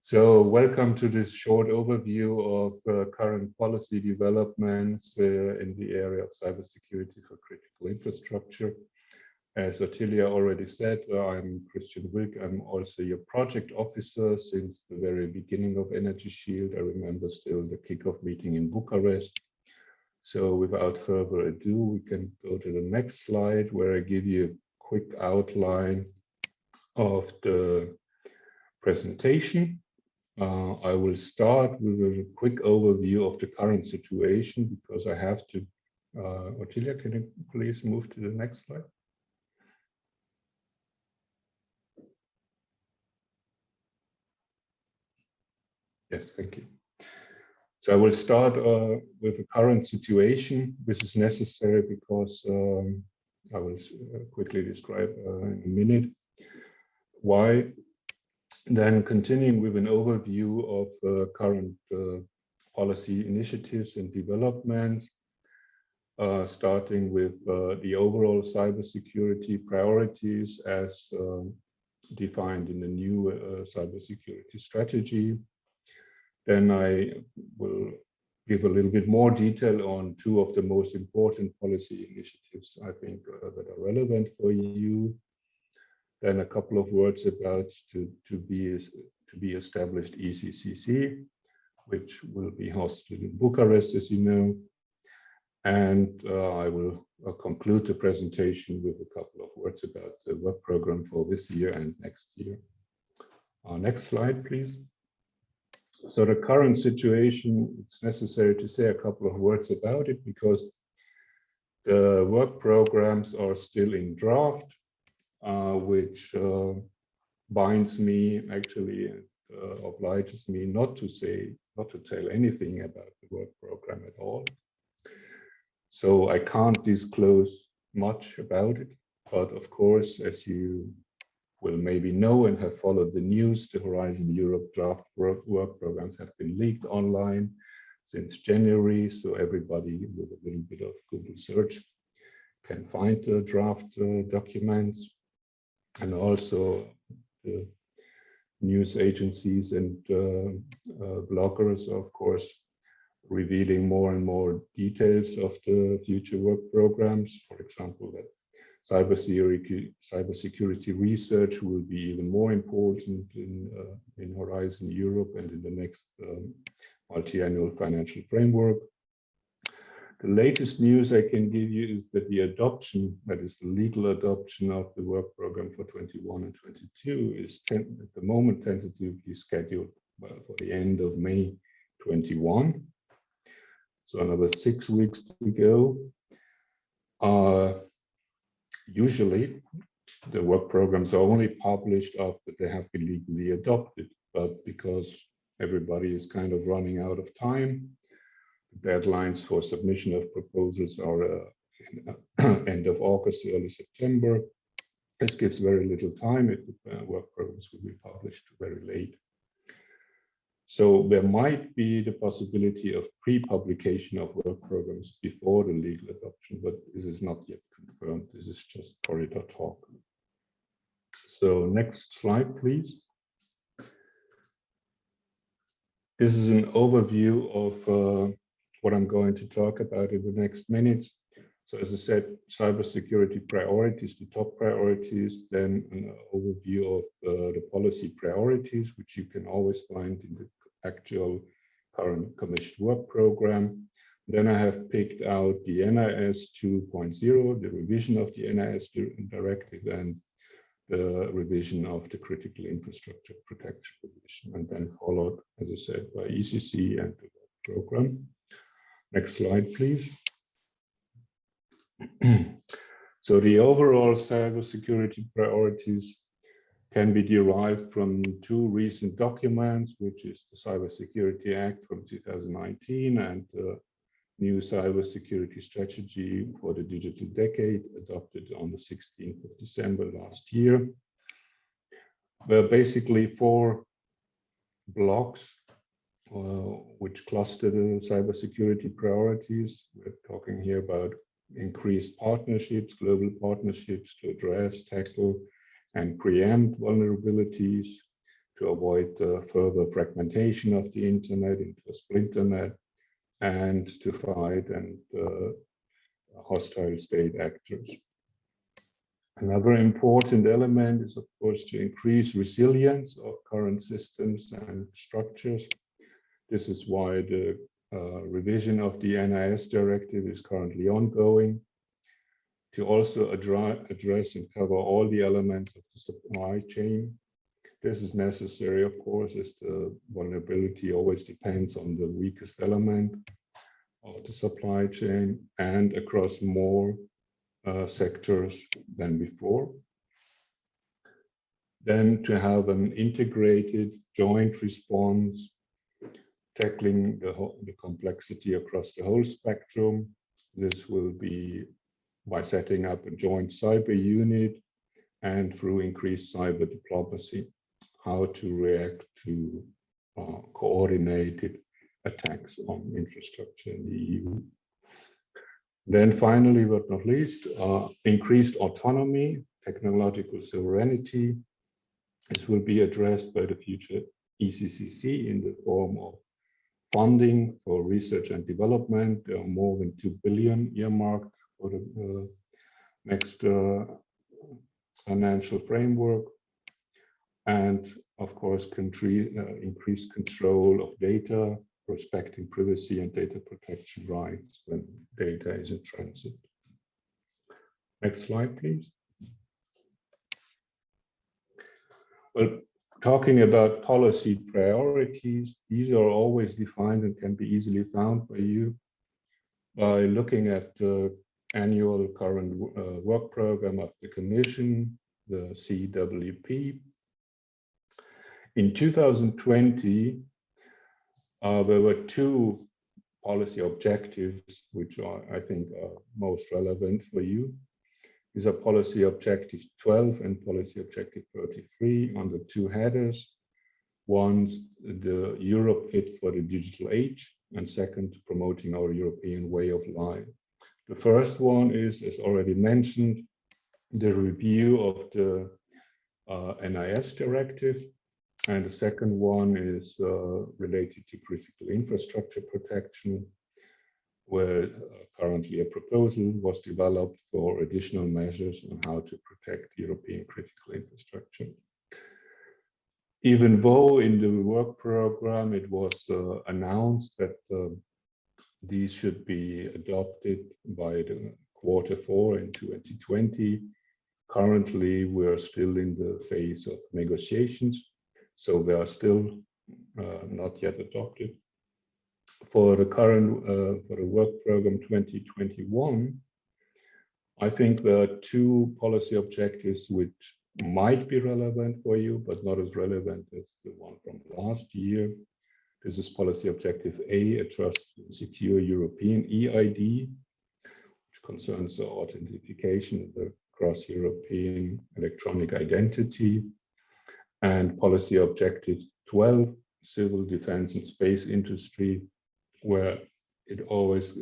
So welcome to this short overview of current policy developments in the area of cybersecurity for critical infrastructure. As Ottilia already said, I'm Christian Wilk. I'm also your project officer since the very beginning of Energy Shield. I remember still the kickoff meeting in Bucharest. So without further ado, we can go to the next slide where I give you a quick outline of the presentation. I will start with a quick overview of the current situation because I have to. Ottilia, can you please move to the next slide? Yes, thank you. So I will start with the current situation. This is necessary because I will quickly describe in a minute why. Then continuing with an overview of current policy initiatives and developments, starting with the overall cybersecurity priorities as defined in the new cybersecurity strategy. Then I will give a little bit more detail on two of the most important policy initiatives I think that are relevant for you. Then a couple of words about to be established ECCC, which will be hosted in Bucharest, as you know. And I will conclude the presentation with a couple of words about the work program for this year and next year. Next slide, please. So the current situation, it's necessary to say a couple of words about it because the work programs are still in draft. Which binds me actually obliges me not to tell anything about the work program at all. So I can't disclose much about it, but of course, as you will maybe know and have followed the news, the Horizon Europe draft work programs have been leaked online since January, so everybody with a little bit of Google search can find the draft documents. And also the news agencies and bloggers, of course, revealing more and more details of the future work programs. For example, that cybersecurity research will be even more important in Horizon Europe and in the next multi-annual financial framework. The latest news I can give you is that the adoption, that is the legal adoption of the work program for 21 and 22 is at the moment tentatively scheduled for the end of May 21. So another 6 weeks to go. Usually the work programs are only published after they have been legally adopted, but because everybody is kind of running out of time, deadlines for submission of proposals are end of August, early September. This gives very little time if the work programs will be published very late. So there might be the possibility of pre-publication of work programs before the legal adoption, but this is not yet confirmed. This is just corridor talk. So next slide, please. This is an overview of what I'm going to talk about in the next minutes. So as I said, cybersecurity priorities, the top priorities, then an overview of the policy priorities, which you can always find in the actual current commissioned work program. Then I have picked out the NIS 2.0, the revision of the NIS directive and the revision of the critical infrastructure protection provision, and then followed, as I said, by ECC and the work program. Next slide, please. So the overall cybersecurity priorities can be derived from two recent documents, which is the Cybersecurity Act from 2019 and the new cybersecurity strategy for the digital decade, adopted on the 16th of December last year. There are basically 4 blocks which cluster the cybersecurity priorities. We're talking here about increased partnerships, global partnerships to address, tackle, and preempt vulnerabilities, to avoid further fragmentation of the internet into a splinternet, and to fight and hostile state actors. Another important element is, of course, to increase resilience of current systems and structures. This is why the revision of the NIS directive is currently ongoing, to also address and cover all the elements of the supply chain. This is necessary, of course, as the vulnerability always depends on the weakest element of the supply chain and across more sectors than before. Then to have an integrated joint response, tackling the complexity across the whole spectrum. This will be by setting up a joint cyber unit and through increased cyber diplomacy, how to react to coordinated attacks on infrastructure in the EU. Then finally, but not least, increased autonomy, technological sovereignty. This will be addressed by the future ECCC in the form of funding for research and development. There are more than 2 billion earmarked for the next financial framework. And of course, increased control of data, respecting privacy and data protection rights when data is in transit. Next slide, please. Well, talking about policy priorities, these are always defined and can be easily found by you by looking at the annual current work program of the Commission, the CWP. In 2020, there were 2 policy objectives which I think are most relevant for you. These are policy objective 12 and policy objective 33 on the 2 headers. One's the Europe fit for the digital age, and second, promoting our European way of life. The first one is, as already mentioned, the review of the NIS directive. And the second one is related to critical infrastructure protection, where currently a proposal was developed for additional measures on how to protect European critical infrastructure. Even though in the work program it was announced that these should be adopted by the Q4 in 2020, currently we're still in the phase of negotiations. So they are still not yet adopted. For the current for the work program 2021, I think there are 2 policy objectives which might be relevant for you, but not as relevant as the one from last year. This is policy objective A, a trusted and secure European EID, which concerns the authentication of the cross-European electronic identity. And policy objective 12, civil defense and space industry, where it always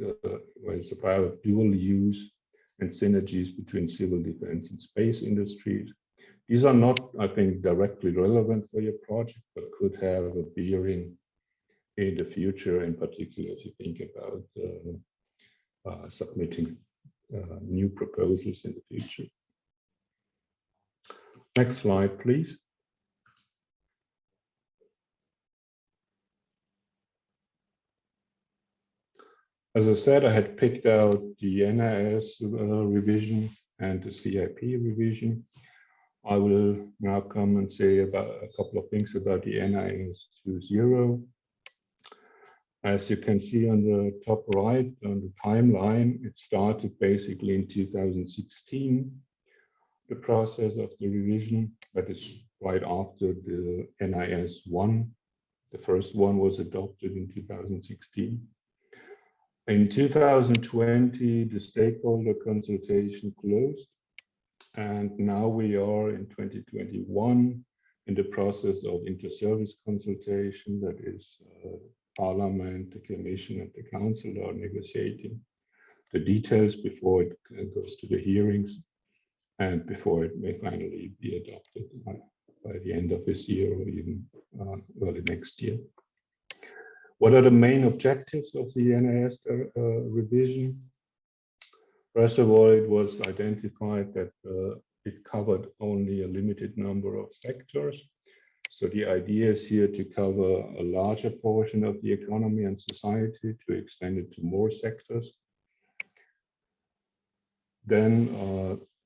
was about dual use and synergies between civil defense and space industries. These are not, I think, directly relevant for your project, but could have a bearing in the future, in particular if you think about submitting new proposals in the future. Next slide, please. As I said, I had picked out the NIS revision and the CIP revision. I will now come and say about a couple of things about the NIS 2.0. As you can see on the top right, on the timeline, it started basically in 2016, the process of the revision. That is right after the NIS 1. The first one was adopted in 2016. In 2020, the stakeholder consultation closed, and now we are in 2021 in the process of inter-service consultation. That is, Parliament, the Commission, and the Council are negotiating the details before it goes to the hearings and before it may finally be adopted by the end of this year or even early next year. What are the main objectives of the NIS revision? First of all, it was identified that it covered only a limited number of sectors. So the idea is here to cover a larger portion of the economy and society, to extend it to more sectors. Then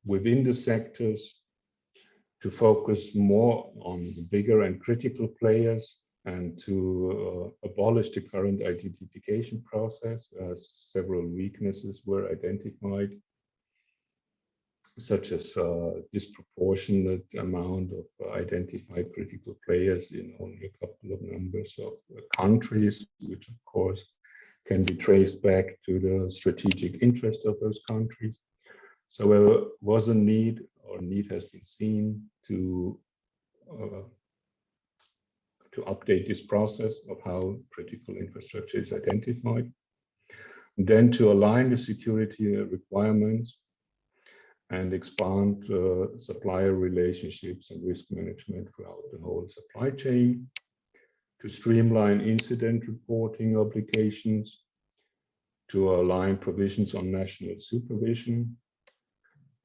within the sectors, to focus more on the bigger and critical players, and to abolish the current identification process, as several weaknesses were identified, such as disproportionate amount of identified critical players in only a couple of numbers of countries, which of course can be traced back to the strategic interest of those countries. So there was a need, or need has been seen, to update this process of how critical infrastructure is identified, and then to align the security requirements and expand supplier relationships and risk management throughout the whole supply chain, to streamline incident reporting obligations, to align provisions on national supervision,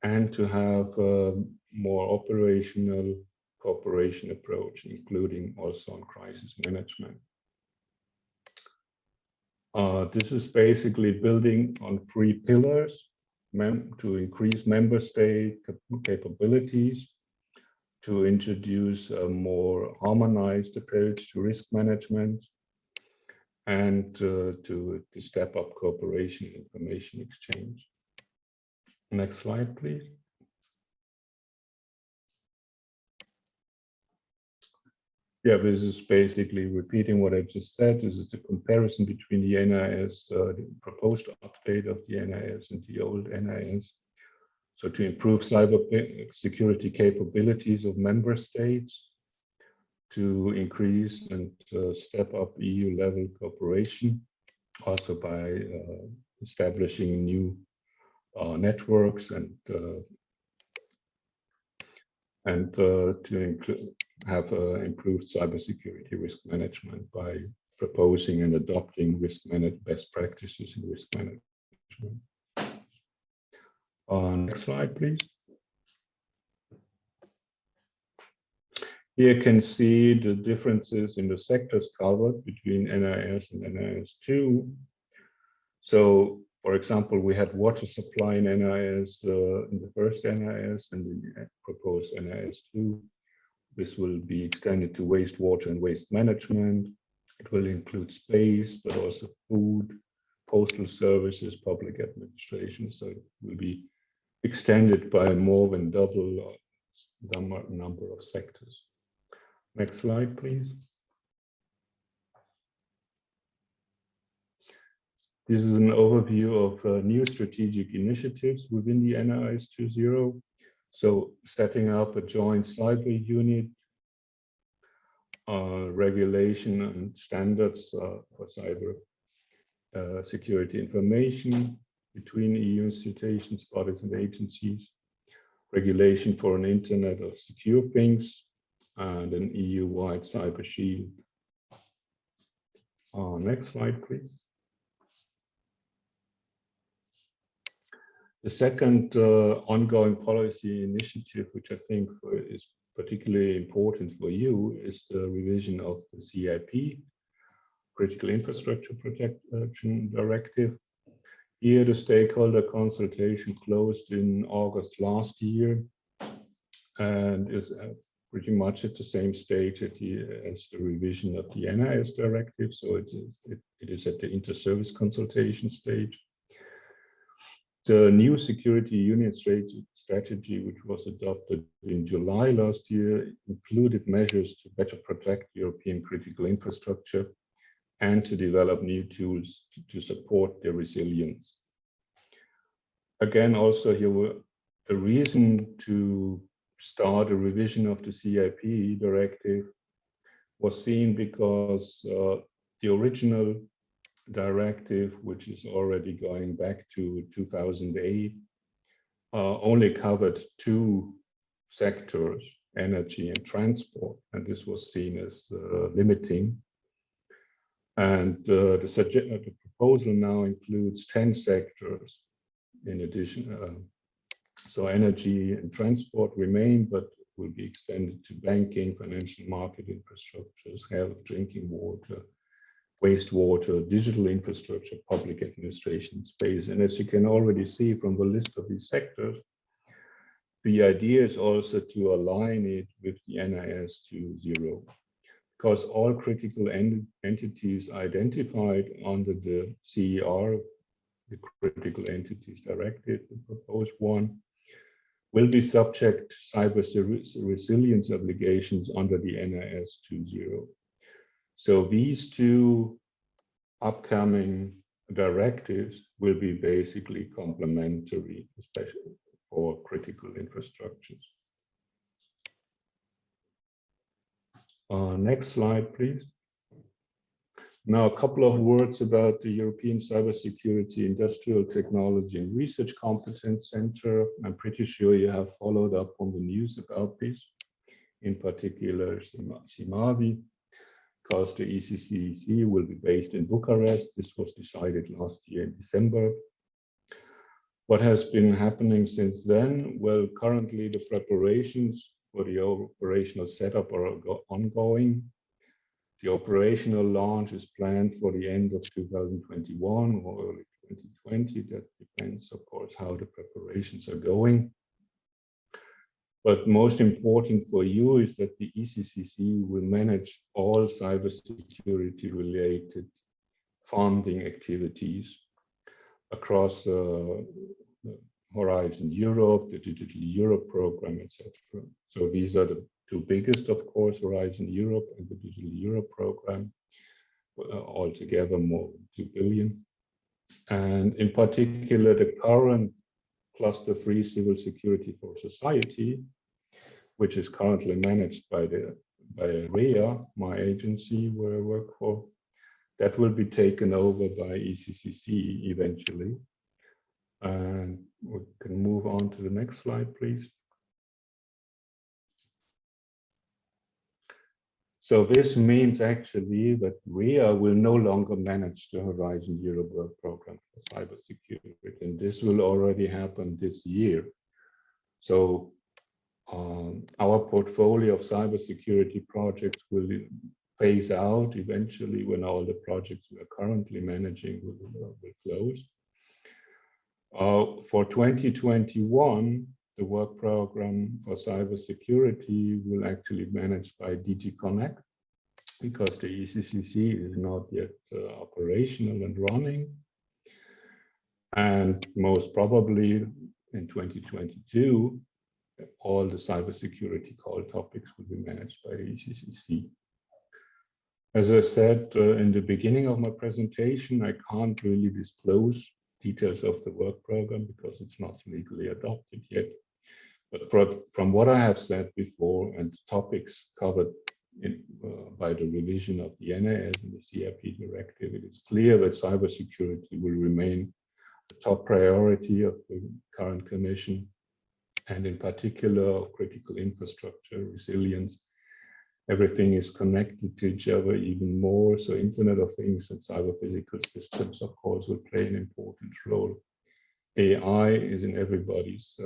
and to have a more operational cooperation approach, including also on crisis management. This is basically building on 3 pillars: to increase member state capabilities, to introduce a more harmonized approach to risk management, and to step up cooperation and information exchange. Next slide, please. Yeah, this is basically repeating what I just said. This is the comparison between the NIS, the proposed update of the NIS and the old NIS. So to improve cyber security capabilities of member states, to increase and step up EU level cooperation, also by establishing new networks, and to have improved cybersecurity risk management by proposing and adopting best practices in risk management. Next slide, please. Here you can see the differences in the sectors covered between NIS and NIS2. So, for example, we had water supply in NIS, in the first NIS, and in the proposed NIS2. This will be extended to wastewater and waste management. It will include space, but also food, postal services, public administration. So it will be extended by more than double the number of sectors. Next slide, please. This is an overview of new strategic initiatives within the NIS 2.0. So setting up a joint cyber unit, regulation and standards for cyber security information between EU institutions, bodies and agencies, regulation for an Internet of Secure Things, and an EU-wide cyber shield. Next slide, please. The second ongoing policy initiative, which I think is particularly important for you, is the revision of the CIP, Critical Infrastructure Protection Directive. Here, the stakeholder consultation closed in August last year and is pretty much at the same stage as the revision of the NIS directive. So it is at the inter-service consultation stage. The new security union strategy, which was adopted in July last year, included measures to better protect European critical infrastructure and to develop new tools to support their resilience. Again, also here, the reason to start a revision of the CIP directive was seen because the original directive, which is already going back to 2008, only covered 2 sectors, energy, and transport, and this was seen as limiting. And the proposal now includes 10 sectors in addition. So energy and transport remain, but will be extended to banking, financial market infrastructures, health, drinking water, wastewater, digital infrastructure, public administration, space. And as you can already see from the list of these sectors, the idea is also to align it with the NIS 2.0, because all critical entities identified under the CER, the Critical Entities Directive, the proposed one, will be subject to cyber resilience obligations under the NIS 2.0. So these two upcoming directives will be basically complementary, especially for critical infrastructures. Next slide, please. Now, a couple of words about the European Cybersecurity Industrial Technology and Research Competence Center. I'm pretty sure you have followed up on the news about this, in particular CIMAVI, because the ECCC will be based in Bucharest. This was decided last year in December. What has been happening since then? Well, currently the preparations for the operational setup are ongoing. The operational launch is planned for the end of 2021 or early 2020. That depends, of course, how the preparations are going. But most important for you is that the ECCC will manage all cybersecurity related funding activities across Horizon Europe, the Digital Europe program, etc. So these are the two biggest, of course, Horizon Europe and the Digital Europe program, altogether more than 2 billion. And in particular, the current Cluster 3 Civil Security for Society, which is currently managed by REA, my agency where I work for, that will be taken over by ECCC eventually. And we can move on to the next slide, please. So this means actually that REA will no longer manage the Horizon Europe work program for cybersecurity, and this will already happen this year. So our portfolio of cybersecurity projects will phase out eventually when all the projects we are currently managing will close. For 2021, the work program for cybersecurity will actually be managed by DG Connect, because the ECCC is not yet operational and running. And most probably in 2022, all the cybersecurity core topics will be managed by the ECCC. As I said in the beginning of my presentation, I can't really disclose details of the work program because it's not legally adopted yet. But from what I have said before and the topics covered by the revision of the NIS and the CIP directive, it is clear that cybersecurity will remain the top priority of the current Commission, and in particular of critical infrastructure, resilience. Everything is connected to each other even more, so Internet of Things and cyber physical systems, of course, will play an important role. AI is in everybody's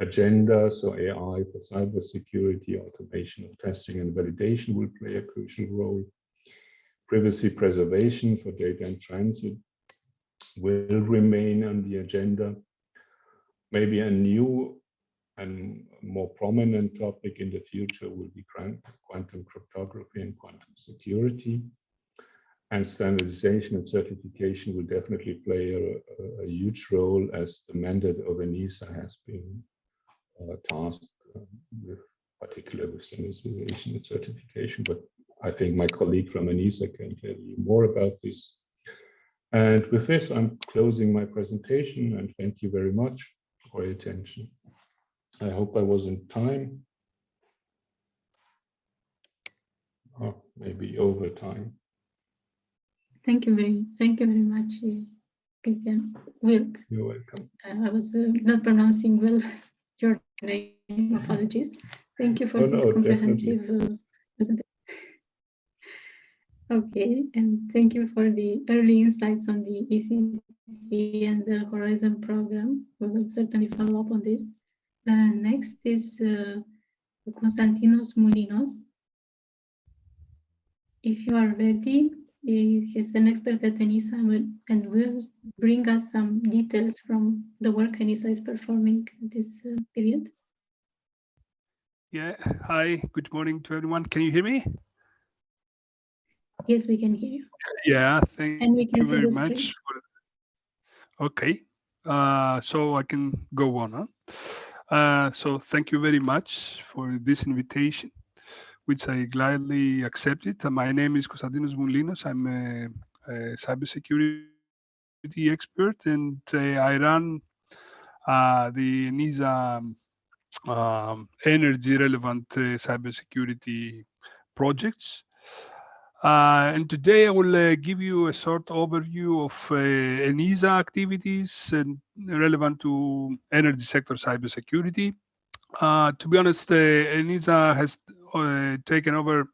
agenda, so AI for cybersecurity, automation of testing and validation will play a crucial role. Privacy preservation for data in transit will remain on the agenda. Maybe a new and more prominent topic in the future will be quantum cryptography and quantum security. And standardization and certification will definitely play a huge role, as the mandate of ENISA has been tasked with, particularly with standardization and certification. But I think my colleague from ENISA can tell you more about this. And with this, I'm closing my presentation, and thank you very much for your attention. I hope I was in time. Or maybe over time. Thank you very much, Christian Wilk. You're welcome. I was not pronouncing well your name. Apologies. Thank you for Oh, this no, comprehensive presentation. Okay, and thank you for the early insights on the ECC and the Horizon program. We will certainly follow up on this. Next is Constantinos Moulinos. If you are ready, he's an expert at ENISA and will bring us some details from the work ENISA is performing this period. Yeah, hi, good morning to everyone. Can you hear me? Yes, we can hear you. Yeah, thank And we can you see very the much. screen. Okay, so I can go on. So thank you very much for this invitation, which I gladly accepted. My name is Konstantinos Moulinos. I'm a cybersecurity expert, and I run the NISA energy relevant cybersecurity projects. And today I will give you a short overview of ENISA activities and relevant to energy sector cybersecurity. To be honest, ENISA has taken over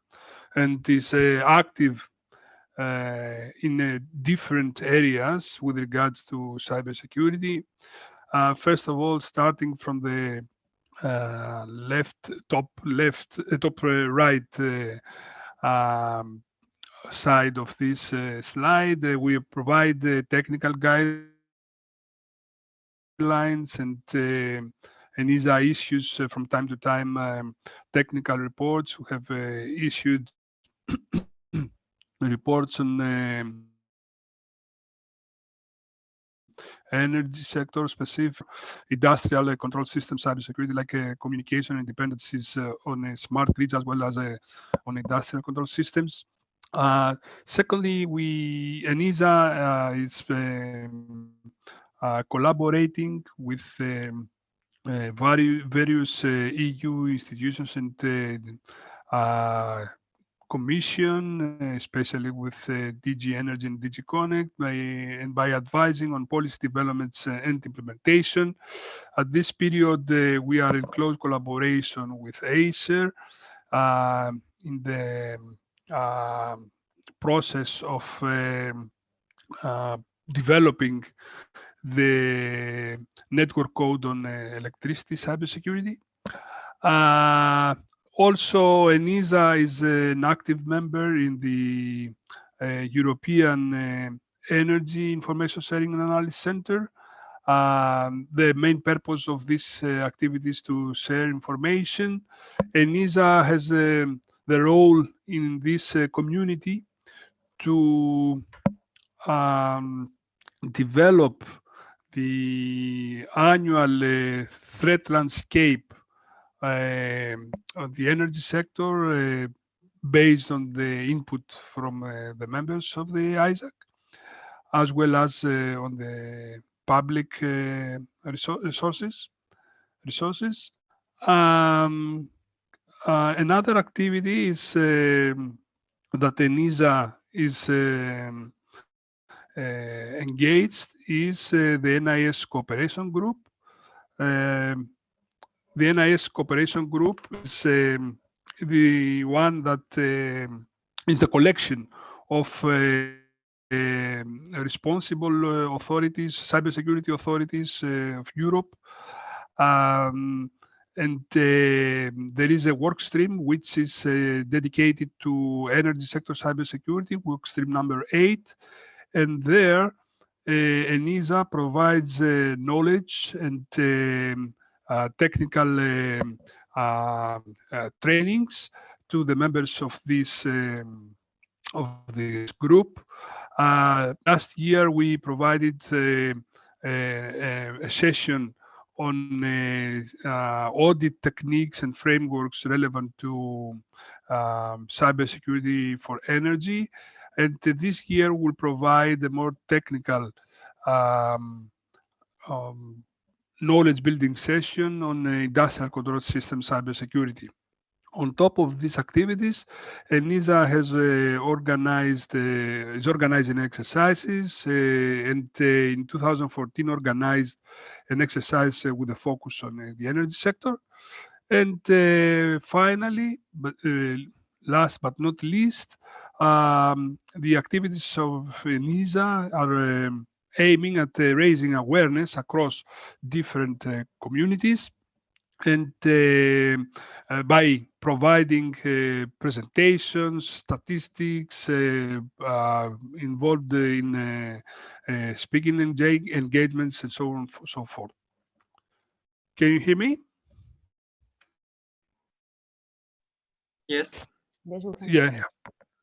and is active in different areas with regards to cybersecurity. First of all, starting from the top right side of this slide, we provide technical guidelines and ENISA issues from time to time technical reports. We have issued reports on energy sector specific industrial control system cybersecurity, like communication and dependencies on smart grids as well as on industrial control systems. Secondly, ENISA is collaborating with various EU institutions and Commission, especially with DG Energy and DG Connect, and by advising on policy developments and implementation. At this period, we are in close collaboration with Acer in the process of developing the network code on electricity cybersecurity. Also, ENISA is an active member in the European Energy Information Sharing and Analysis Center. The main purpose of this activity is to share information. ENISA has the role in this community to develop the annual threat landscape of the energy sector based on the input from the members of the ISAC, as well as on the public resources. Another activity is that ENISA is engaged is the NIS Cooperation Group. The NIS Cooperation Group is the one that is the collection of responsible authorities, cybersecurity authorities of Europe. And there is a work stream which is dedicated to energy sector cybersecurity, work stream number 8. And there, ENISA provides knowledge and technical trainings to the members of this group. Last year, we provided a session on audit techniques and frameworks relevant to cybersecurity for energy. And this year will provide a more technical knowledge building session on industrial control system cybersecurity. On top of these activities, ENISA has is organizing exercises, and in 2014 organized an exercise with a focus on the energy sector. And finally, but last but not least, the activities of ENISA are aiming at raising awareness across different communities, and by providing presentations, statistics, involved in speaking engagements, and so on and so forth. Can you hear me? Yes. Yes, we can. Yeah.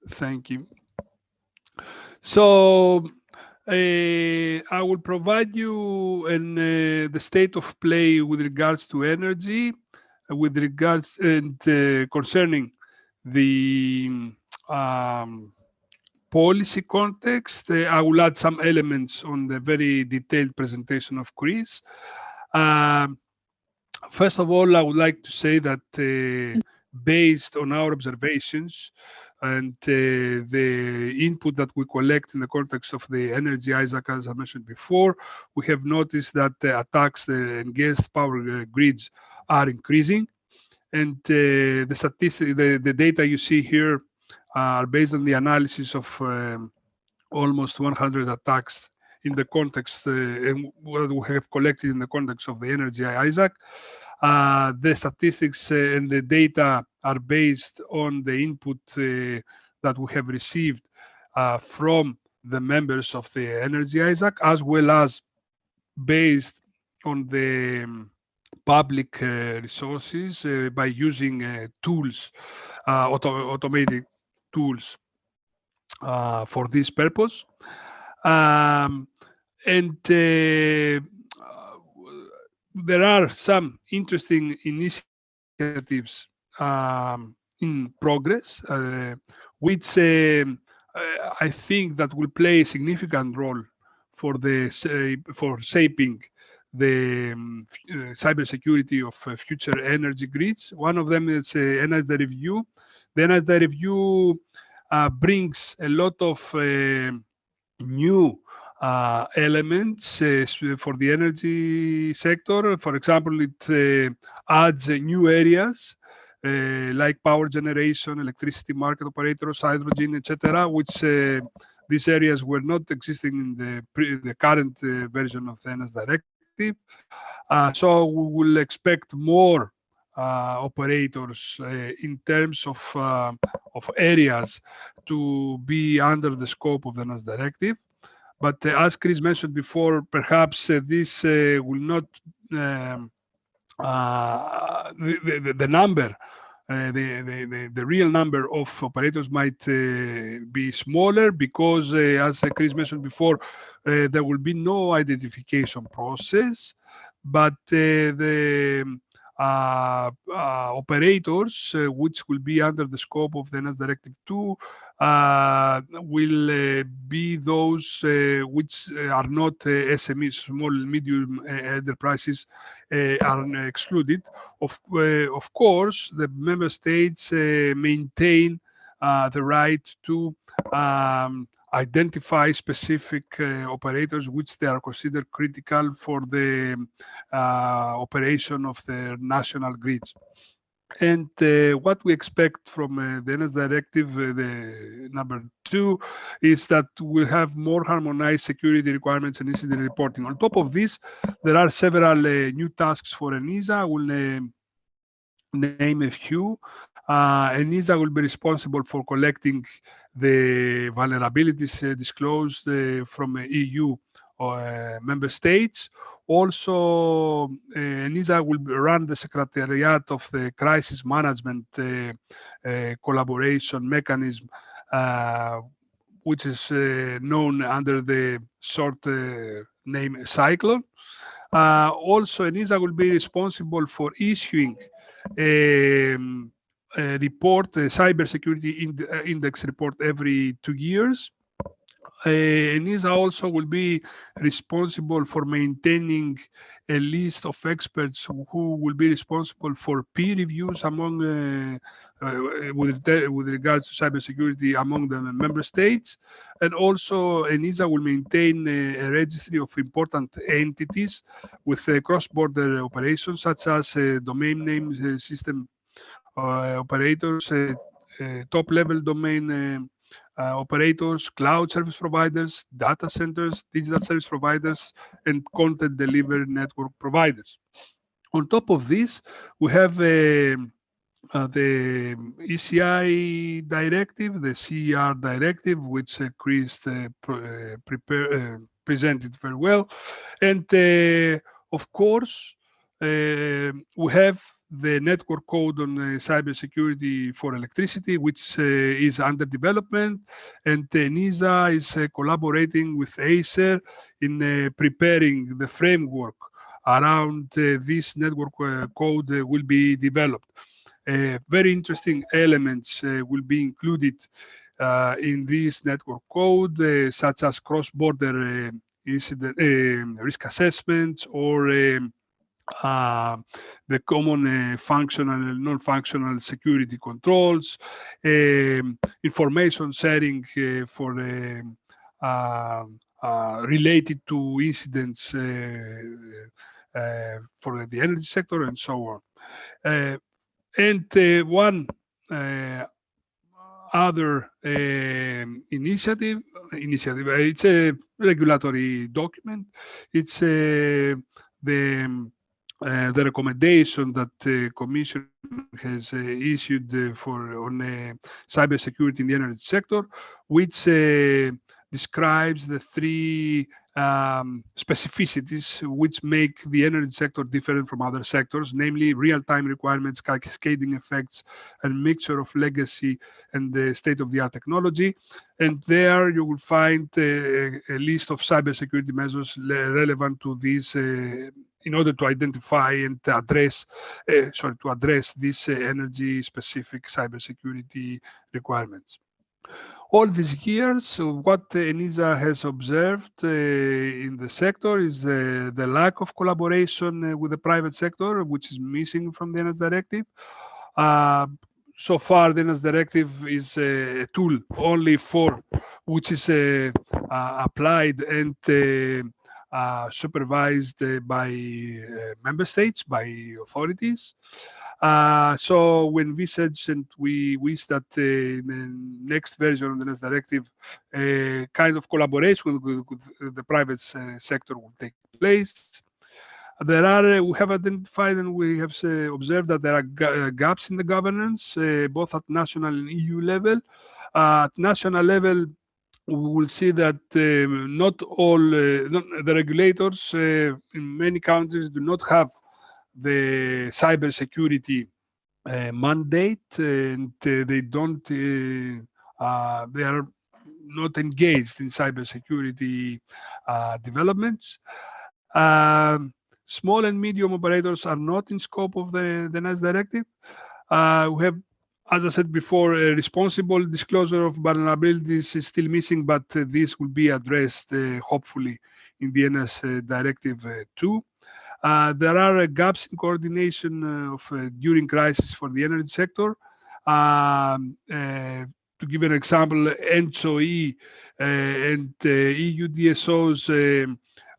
Thank you. So I will provide you the state of play with regards to energy, with regards and concerning the policy context. I will add some elements on the very detailed presentation of Chris. First of all, I would like to say that based on our observations and the input that we collect in the context of the energy ISAC, as I mentioned before, we have noticed that attacks against power grids are increasing. And the statistics, the data you see here are based on the analysis of almost 100 attacks in the context and what we have collected in the context of the energy ISAC. The statistics and the data are based on the input that we have received from the members of the energy ISAC, as well as based on the public resources by using tools, automated tools for this purpose. And there are some interesting initiatives in progress, which I think that will play a significant role for shaping the cybersecurity of future energy grids. One of them is NSD review. The NSD review brings a lot of new elements for the energy sector. For example, it adds new areas like power generation, electricity market operators, hydrogen, etc., which these areas were not existing in the current version of the NS directive. So we will expect more operators in terms of areas to be under the scope of the NS directive. But as Chris mentioned before, perhaps this will not the number. The real number of operators might be smaller because, as Chris mentioned before, there will be no identification process, but the operators which will be under the scope of the NS Directive 2 will be those which are not SMEs, small and medium enterprises, are excluded. Of course, the member states maintain the right to identify specific operators which they are considered critical for the operation of their national grids. And what we expect from the NS Directive, the number 2, is that we'll have more harmonized security requirements and incident reporting. On top of this, there are several new tasks for ENISA. I will name a few. ENISA will be responsible for collecting the vulnerabilities disclosed from EU or member states. Also, ENISA will run the secretariat of the crisis management collaboration mechanism, which is known under the short name Cyclone. Also, ENISA will be responsible for issuing a report, a cybersecurity index report every 2 years. ENISA also will be responsible for maintaining a list of experts who will be responsible for peer reviews among with regards to cybersecurity among the member states, and also ENISA will maintain a registry of important entities with cross-border operations such as domain name system operators, top-level domain operators, cloud service providers, data centers, digital service providers, and content delivery network providers. On top of this, we have the ECI directive, the CER directive, which Chris presented very well. And of course, we have the network code on cybersecurity for electricity, which is under development, and NISA is collaborating with Acer in preparing the framework around this network code will be developed. Very interesting elements will be included in this network code, such as cross-border incident risk assessments or the common functional and non-functional security controls, information sharing for related to incidents for the energy sector and so on. And one other initiative, it's a regulatory document. It's the recommendation that the Commission has issued on cybersecurity in the energy sector, which describes the three specificities which make the energy sector different from other sectors, namely real-time requirements, cascading effects, and mixture of legacy and the state-of-the-art technology. And there you will find a list of cybersecurity measures relevant to these in order to identify and to address these energy-specific cybersecurity requirements. All these years, what ENISA has observed in the sector is the lack of collaboration with the private sector, which is missing from the ENISA directive. So far, the ENISA directive is a tool only for which is applied and supervised by member states, by authorities. So we envisage and we wish that in the next version of the NES directive, kind of collaboration with the private sector will take place. There are, we have identified and we have observed that there are gaps in the governance, both at national and EU level. At national level, we will see that not all the regulators in many countries do not have the cybersecurity mandate, and they don't. They are not engaged in cybersecurity developments. Small and medium operators are not in scope of the NICE directive. We have, as I said before, a responsible disclosure of vulnerabilities is still missing, but this will be addressed hopefully in the NS directive too. There are gaps in coordination of during crisis for the energy sector. To give an example, NSOE and EU DSOs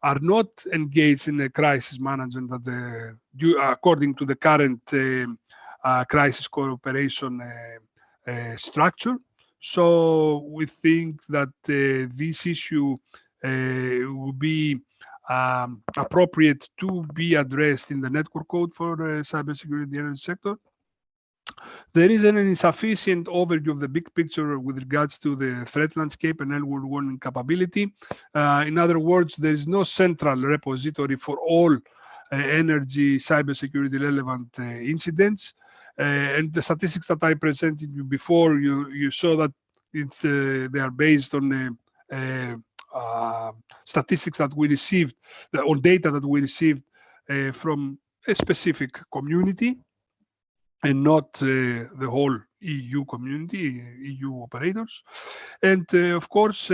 are not engaged in a crisis management according to the current crisis cooperation structure. So we think that this issue will be appropriate to be addressed in the network code for cybersecurity in the energy sector. There is an insufficient overview of the big picture with regards to the threat landscape and early warning capability. In other words, there is no central repository for all energy cybersecurity relevant incidents. And the statistics that I presented you before, you saw that they are based on statistics that we received, or data that we received from a specific community, and not the whole EU community, EU operators. And of course,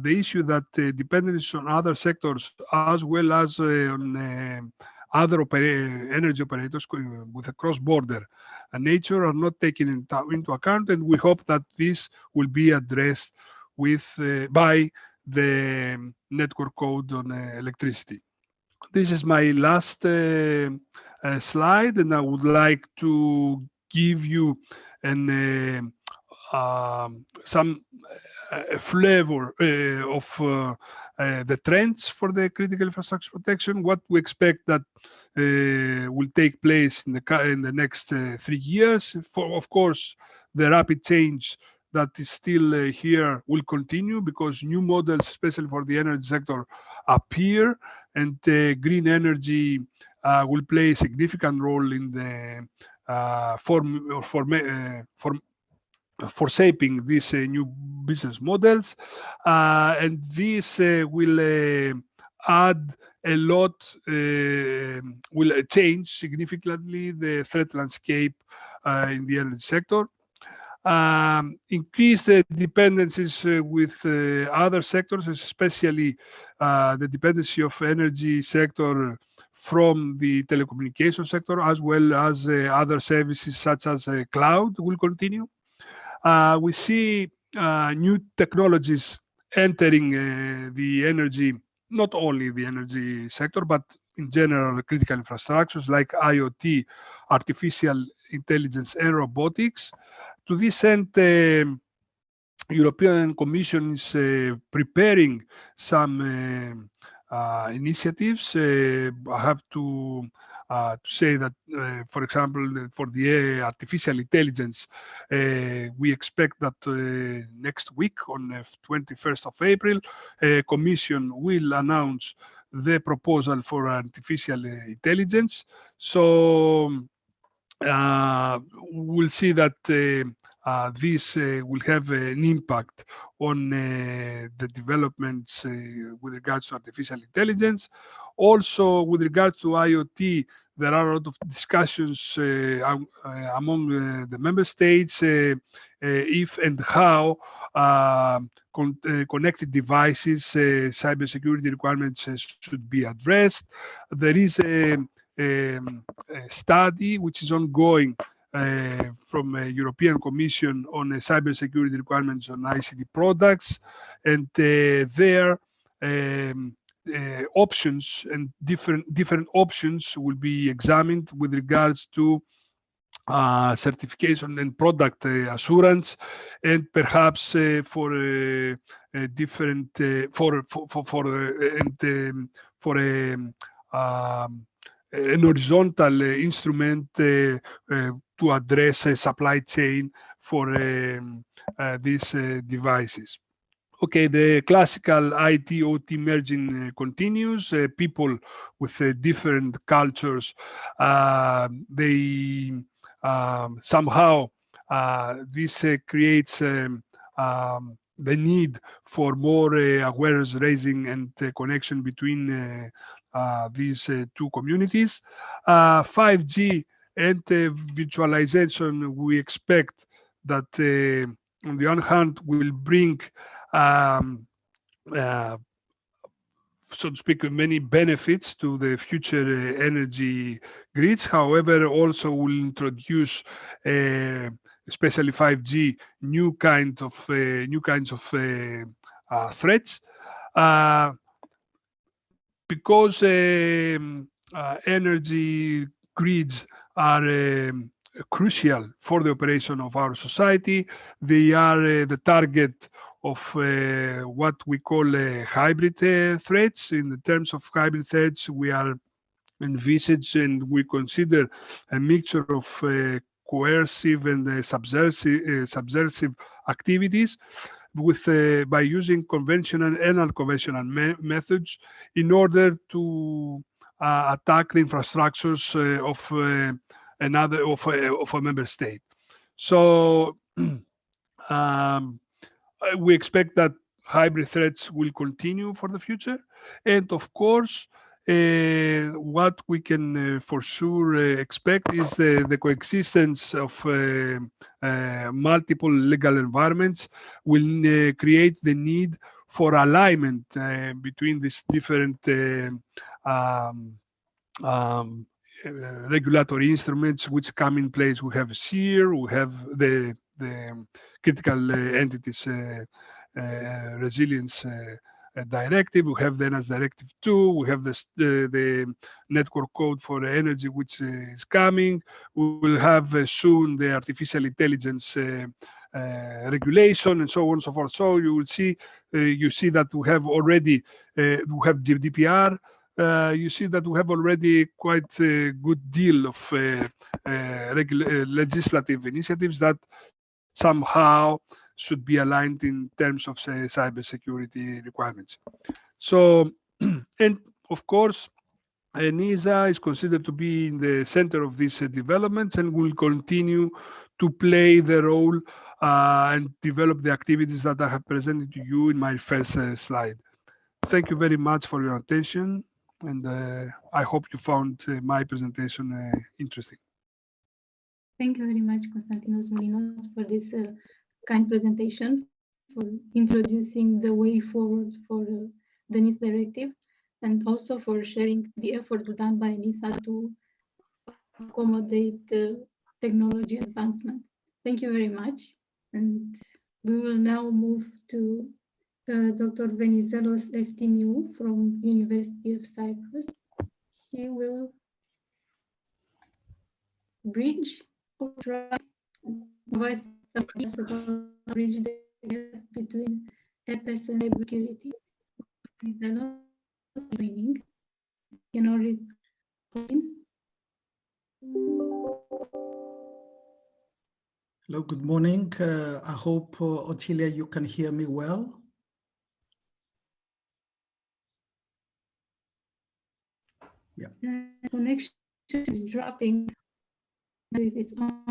the issue that dependence on other sectors as well as on other energy operators with a cross-border nature are not taken into account, and we hope that this will be addressed with by the network code on electricity. This is my last slide, and I would like to give you some flavor of the trends for the critical infrastructure protection, what we expect that will take place in the next 3 years. Of course, the rapid change that is still here will continue because new models, especially for the energy sector, appear, and green energy will play a significant role in the for shaping these new business models, and this will add a lot, will change significantly the threat landscape in the energy sector. Increase the dependencies with other sectors, especially the dependency of energy sector from the telecommunication sector, as well as other services such as cloud will continue. We see new technologies entering the energy, not only the energy sector, but in general critical infrastructures like IoT, artificial intelligence, and robotics. To this end, European Commission is preparing some initiatives. I have to say that, for example, for the artificial intelligence, we expect that next week on 21st of April, Commission will announce the proposal for artificial intelligence. So we'll see that this will have an impact on the developments with regards to artificial intelligence. Also, with regards to IoT, there are a lot of discussions among the member states if and how connected devices, cybersecurity requirements should be addressed. There is a study which is ongoing from a European Commission on cybersecurity requirements on ICT products, and their options and different options will be examined with regards to certification and product assurance, and perhaps for different an horizontal instrument to address a supply chain for these devices. Okay, the classical IT-OT merging continues. People with different cultures, they somehow this creates the need for more awareness raising and connection between these two communities. 5G and virtualization, we expect that on the one hand will bring so to speak, many benefits to the future energy grids. However, also will introduce, especially 5G, new kinds of threats, because energy grids are crucial for the operation of our society. They are the target of what we call hybrid threats. In terms of hybrid threats, we are envisaged and we consider a mixture of coercive and subversive activities with by using conventional and unconventional methods in order to attack the infrastructures of a member state. So we expect that hybrid threats will continue for the future, and of course, what we can for sure expect is the coexistence of multiple legal environments will create the need for alignment between these different um, um, regulatory instruments which come in place. We have SEER, we have the critical entities resilience directive, we have the NAS Directive 2, we have the network code for energy which is coming. We will have soon the artificial intelligence regulation and so on and so forth. So you will see, you see that we have already, we have GDPR. You see that we have already quite a good deal of legislative initiatives that somehow should be aligned in terms of, say, cybersecurity requirements. So, and of course, NISA is considered to be in the center of these developments and will continue to play the role and develop the activities that I have presented to you in my first slide. Thank you very much for your attention, and I hope you found my presentation interesting. Thank you very much, Konstantinos Molinos, for this kind presentation, for introducing the way forward for the NIS directive, and also for sharing the efforts done by NISA to accommodate technology advancements. Thank you very much. And we will now move to Dr. Venizelos Eftimiou from University of Cyprus. He will bridge or try provide some ideas about bridge the gap between EPES and cybersecurity. Venizelos training. You can already Hello, good morning. I hope, Ottilia, you can hear me well. Yeah. Connection is dropping. If it's on.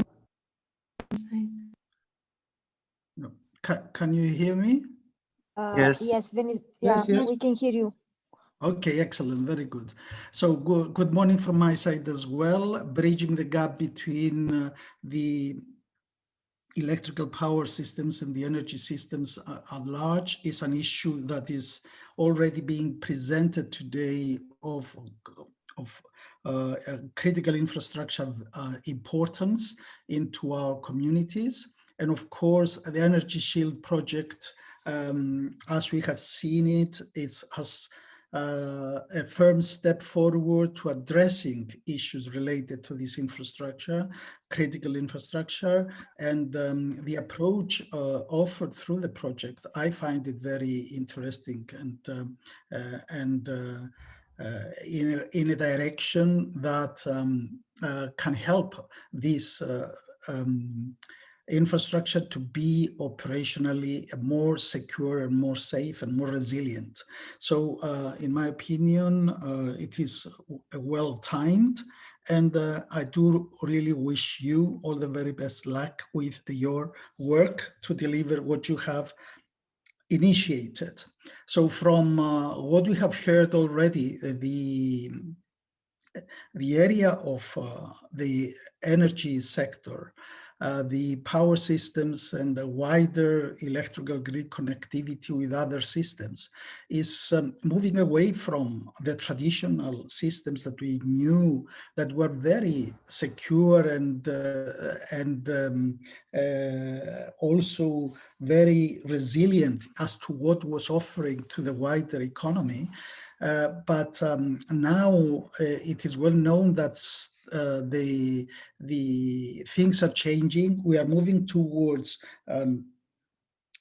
No. Can you hear me? Yes. Yes, Yes, yes. we can hear you. Okay, excellent, very good. So good morning from my side as well. Bridging the gap between the electrical power systems and the energy systems at large is an issue that is already being presented today of critical infrastructure importance into our communities. And of course, the Energy Shield project, as we have seen it, has a firm step forward to addressing issues related to this infrastructure, critical infrastructure, and the approach offered through the project, I find it very interesting and in a direction that can help this infrastructure to be operationally more secure and more safe and more resilient. So in my opinion, it is well timed, and I do really wish you all the very best luck with your work to deliver what you have initiated. So from what we have heard already, the area of the energy sector, the power systems and the wider electrical grid connectivity with other systems is moving away from the traditional systems that we knew that were very secure and also very resilient as to what was offering to the wider economy. But now it is well known that the things are changing. We are moving towards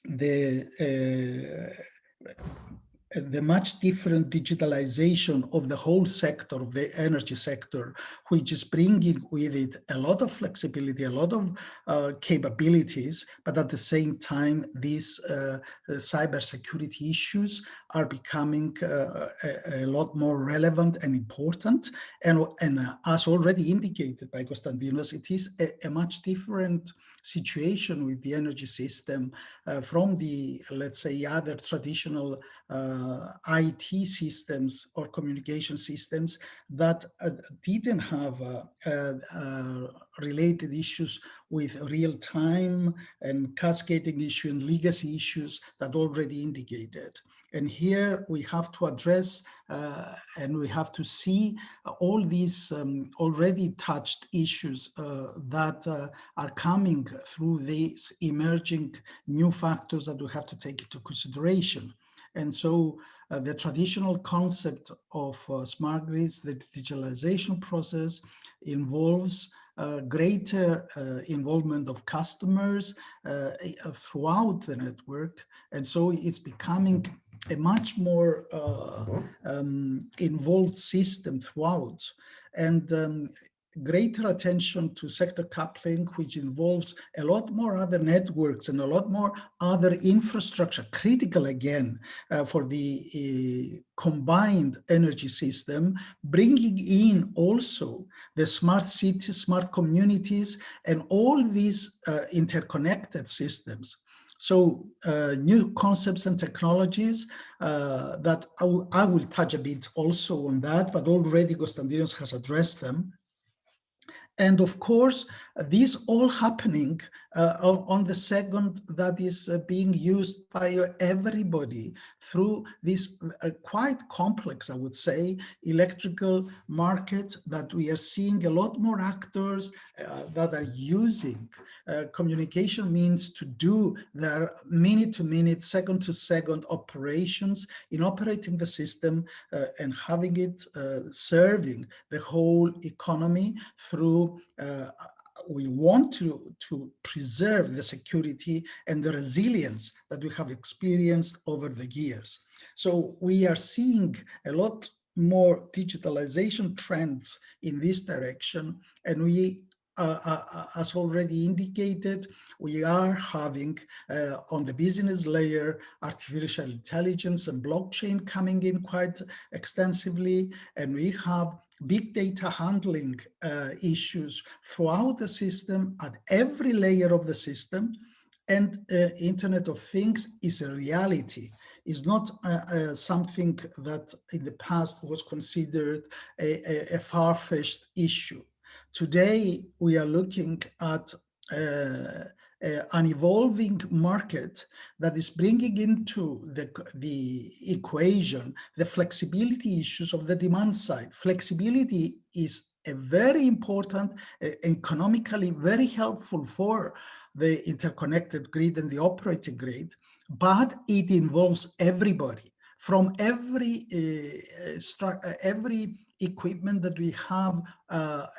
the much different digitalization of the whole sector, of the energy sector, which is bringing with it a lot of flexibility, a lot of capabilities, but at the same time, these cybersecurity issues are becoming a lot more relevant and important. And as already indicated by Konstantinos, it is a much different situation with the energy system from the, let's say, other traditional IT systems or communication systems that didn't have related issues with real-time and cascading issue and legacy issues that already indicated. And here we have to address and we have to see all these already touched issues that are coming through these emerging new factors that we have to take into consideration. And so the traditional concept of smart grids, the digitalization process, involves greater involvement of customers throughout the network. And so it's becoming a much more involved system throughout. And greater attention to sector coupling, which involves a lot more other networks and a lot more other infrastructure, critical again for the combined energy system, bringing in also the smart cities, smart communities, and all these interconnected systems. So new concepts and technologies that I will touch a bit also on that, but already Konstantinos has addressed them. And of course, this all happening on the second that is being used by everybody through this quite complex, I would say, electrical market that we are seeing a lot more actors that are using communication means to do their minute-to-minute, second-to-second operations in operating the system and having it serving the whole economy through we want to preserve the security and the resilience that we have experienced over the years. So we are seeing a lot more digitalization trends in this direction, and we as already indicated, we are having on the business layer artificial intelligence and blockchain coming in quite extensively, and we have big data handling issues throughout the system at every layer of the system. And Internet of Things is a reality. Is not something that in the past was considered a far-fetched issue. Today, we are looking at an evolving market that is bringing into the equation the flexibility issues of the demand side. Flexibility is a very important, economically very helpful for the interconnected grid and the operating grid, but it involves everybody. From every equipment that we have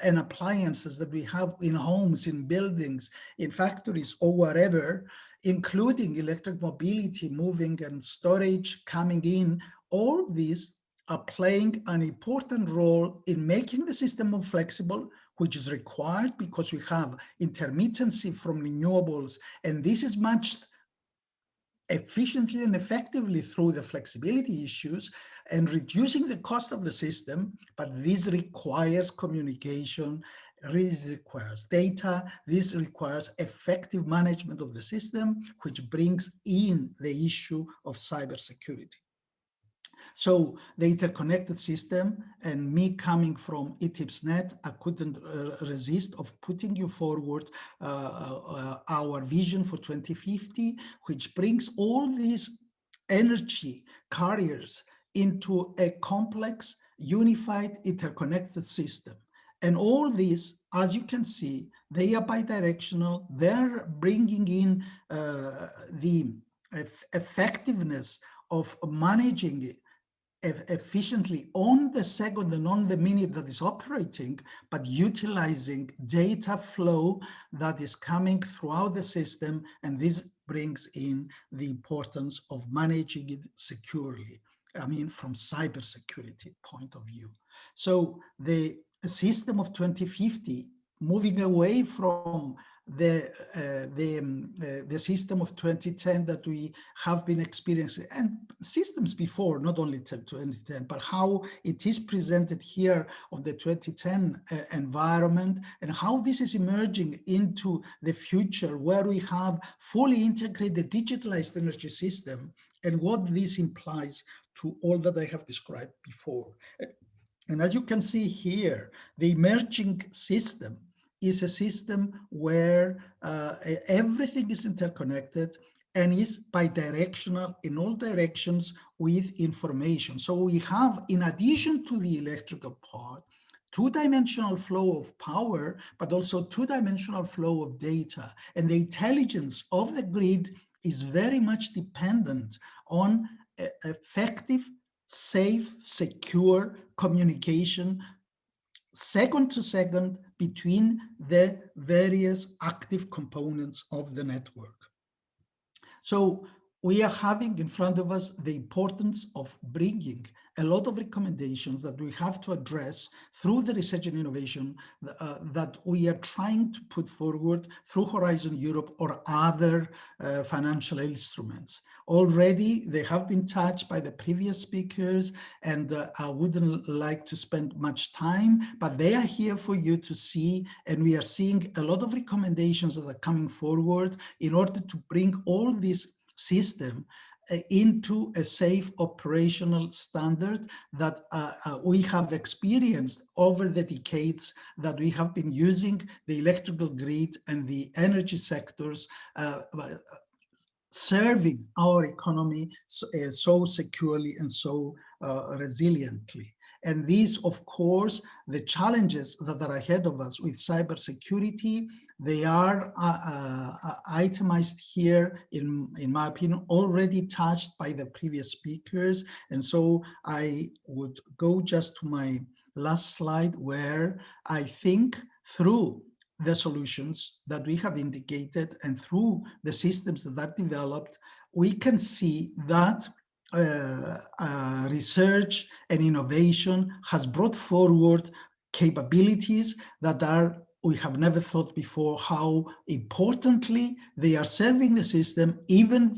and appliances that we have in homes, in buildings, in factories, or wherever, including electric mobility, moving and storage coming in, all these are playing an important role in making the system more flexible, which is required because we have intermittency from renewables, and this is matched efficiently and effectively through the flexibility issues and reducing the cost of the system. But this requires communication, this requires data, this requires effective management of the system, which brings in the issue of cybersecurity. So the interconnected system, and me coming from EPES.net, I couldn't resist of putting you forward our vision for 2050, which brings all these energy carriers into a complex, unified, interconnected system. And all these, as you can see, they are bidirectional. They're bringing in the effectiveness of managing it efficiently on the second and on the minute that is operating, but utilizing data flow that is coming throughout the system. And this brings in the importance of managing it securely. I mean, from cybersecurity point of view. So the system of 2050, moving away from the system of 2010 that we have been experiencing, and systems before, not only 2010, but how it is presented here of the 2010 environment, and how this is emerging into the future where we have fully integrated digitalized energy system and what this implies to all that I have described before. And as you can see here, the emerging system is a system where everything is interconnected and is bidirectional in all directions with information. So we have, in addition to the electrical part, two-dimensional flow of power, but also two-dimensional flow of data. And the intelligence of the grid is very much dependent on effective, safe, secure communication second to second between the various active components of the network. So we are having in front of us the importance of bringing a lot of recommendations that we have to address through the research and innovation that we are trying to put forward through Horizon Europe or other financial instruments. Already they have been touched by the previous speakers, and I wouldn't like to spend much time, but they are here for you to see, and we are seeing a lot of recommendations that are coming forward in order to bring all this system into a safe operational standard that we have experienced over the decades that we have been using the electrical grid and the energy sectors serving our economy so securely and so resiliently. And these, of course, the challenges that are ahead of us with cybersecurity, they are itemized here, in my opinion, already touched by the previous speakers. And so I would go just to my last slide, where I think through the solutions that we have indicated and through the systems that are developed, we can see that research and innovation has brought forward capabilities that we have never thought before how importantly they are serving the system, even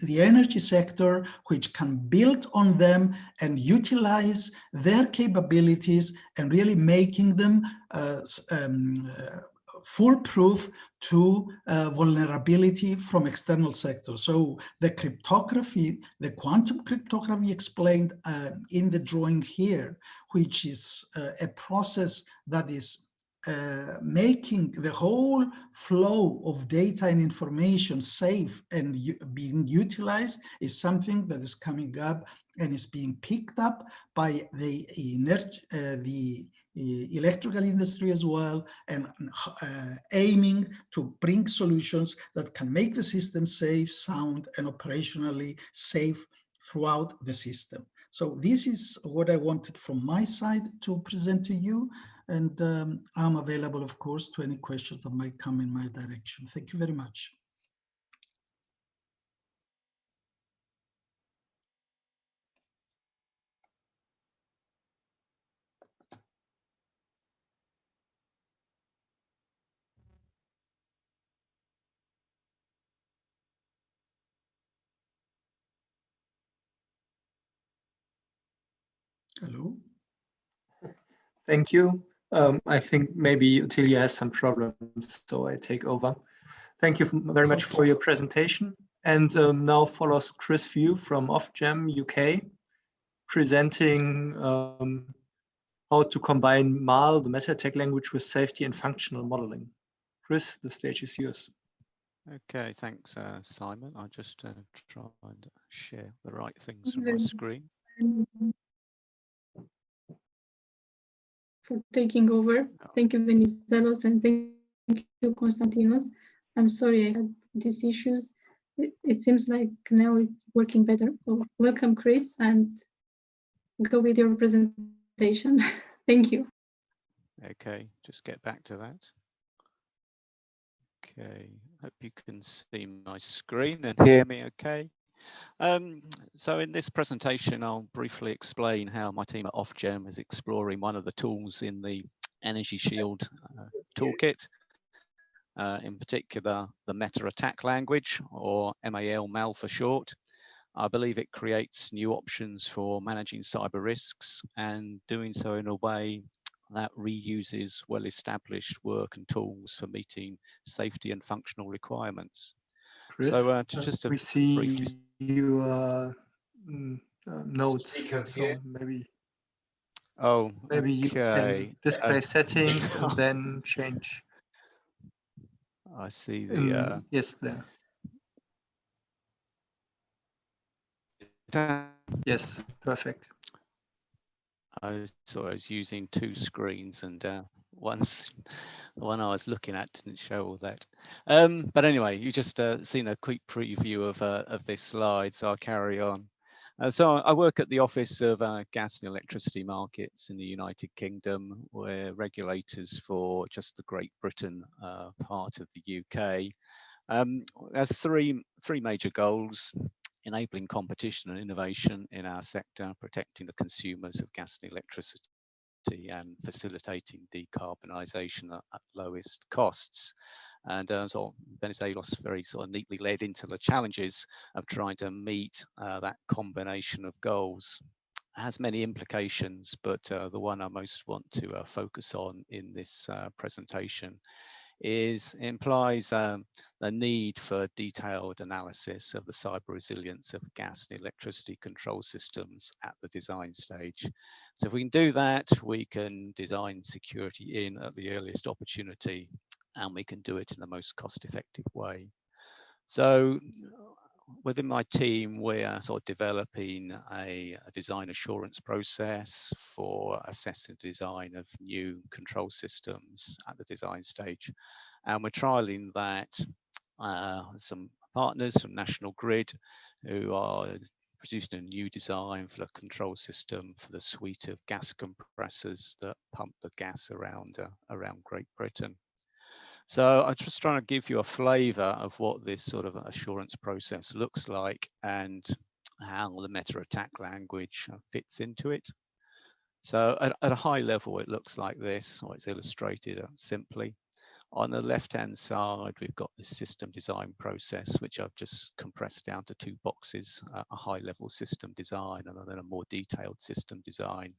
the energy sector, which can build on them and utilize their capabilities and really making them foolproof to vulnerability from external sectors. So the cryptography, the quantum cryptography explained in the drawing here, which is a process that is making the whole flow of data and information safe and being utilized, is something that is coming up and is being picked up by the electrical industry as well, and aiming to bring solutions that can make the system safe, sound, and operationally safe throughout the system. So this is what I wanted from my side to present to you. And I'm available, of course, to any questions that might come in my direction. Thank you very much. Hello. Thank you. I think maybe Utilia has some problems, so I take over. Thank you very much for your presentation. And now follows Chris Few from Ofgem UK, presenting how to combine MAL, the MetaTech language, with safety and functional modeling. Chris, the stage is yours. Okay, thanks, Simon. I'll just try and share the right things from my screen. For taking over. Thank you, Venizelos, and thank you, Konstantinos. I'm sorry I had these issues. It seems like now it's working better. So welcome, Chris, and go with your presentation. Thank you. Okay, just get back to that. Okay, hope you can see my screen and hear me okay. So in this presentation, I'll briefly explain how my team at Ofgem is exploring one of the tools in the Energy Shield toolkit, in particular the Meta Attack language, or MAL for short. I believe it creates new options for managing cyber risks and doing so in a way that reuses well-established work and tools for meeting safety and functional requirements. Chris. So just we to see briefly... your notes, Speaker so here. Oh, maybe you okay. can display settings and then change. I see the... Yes, there. Yes, perfect. I was using two screens, and the one I was looking at didn't show all that. But anyway, you just seen a quick preview of this slide, so I'll carry on. So I work at the Office of Gas and Electricity Markets in the United Kingdom. We're regulators for just the Great Britain part of the UK. There are three major goals: enabling competition and innovation in our sector, protecting the consumers of gas and electricity, and facilitating decarbonisation at lowest costs. And so Venizelos very sort of neatly led into the challenges of trying to meet that combination of goals. It has many implications, but the one I most want to focus on in this presentation implies the need for detailed analysis of the cyber resilience of gas and electricity control systems at the design stage. So if we can do that, we can design security in at the earliest opportunity, and we can do it in the most cost-effective way. So within my team, we are sort of developing a design assurance process for assessing the design of new control systems at the design stage. And we're trialing that some partners from National Grid, who are producing a new design for a control system for the suite of gas compressors that pump the gas around Great Britain. So I'm just trying to give you a flavour of what this sort of assurance process looks like and how the meta attack language fits into it. So at a high level, it looks like this, or it's illustrated simply. On the left-hand side, we've got the system design process, which I've just compressed down to two boxes: a high-level system design and then a more detailed system design.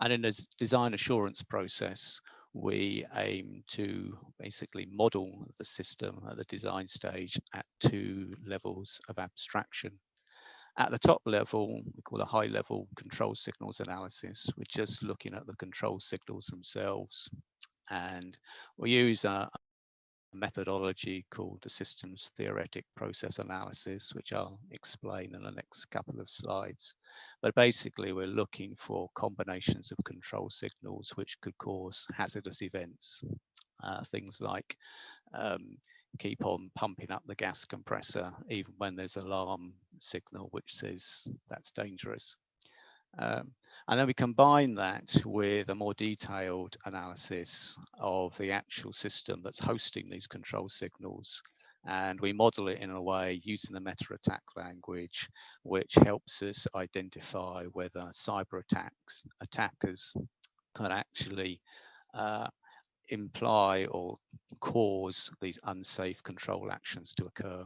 And in this design assurance process, we aim to basically model the system at the design stage at two levels of abstraction. At the top level, we call a high level control signals analysis. We're just looking at the control signals themselves. And we use a methodology called the systems theoretic process analysis, which I'll explain in the next couple of slides. But basically, we're looking for combinations of control signals which could cause hazardous events. Things like keep on pumping up the gas compressor even when there's an alarm signal which says that's dangerous. And then we combine that with a more detailed analysis of the actual system that's hosting these control signals. And we model it in a way using the meta attack language, which helps us identify whether cyber attackers can actually imply or cause these unsafe control actions to occur.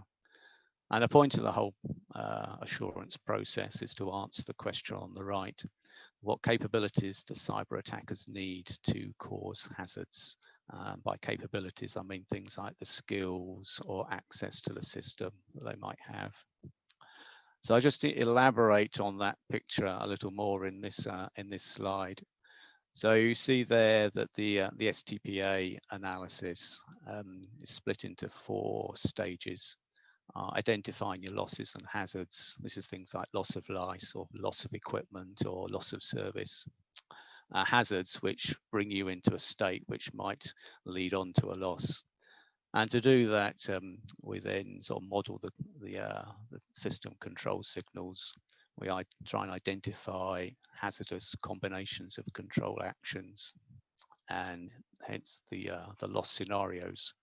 And the point of the whole assurance process is to answer the question on the right: what capabilities do cyber attackers need to cause hazards? By capabilities, I mean things like the skills or access to the system that they might have. So I just elaborate on that picture a little more in this slide. So you see there that the STPA analysis is split into 4 stages. Identifying your losses and hazards. This is things like loss of life or loss of equipment or loss of service. Hazards which bring you into a state which might lead on to a loss. And to do that, we then sort of model the system control signals. We try and identify hazardous combinations of control actions, and hence the loss scenarios.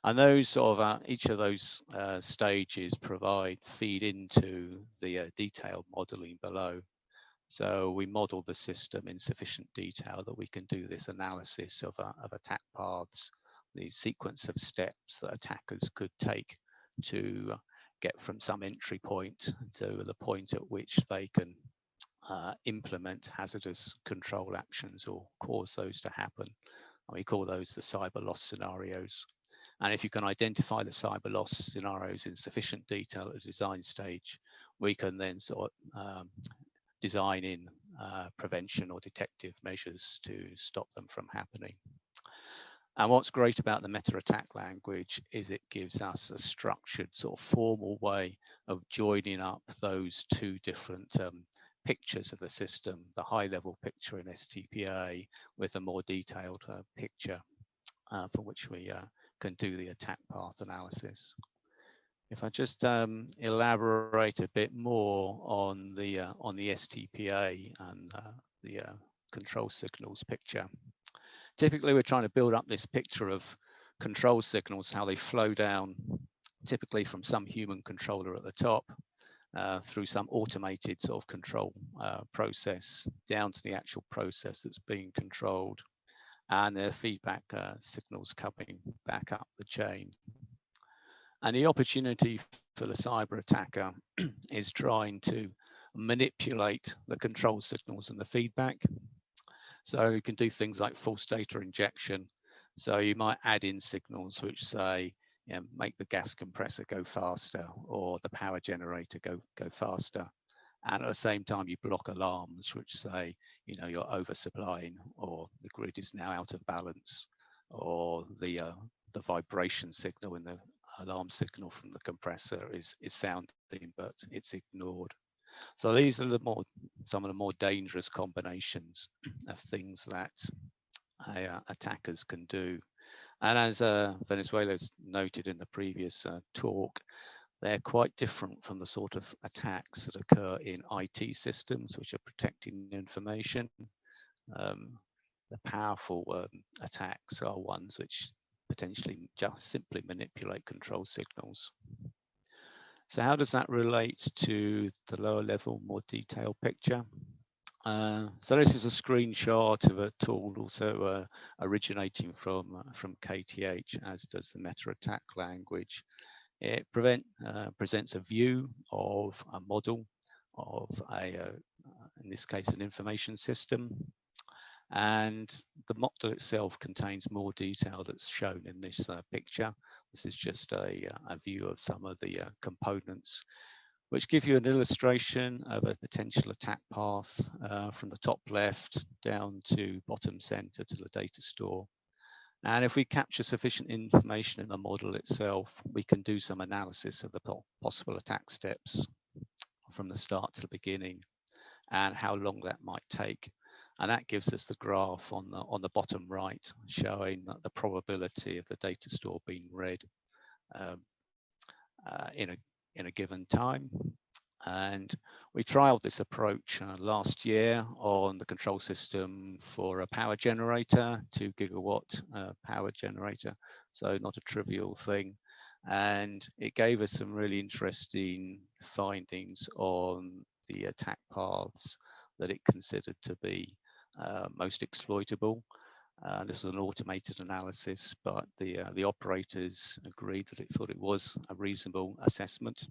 And those sort of each of those stages feed into the detailed modeling below. So we model the system in sufficient detail that we can do this analysis of attack paths, the sequence of steps that attackers could take to get from some entry point to the point at which they can implement hazardous control actions or cause those to happen. And we call those the cyber loss scenarios. And if you can identify the cyber loss scenarios in sufficient detail at the design stage, we can then sort of design in prevention or detective measures to stop them from happening. And what's great about the meta attack language is it gives us a structured sort of formal way of joining up those two different pictures of the system, the high level picture in STPA with a more detailed picture for which we can do the attack path analysis. If I just elaborate a bit more on the STPA and the control signals picture. Typically, we're trying to build up this picture of control signals, how they flow down, typically from some human controller at the top, through some automated sort of control process, down to the actual process that's being controlled, and their feedback signals coming back up the chain. And the opportunity for the cyber attacker is trying to manipulate the control signals and the feedback. So you can do things like false data injection. So you might add in signals which say, you know, make the gas compressor go faster or the power generator go faster. And at the same time, you block alarms which say, you know, you're oversupplying or the grid is now out of balance, or the vibration signal in the alarm signal from the compressor is sounding, but it's ignored. So these are some of the more dangerous combinations of things that attackers can do. And as Venezuela's noted in the previous talk, they're quite different from the sort of attacks that occur in IT systems, which are protecting information. The powerful attacks are ones which potentially just simply manipulate control signals. So how does that relate to the lower level, more detailed picture? So this is a screenshot of a tool also originating from KTH, as does the meta attack language. It presents a view of a model of in this case, an information system. And the model itself contains more detail that's shown in this picture. This is just a view of some of the components, which give you an illustration of a potential attack path from the top left down to bottom center to the data store. And if we capture sufficient information in the model itself, we can do some analysis of the possible attack steps from the start to the beginning and how long that might take. And that gives us the graph on the bottom right, showing that the probability of the data store being read in a given time. And we trialed this approach last year on the control system for a power generator, 2 gigawatt power generator. So not a trivial thing. And it gave us some really interesting findings on the attack paths that it considered to be most exploitable. This was an automated analysis, but the operators agreed that it thought it was a reasonable assessment.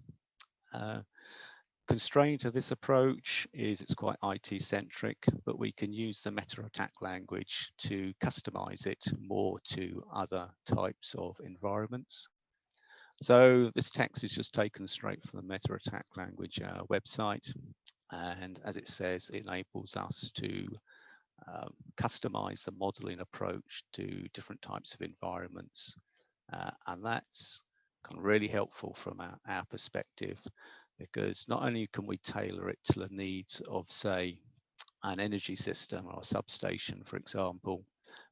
Constraint of this approach is it's quite IT centric, but we can use the meta attack language to customize it more to other types of environments. So this text is just taken straight from the meta attack language website. And as it says, it enables us to customize the modeling approach to different types of environments. And that's kind of really helpful from our perspective, because not only can we tailor it to the needs of, say, an energy system or a substation, for example,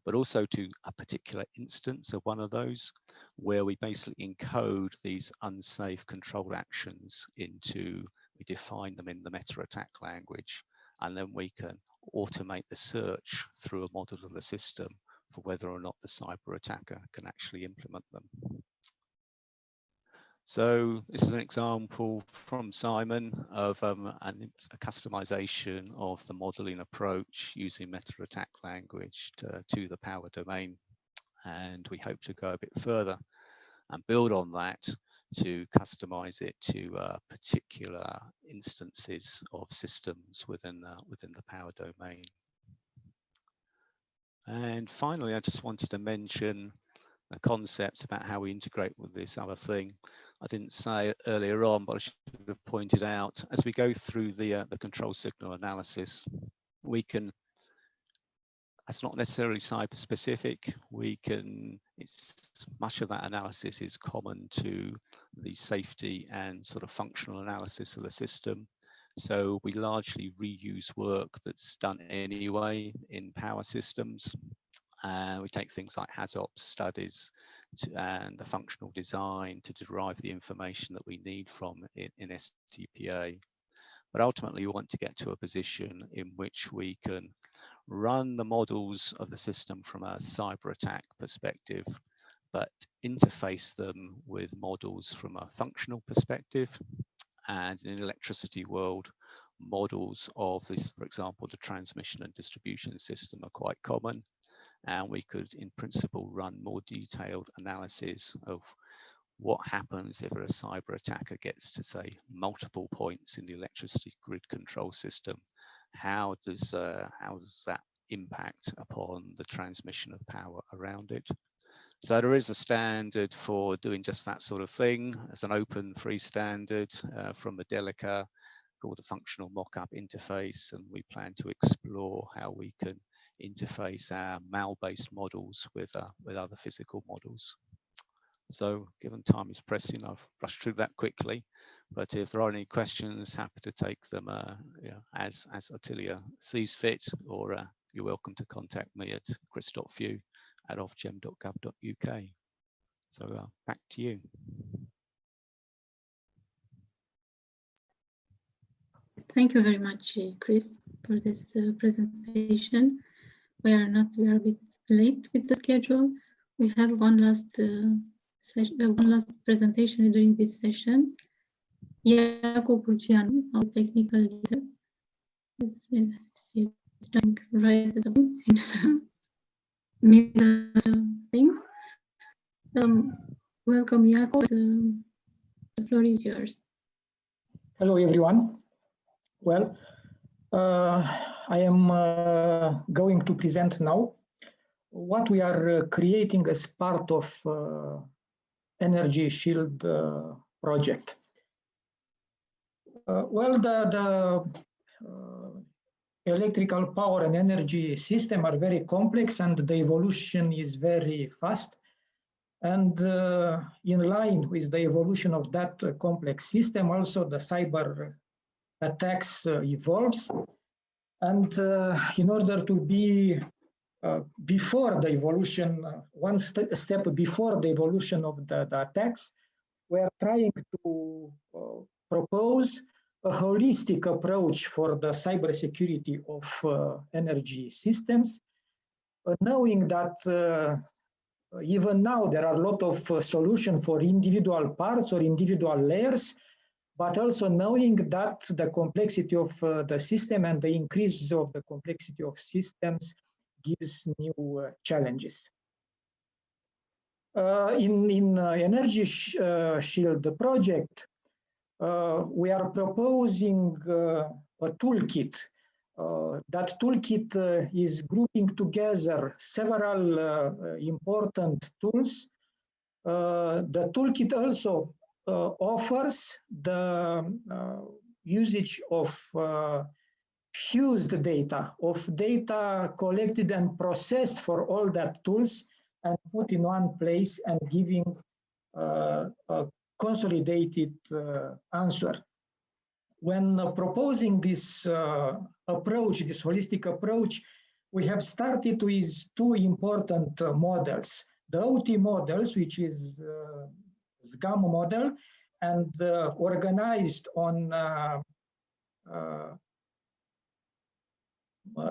but also to a particular instance of one of those, where we basically encode these unsafe control actions into, we define them in the meta attack language, and then we can automate the search through a model of the system for whether or not the cyber attacker can actually implement them. So this is an example from Simon of a customization of the modeling approach using meta attack language to the power domain. And we hope to go a bit further and build on that to customize it to particular instances of systems within the power domain. And finally, I just wanted to mention a concept about how we integrate with this other thing. I didn't say earlier on, but I should have pointed out, as we go through the control signal analysis, we can, that's not necessarily cyber specific. Much of that analysis is common to the safety and sort of functional analysis of the system. So we largely reuse work that's done anyway in power systems. We take things like HAZOP studies and the functional design to derive the information that we need from it in STPA. But ultimately, we want to get to a position in which we can run the models of the system from a cyber attack perspective, but interface them with models from a functional perspective. And in an electricity world, models of this, for example, the transmission and distribution system are quite common. And we could, in principle, run more detailed analysis of what happens if a cyber attacker gets to, say, multiple points in the electricity grid control system. How does that impact upon the transmission of power around it? So there is a standard for doing just that sort of thing. As an open free standard from the Delica called the functional mockup interface, and we plan to explore how we can interface our MAL-based models with other physical models. So given time is pressing, I've rushed through that quickly, but if there are any questions, happy to take them as Attilia sees fit, or you're welcome to contact me at chris.few@ofgem.gov.uk. So back to you. Thank you very much, Chris, for this presentation. We are a bit late with the schedule. We have one last presentation during this session. Iaco Burcianu, our technical leader, is jumping right into the middle of things. Welcome, Iaco. The floor is yours. Hello, everyone. Well, I am going to present now what we are creating as part of Energy Shield project. Well, the electrical power and energy system are very complex, and the evolution is very fast. And in line with the evolution of that complex system, also the cyber attacks evolves. And in order to be before the evolution, one step before the evolution of the attacks, we are trying to propose a holistic approach for the cybersecurity of energy systems, knowing that even now there are a lot of solutions for individual parts or individual layers, but also knowing that the complexity of the system and the increase of the complexity of systems gives new challenges. In Energy Shield project, we are proposing a toolkit. That toolkit is grouping together several important tools. The toolkit also offers the usage of fused data, of data collected and processed for all that tools and put in one place and giving a consolidated answer. When proposing this approach, this holistic approach, we have started with two important models. The OT models, which is SGAM model, and organized on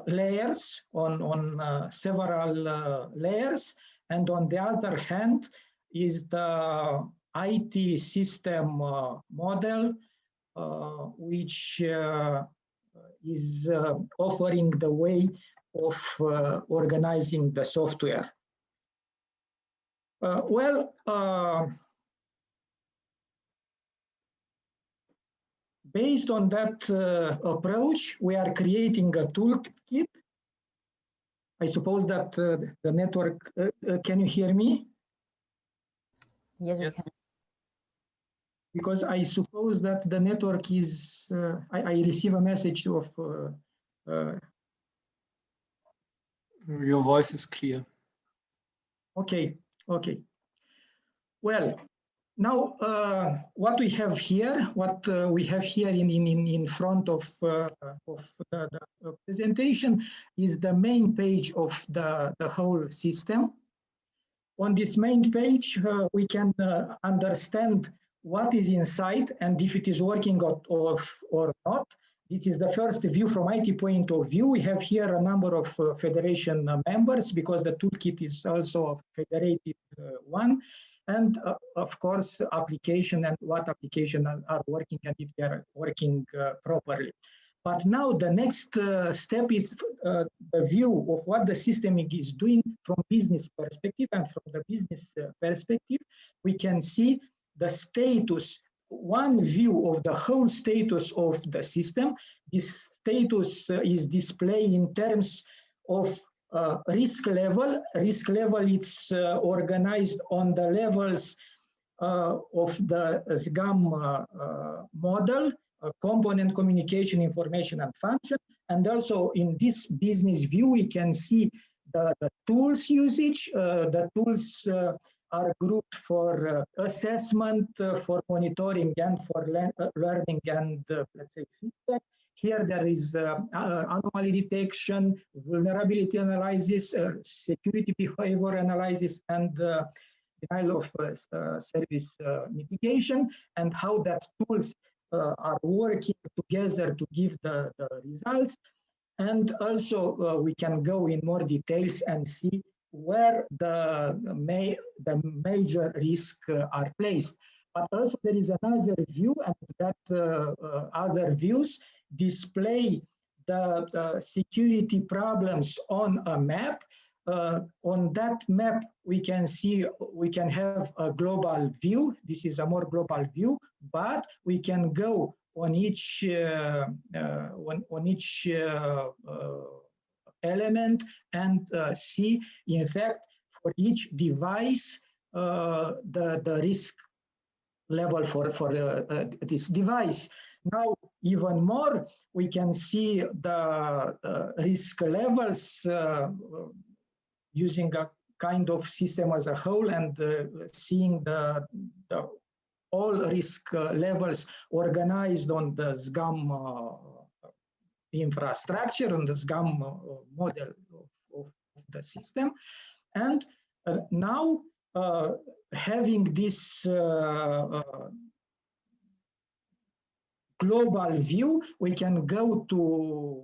layers, on several layers, and on the other hand is the IT system model, which is offering the way of organizing the software. Based on that approach, we are creating a toolkit. I suppose that the network, can you hear me? Yes, we Yes. can. Because I suppose that the network is, I receive a message of, Your voice is clear. okay, okay. Well, now what we have here in front of the presentation is the main page of the whole system. On this main page, we can understand what is inside and if it is working or not. This is the first view from IT point of view. We have here a number of federation members because the toolkit is also a federated one. And of course, application and what application are working and if they are working properly. But now the next step is the view of what the system is doing from business perspective. And from the business perspective, we can see the status, one view of the whole status of the system. This status is displayed in terms of risk level. Risk level it's organized on the levels of the SGAM model, component, communication, information, and function. And also in this business view, we can see the tools usage. The tools are grouped for assessment, for monitoring, and for learning and let's say feedback. Here there is anomaly detection, vulnerability analysis, security behavior analysis, and denial of service mitigation, and how that tools are working together to give the results. And also we can go in more details and see where the major risks are placed. But also there is another view, and that other views display the security problems on a map. On that map, we can see, we can have a global view. This is a more global view, but we can go on each element and see, in fact, for each device, the risk level for this device. Now, even more, we can see the risk levels using a kind of system as a whole, and seeing the all risk levels organized on the SGAM infrastructure, on the SGAM model of the system. And now, having this global view, we can go to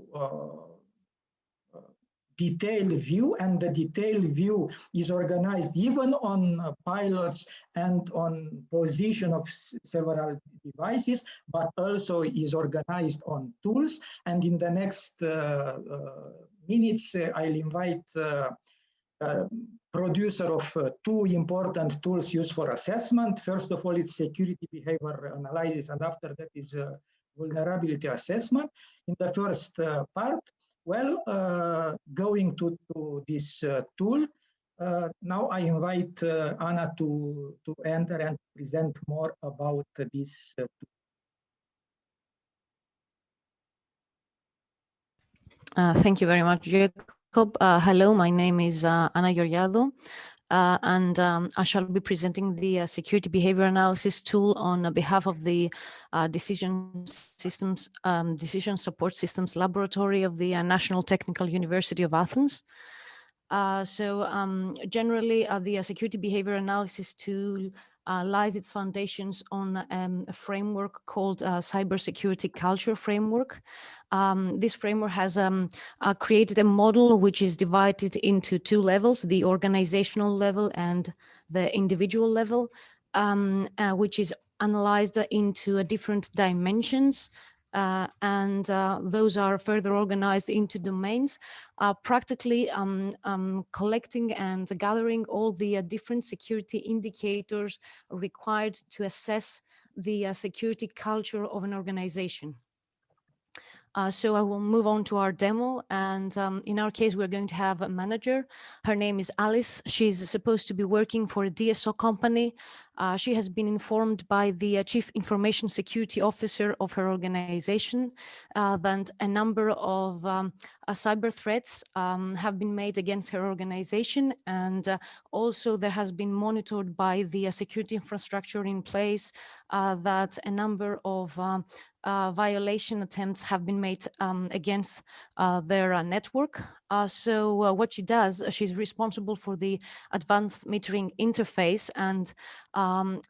detailed view, and the detailed view is organized even on pilots and on position of several devices, but also is organized on tools. And in the next minutes, I'll invite producer of two important tools used for assessment. First of all, it's security behavior analysis, and after that is vulnerability assessment. In the first part, well, going to this tool, now I invite Anna to enter and present more about this tool. Thank you very much, Jacob. Hello, my name is Anna Georgiadou, and I shall be presenting the security behavior analysis tool on behalf of the Decision Support Systems Laboratory of the National Technical University of Athens. Generally, the security behavior analysis tool lies its foundations on a framework called Cybersecurity Culture Framework. This framework has created a model which is divided into two levels, the organizational level and the individual level, which is analyzed into different dimensions. And those are further organized into domains, practically collecting and gathering all the different security indicators required to assess the security culture of an organization. So I will move on to our demo, and in our case, we're going to have a manager. Her name is Alice. She's supposed to be working for a DSO company, She has been informed by the Chief Information Security Officer of her organization that a number of cyber threats have been made against her organization, and also there has been monitored by the security infrastructure in place that a number of violation attempts have been made against their network. So what she does, she's responsible for the advanced metering interface and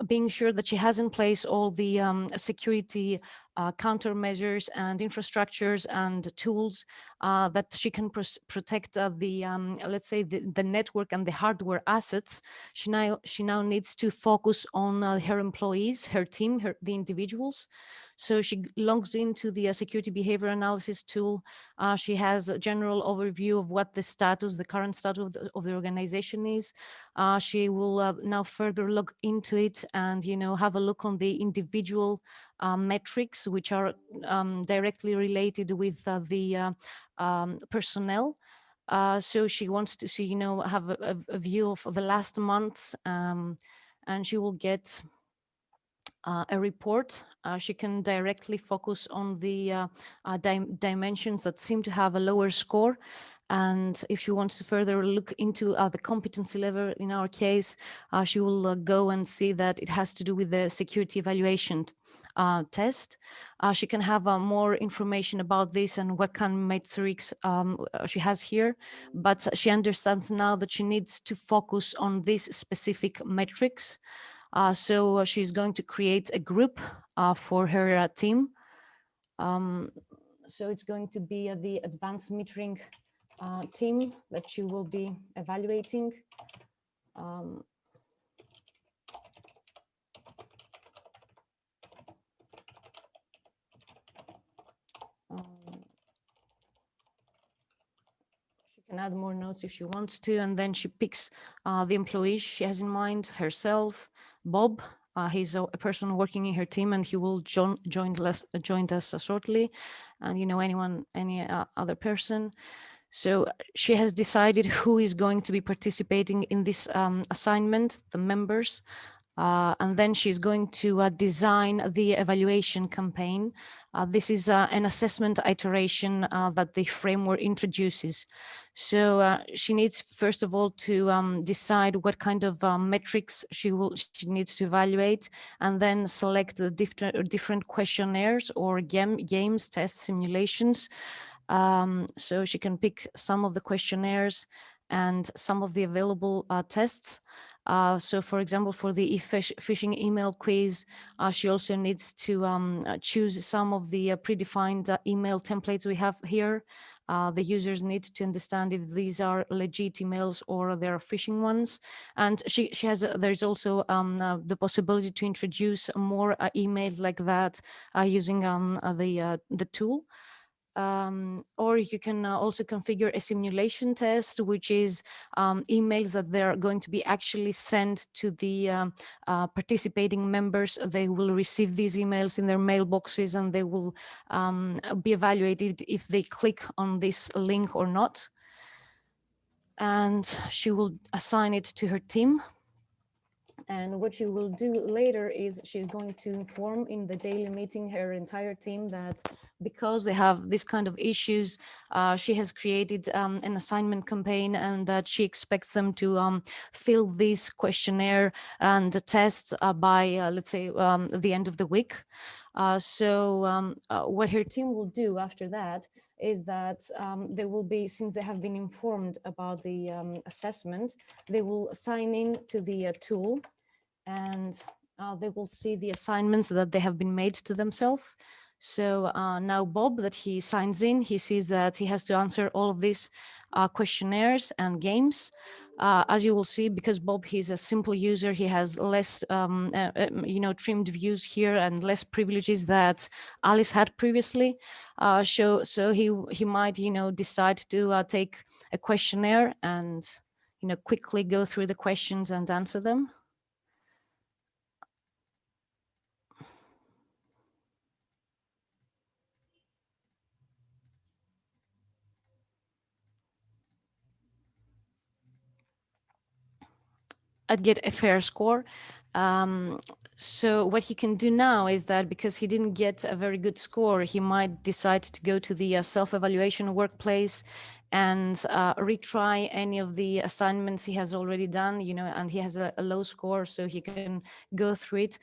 being sure that she has in place all the security countermeasures and infrastructures and tools that she can protect the let's say the network and the hardware assets. She now needs to focus on her employees, her team, the individuals. So she logs into the security behavior analysis tool. She has a general overview of what the current status of the organization is. She will now further look into it and have a look on the individual metrics, which are directly related with the personnel. So she wants to see, have a view of the last months, and she will get a report. She can directly focus on the dimensions that seem to have a lower score. And if she wants to further look into the competency level, in our case, she will go and see that it has to do with the security evaluation test. She can have more information about this and what kind of metrics she has here, but she understands now that she needs to focus on these specific metrics. So she's going to create a group for her team. So it's going to be the advanced metering team that she will be evaluating. She can add more notes if she wants to, and then she picks the employees she has in mind, herself, Bob. He's a person working in her team, and he will join us shortly, and any other person. So she has decided who is going to be participating in this assignment, the members, and then she's going to design the evaluation campaign. This is an assessment iteration that the framework introduces. So she needs, first of all, to decide what kind of metrics she needs to evaluate, and then select the different questionnaires or games, tests, simulations. So she can pick some of the questionnaires and some of the available tests. So for example, for the phishing email quiz, she also needs to choose some of the predefined email templates we have here. The users need to understand if these are legit emails or they're phishing ones. And there's also the possibility to introduce more email like that using the tool. Or you can also configure a simulation test, which is emails that they're going to be actually sent to the participating members. They will receive these emails in their mailboxes, and they will be evaluated if they click on this link or not. And she will assign it to her team. And what she will do later is she's going to inform in the daily meeting her entire team that because they have this kind of issues, she has created an assignment campaign, and that she expects them to fill this questionnaire and the tests by, let's say, the end of the week. So what her team will do after that is that they will be, since they have been informed about the assessment, they will sign in to the tool, and they will see the assignments that they have been made to themselves. So now Bob, that he signs in, he sees that he has to answer all of these questionnaires and games. As you will see, because Bob, he's a simple user, he has less, trimmed views here and less privileges that Alice had previously. So he might, decide to take a questionnaire and, quickly go through the questions and answer them. get a fair score. So what he can do now is that because he didn't get a very good score, he might decide to go to the self-evaluation workplace and retry any of the assignments he has already done, and he has a low score, so he can go through it.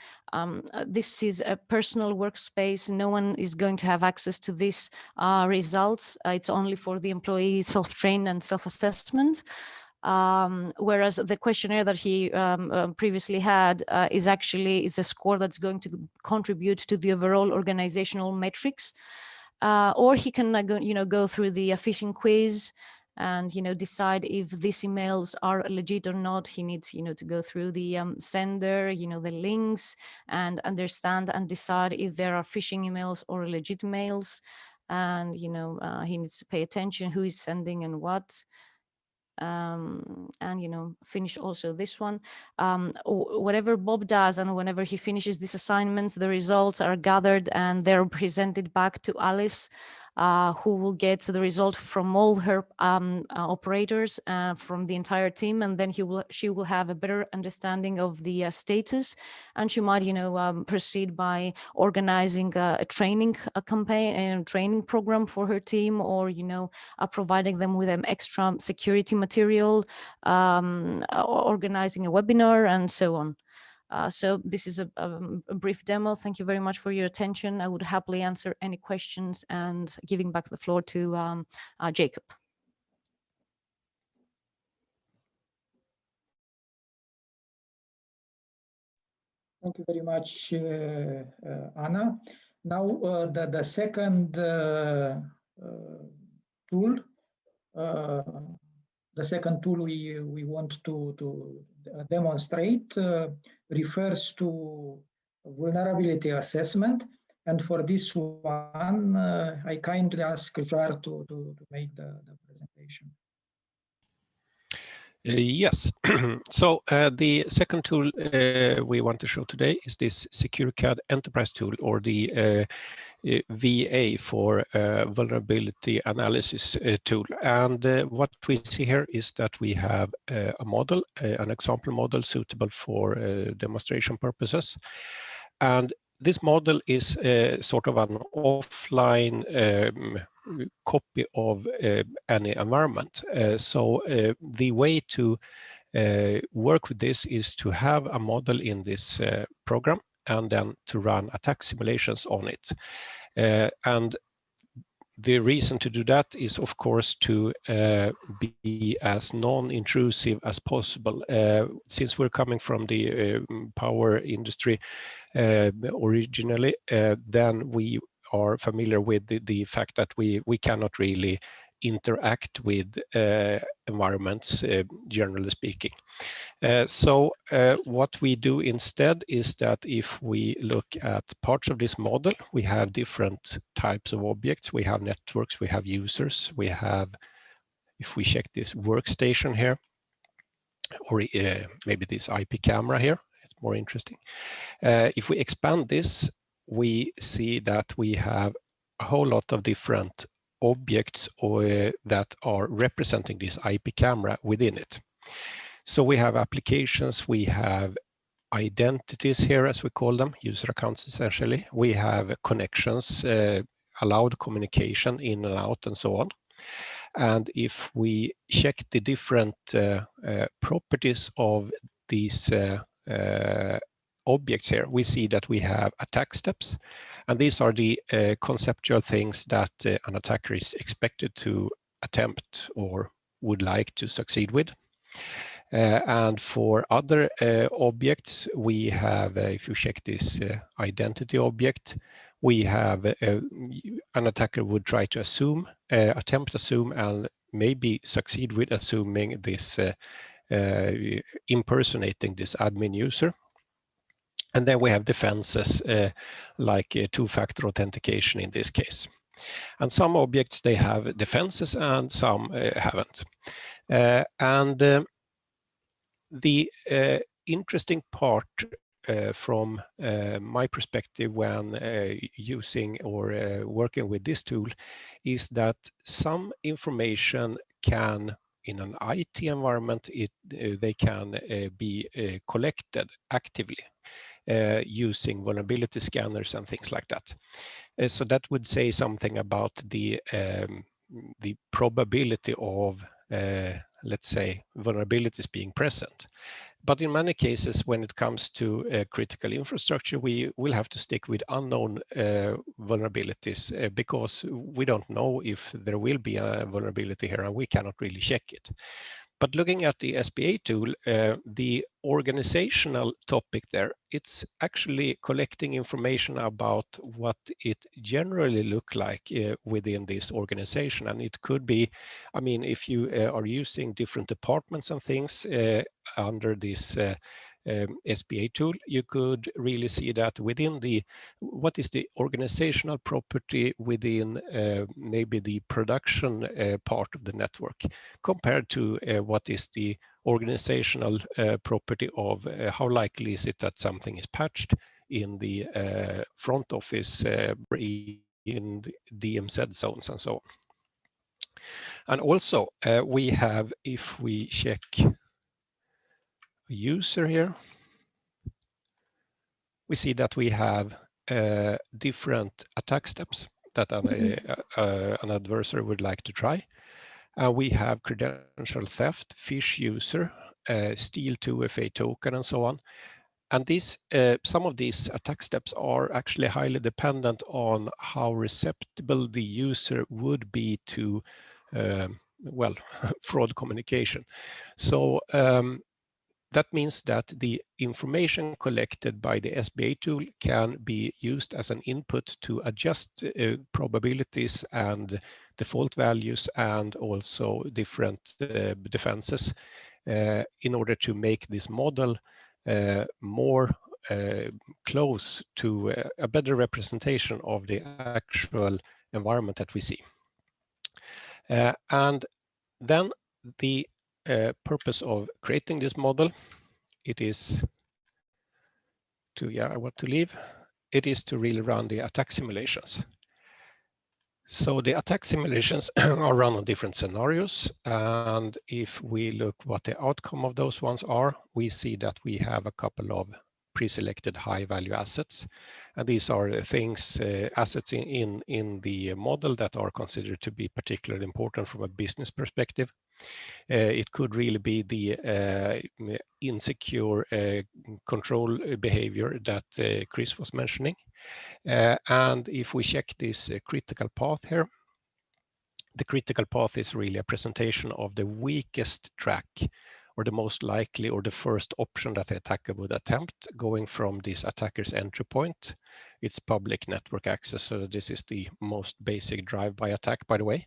This is a personal workspace. No one is going to have access to these results. It's only for the employee self-trained and self-assessment. Whereas the questionnaire that he previously had is a score that's going to contribute to the overall organizational metrics. Or he can go through the phishing quiz and decide if these emails are legit or not. He needs to go through the sender, the links, and understand and decide if there are phishing emails or legit mails. And he needs to pay attention who is sending and what. And finish also this one. Whatever Bob does, and whenever he finishes these assignments, the results are gathered and they're presented back to Alice, who will get the result from all her operators, from the entire team, and then she will have a better understanding of the status, and she might proceed by organizing a training campaign and training program for her team, or providing them with an extra security material, organizing a webinar, and so on. So this is a brief demo. Thank you very much for your attention. I would happily answer any questions, and giving back the floor to Jacob. Thank you very much, Anna. Now, the second tool, we want to demonstrate refers to vulnerability assessment. And for this one, I kindly ask Jar to make the presentation. Yes. So the second tool we want to show today is this SecureCAD Enterprise tool, or the VA for vulnerability analysis tool. And what we see here is that we have a model, an example model suitable for demonstration purposes. And this model is sort of an offline copy of any environment. So the way to work with this is to have a model in this program and then to run attack simulations on it. And the reason to do that is, of course, to be as non-intrusive as possible. Since we're coming from the power industry originally, then we are familiar with the fact that we cannot really interact with environments, generally speaking. So what we do instead is that if we look at parts of this model, we have different types of objects. We have networks, we have users, we have, if we check this workstation here, or maybe this IP camera here, it's more interesting. If we expand this, we see that we have a whole lot of different objects that are representing this IP camera within it. So we have applications, we have identities here, as we call them, user accounts essentially. We have connections, allowed communication in and out, and so on. And if we check the different properties of these objects here, we see that we have attack steps. And these are the conceptual things that an attacker is expected to attempt or would like to succeed with. And for other objects, we have, if you check this identity object, we have an attacker would try to assume, attempt to assume, and maybe succeed with assuming this, impersonating this admin user. And then we have defenses like two-factor authentication in this case. And some objects, they have defenses and some haven't. The interesting part from my perspective when using or working with this tool is that some information can in an IT environment, they can be collected actively using vulnerability scanners and things like that. So that would say something about the probability of, let's say, vulnerabilities being present. But in many cases, when it comes to critical infrastructure, we will have to stick with unknown vulnerabilities because we don't know if there will be a vulnerability here and we cannot really check it. But looking at the SPA tool, the organizational topic there, it's actually collecting information about what it generally look like within this organization. And it could be, I mean, if you are using different departments and things under this SPA tool, you could really see that within what is the organizational property within maybe the production part of the network compared to what is the organizational property of how likely is it that something is patched in the front office in the DMZ zones and so on. And also we have, if we check user here, we see that we have different attack steps that an adversary would like to try. We have credential theft, phish user, steal 2FA token, and so on. And some of these attack steps are actually highly dependent on how receptible the user would be to, well, fraud communication. So that means that the information collected by the SBA tool can be used as an input to adjust probabilities and default values and also different defenses in order to make this model more close to a better representation of the actual environment that we see. And then the purpose of creating this model, it is to, I want to leave. It is to really run the attack simulations. So the attack simulations are run on different scenarios. And if we look what the outcome of those ones are, we see that we have a couple of pre-selected high value assets. And these are things, assets in the model that are considered to be particularly important from a business perspective. It could really be the insecure control behavior that Chris was mentioning. And if we check this critical path here, the critical path is really a presentation of the weakest track or the most likely or the first option that the attacker would attempt going from this attacker's entry point. It's public network access. So this is the most basic drive-by attack, by the way.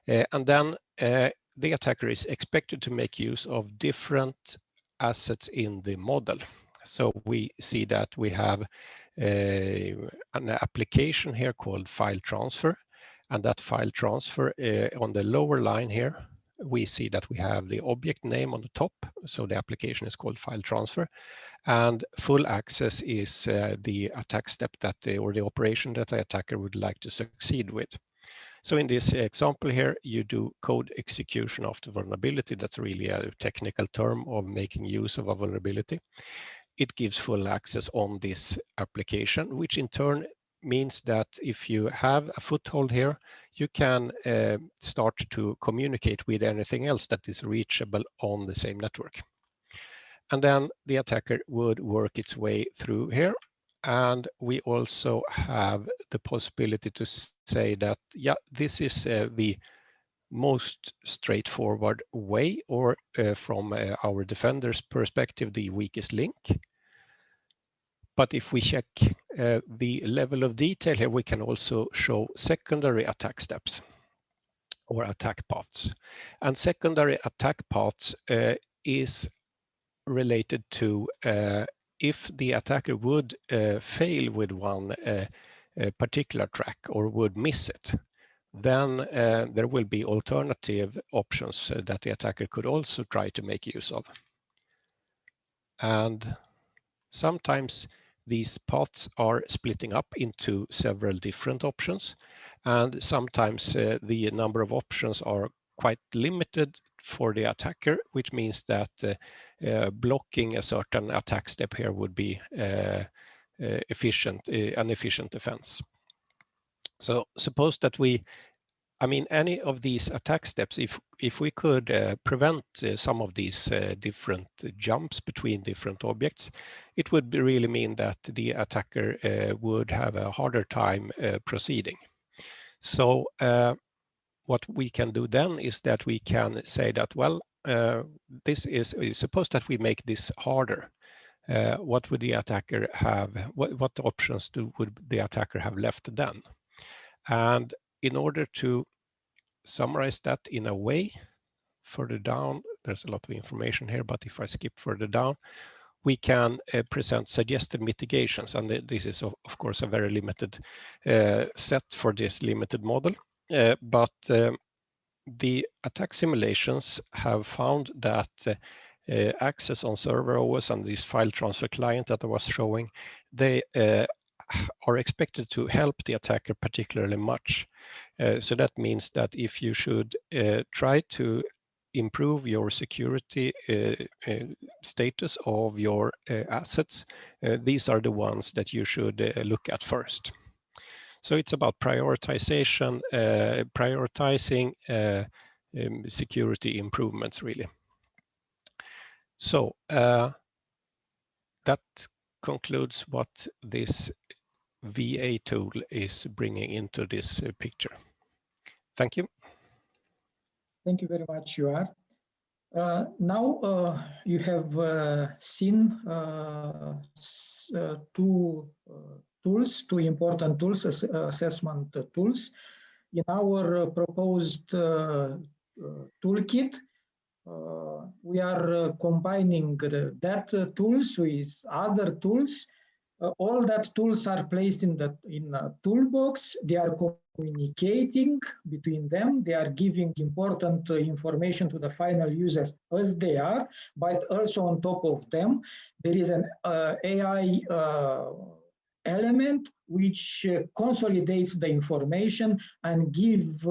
And then the attacker is expected to make use of different assets in the model. So we see that we have an application here called file transfer. And that file transfer on the lower line here, we see that we have the object name on the top. So the application is called file transfer. And full access is the attack step that or the operation that the attacker would like to succeed with. So in this example here, you do code execution of the vulnerability. That's really a technical term of making use of a vulnerability. It gives full access on this application, which in turn means that if you have a foothold here, you can start to communicate with anything else that is reachable on the same network. And then the attacker would work its way through here. And we also have the possibility to say that, yeah, this is the most straightforward way, or from our defender's perspective, the weakest link. But if we check the level of detail here, we can also show secondary attack steps or attack paths. And secondary attack paths is related to if the attacker would fail with one particular track or would miss it, then there will be alternative options that the attacker could also try to make use of. And sometimes these paths are splitting up into several different options. And sometimes the number of options are quite limited for the attacker, which means that blocking a certain attack step here would be an efficient defense. So suppose that any of these attack steps, if we could prevent some of these different jumps between different objects, it would really mean that the attacker would have a harder time proceeding. So what we can do then is that we can say that, well, suppose that we make this harder. What would the attacker have? What options would the attacker have left then? And in order to summarize that in a way, further down, there's a lot of information here, but if I skip further down, we can present suggested mitigations. And this is, of course, a very limited set for this limited model. But the attack simulations have found that access on server OS and this file transfer client that I was showing, they are expected to help the attacker particularly much. So that means that if you should try to improve your security status of your assets, these are the ones that you should look at first. So it's about prioritization, prioritizing security improvements, really. So that concludes what this VA tool is bringing into this picture. Thank you. Thank you very much, Joar. Now you have seen two important tools, assessment tools. In our proposed toolkit, we are combining that tools with other tools. All that tools are placed in a toolbox. They are communicating between them. They are giving important information to the final users as they are, but also on top of them, there is an AI element which consolidates the information and give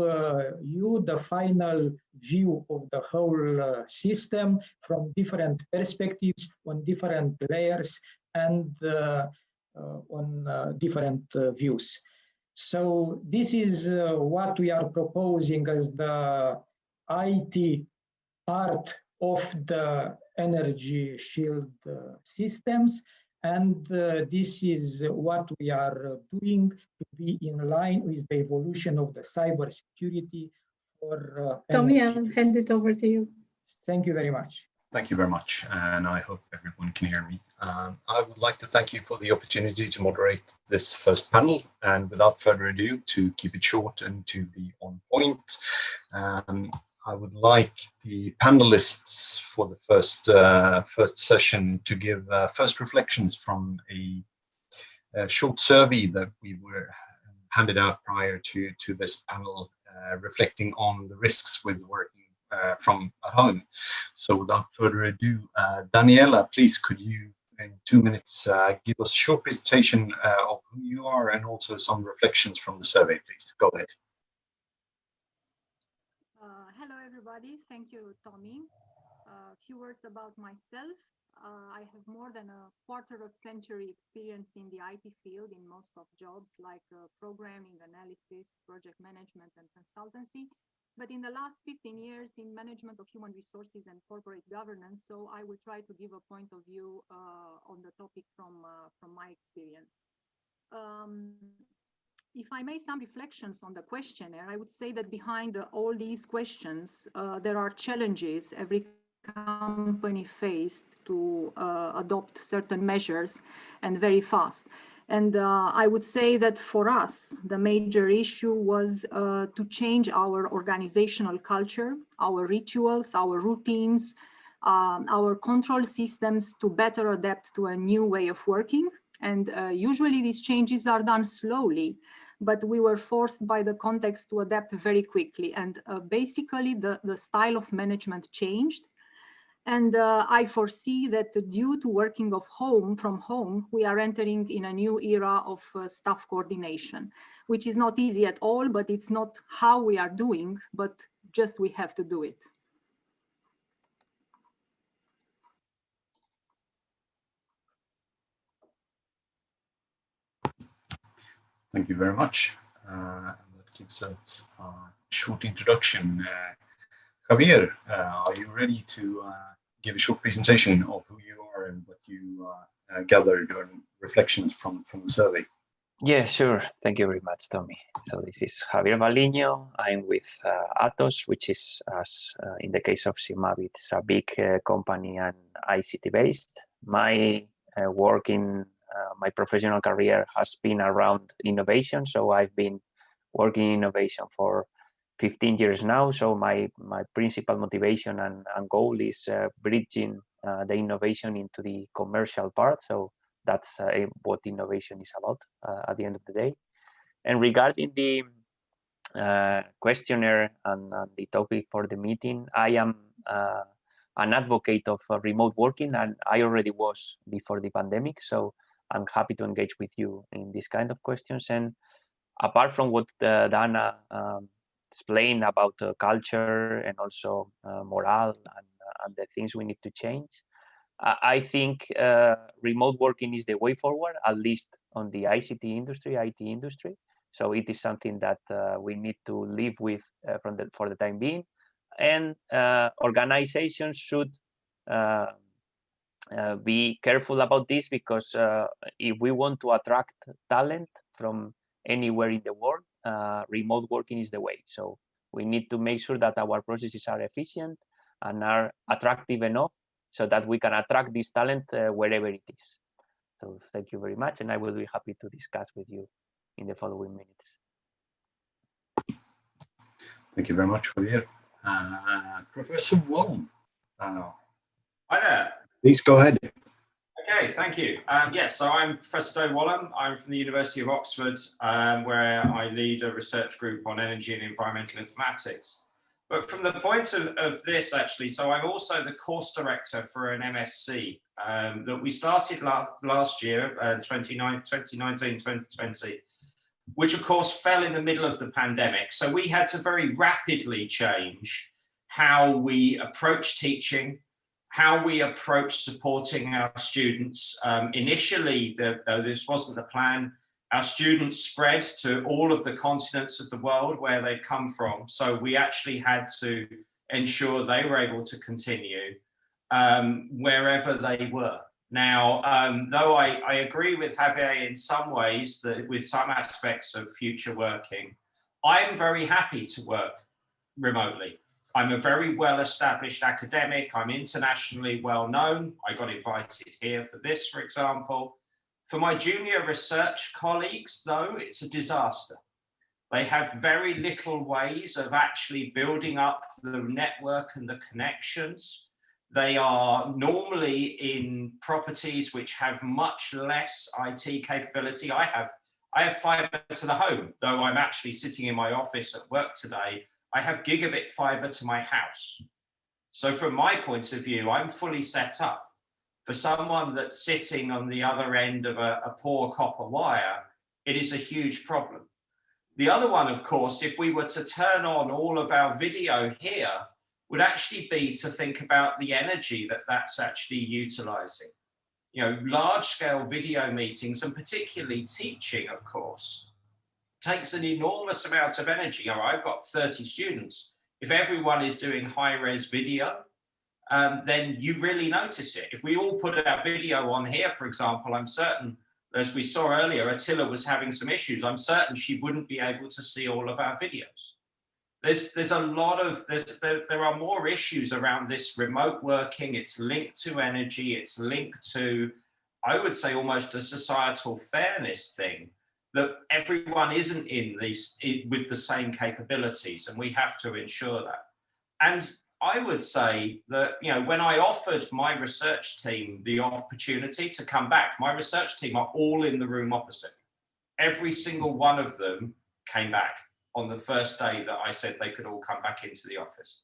you the final view of the whole system from different perspectives on different layers and on different views. So this is what we are proposing as the IT part of the energy shield systems. And this is what we are doing to be in line with the evolution of the cybersecurity for Tommy, energy. I'll hand it over to you. Thank you very much. Thank you very much, and I hope everyone can hear me. I would like to thank you for the opportunity to moderate this first panel, and without further ado, to keep it short and to be on point. I would like the panelists for the first session to give first reflections from a short survey that we were handed out prior to this panel, reflecting on the risks with working from at home. So without further ado, Daniela, please could you in 2 minutes give us a short presentation of who you are and also some reflections from the survey, please. Go ahead. Hello everybody, thank you Tommy. A few words about myself. I have more than a quarter-of-century experience in the IT field in most of jobs like programming, analysis, project management and consultancy. But in the last 15 years in management of human resources and corporate governance, so I will try to give a point of view on the topic from my experience. If I make some reflections on the questionnaire, I would say that behind all these questions, there are challenges every company faced to adopt certain measures and very fast. And I would say that for us, the major issue was to change our organizational culture, our rituals, our routines, our control systems to better adapt to a new way of working. And usually these changes are done slowly, but we were forced by the context to adapt very quickly. And basically the style of management changed. And I foresee that due to working from home, we are entering in a new era of staff coordination, which is not easy at all, but it's not how we are doing, but just we have to do it. Thank you very much. That gives us a short introduction. Javier, are you ready to give a short presentation of who you are and what you gathered or reflections from the survey? Yeah, sure. Thank you very much, Tommy. So this is Javier Valiño. I'm with Atos, which is, as in the case of CIMAB, it's a big company and ICT based. My work in my professional career has been around innovation. So I've been working in innovation for 15 years now. So my principal motivation and goal is bridging the innovation into the commercial part. So that's what innovation is about at the end of the day. And regarding the questionnaire and the topic for the meeting, I am an advocate of remote working, and I already was before the pandemic. So I'm happy to engage with you in this kind of questions. And apart from what Dana explained about culture and also morale and the things we need to change, I think remote working is the way forward, at least on the ICT industry, IT industry. So it is something that we need to live with for the time being. And organizations should be careful about this, because if we want to attract talent from anywhere in the world, remote working is the way. So we need to make sure that our processes are efficient and are attractive enough so that we can attract this talent wherever it is. So thank you very much, and I will be happy to discuss with you in the following minutes. Thank you very much, Javier. Professor Wallum. Hi there. Please go ahead. Okay, thank you. Yes, so I'm Professor Wallum. I'm from the University of Oxford, where I lead a research group on energy and environmental informatics. But from the point of this, actually, so I'm also the course director for an MSc that we started last year, 2019-2020, which of course fell in the middle of the pandemic. So we had to very rapidly change how we approach teaching, how we approach supporting our students. Initially, though this wasn't the plan, our students spread to all of the continents of the world where they'd come from. So we actually had to ensure they were able to continue wherever they were. Now, though I agree with Javier in some ways, that with some aspects of future working, I'm very happy to work remotely. I'm a very well-established academic. I'm internationally well-known. I got invited here for this, for example. For my junior research colleagues, though, it's a disaster. They have very little ways of actually building up the network and the connections. They are normally in properties which have much less IT capability. I have fiber to the home, though I'm actually sitting in my office at work today. I have gigabit fiber to my house. So from my point of view, I'm fully set up. For someone that's sitting on the other end of a poor copper wire, it is a huge problem. The other one, of course, if we were to turn on all of our video here, would actually be to think about the energy that's actually utilizing. You know, large-scale video meetings, and particularly teaching, of course, takes an enormous amount of energy. You know, I've got 30 students. If everyone is doing high-res video, then you really notice it. If we all put our video on here, for example, I'm certain, as we saw earlier, Attila was having some issues. I'm certain she wouldn't be able to see all of our videos. There's a lot of, there are more issues around this remote working. It's linked to energy. It's linked to, I would say, almost a societal fairness thing, that everyone isn't with the same capabilities, and we have to ensure that. And I would say that, you know, when I offered my research team the opportunity to come back, my research team are all in the room opposite. Every single one of them came back on the first day that I said they could all come back into the office.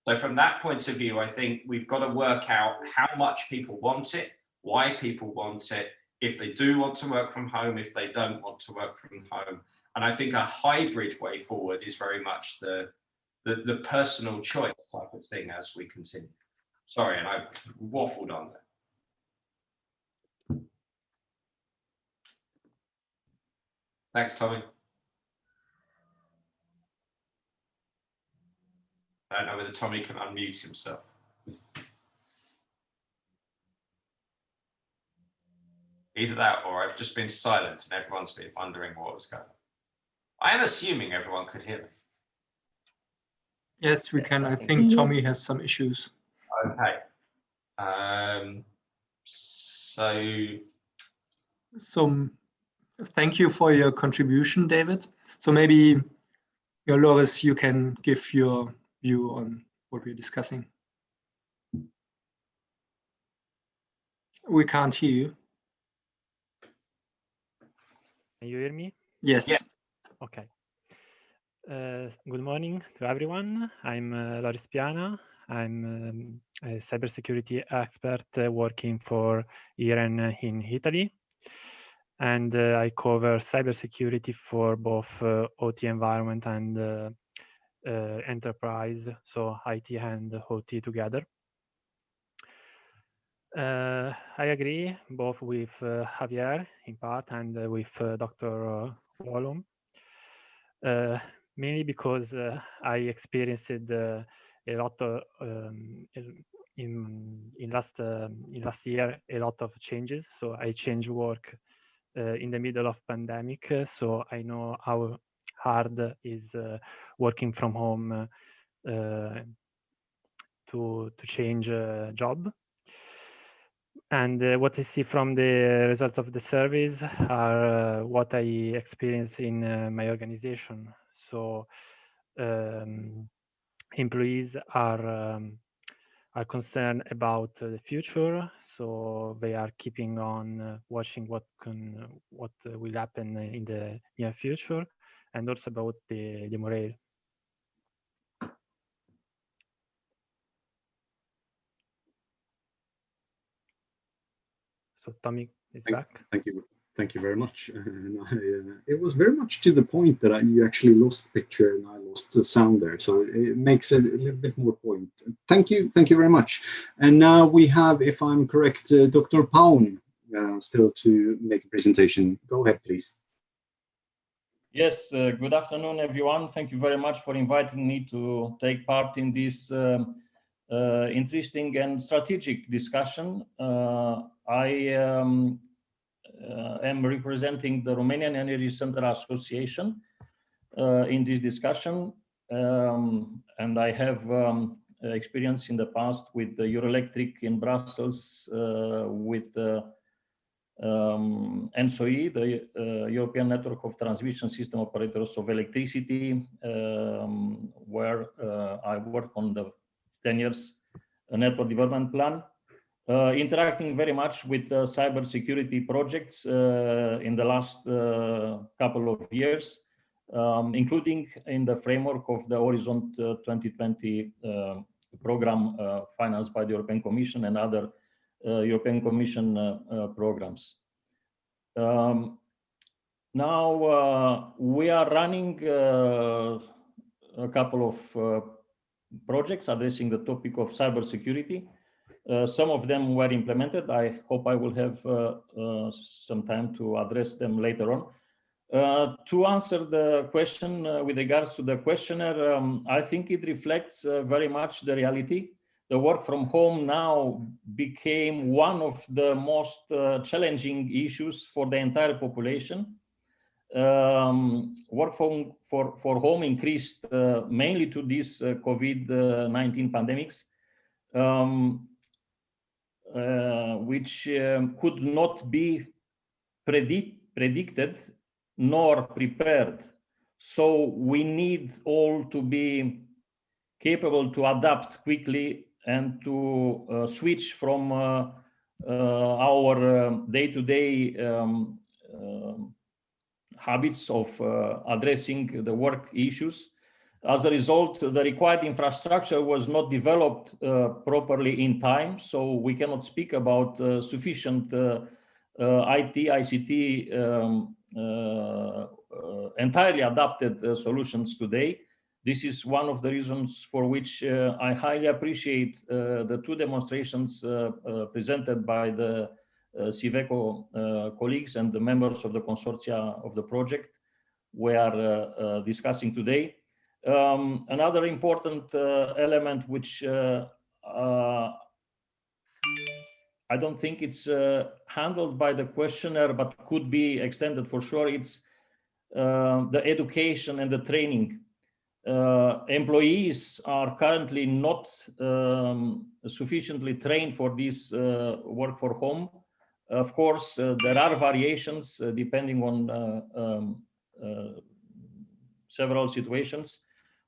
So from that point of view, I think we've got to work out how much people want it, why people want it, if they do want to work from home, if they don't want to work from home. And I think a hybrid way forward is very much the personal choice type of thing as we continue. Sorry, and I waffled on there. Thanks, Tommy. I don't know whether Tommy can unmute himself. Either that or I've just been silent and everyone's been wondering what was going on. I am assuming everyone could hear me. Yes, we can. I think Tommy has some issues. Okay. So thank you for your contribution, David. So maybe, Loris, you can give your view on what we're discussing. We can't hear you. Can you hear me? Yes. Yeah. Okay. Good morning to everyone. I'm Loris Piana. I'm a cybersecurity expert working for IREN in Italy. And I cover cybersecurity for both OT environment and enterprise, so IT and OT together. I agree both with Javier in part and with Dr. Wallum, mainly because I experienced a lot of, in last year a lot of changes. So I changed work in the middle of pandemic, so I know how hard is working from home to change job. And what I see from the results of the surveys are what I experience in my organization. So employees are concerned about the future, so they are keeping on watching what will happen in the near future, and also about the morale. So Tommy is back. Thank you very much. And it was very much to the point that you actually lost picture and I lost the sound there. So it makes it a little bit more point. Thank you very much. And now we have, if I'm correct, Dr. Paun still to make a presentation. Go ahead, please. Yes, good afternoon, everyone. Thank you very much for inviting me to take part in this interesting and strategic discussion. I am representing the Romanian Energy Center Association in this discussion, and I have experience in the past with the Euroelectric in Brussels, with NSOE, the European Network of Transmission System Operators of Electricity, where I work on the 10 years network development plan. Interacting very much with cybersecurity projects in the last couple of years, including in the framework of the Horizon 2020 program financed by the European Commission and other European Commission programs. Now we are running a couple of projects addressing the topic of cybersecurity. Some of them were implemented. I hope I will have some time to address them later on. To answer the question with regards to the questionnaire, I think it reflects very much the reality. The work from home now became one of the most challenging issues for the entire population. Work for home increased mainly to these COVID-19 pandemics, which could not be predicted nor prepared. So we need all to be capable to adapt quickly and to switch from our day-to-day habits of addressing the work issues. As a result, the required infrastructure was not developed properly in time, so we cannot speak about sufficient IT, ICT, entirely adapted solutions today. This is one of the reasons for which I highly appreciate the two demonstrations presented by the CIVECO colleagues and the members of the consortia of the project, we are discussing today. Another important element which I don't think it's handled by the questionnaire, but could be extended for sure. It's the education and the training. Employees are currently not sufficiently trained for this work for home. Of course, there are variations depending on several situations.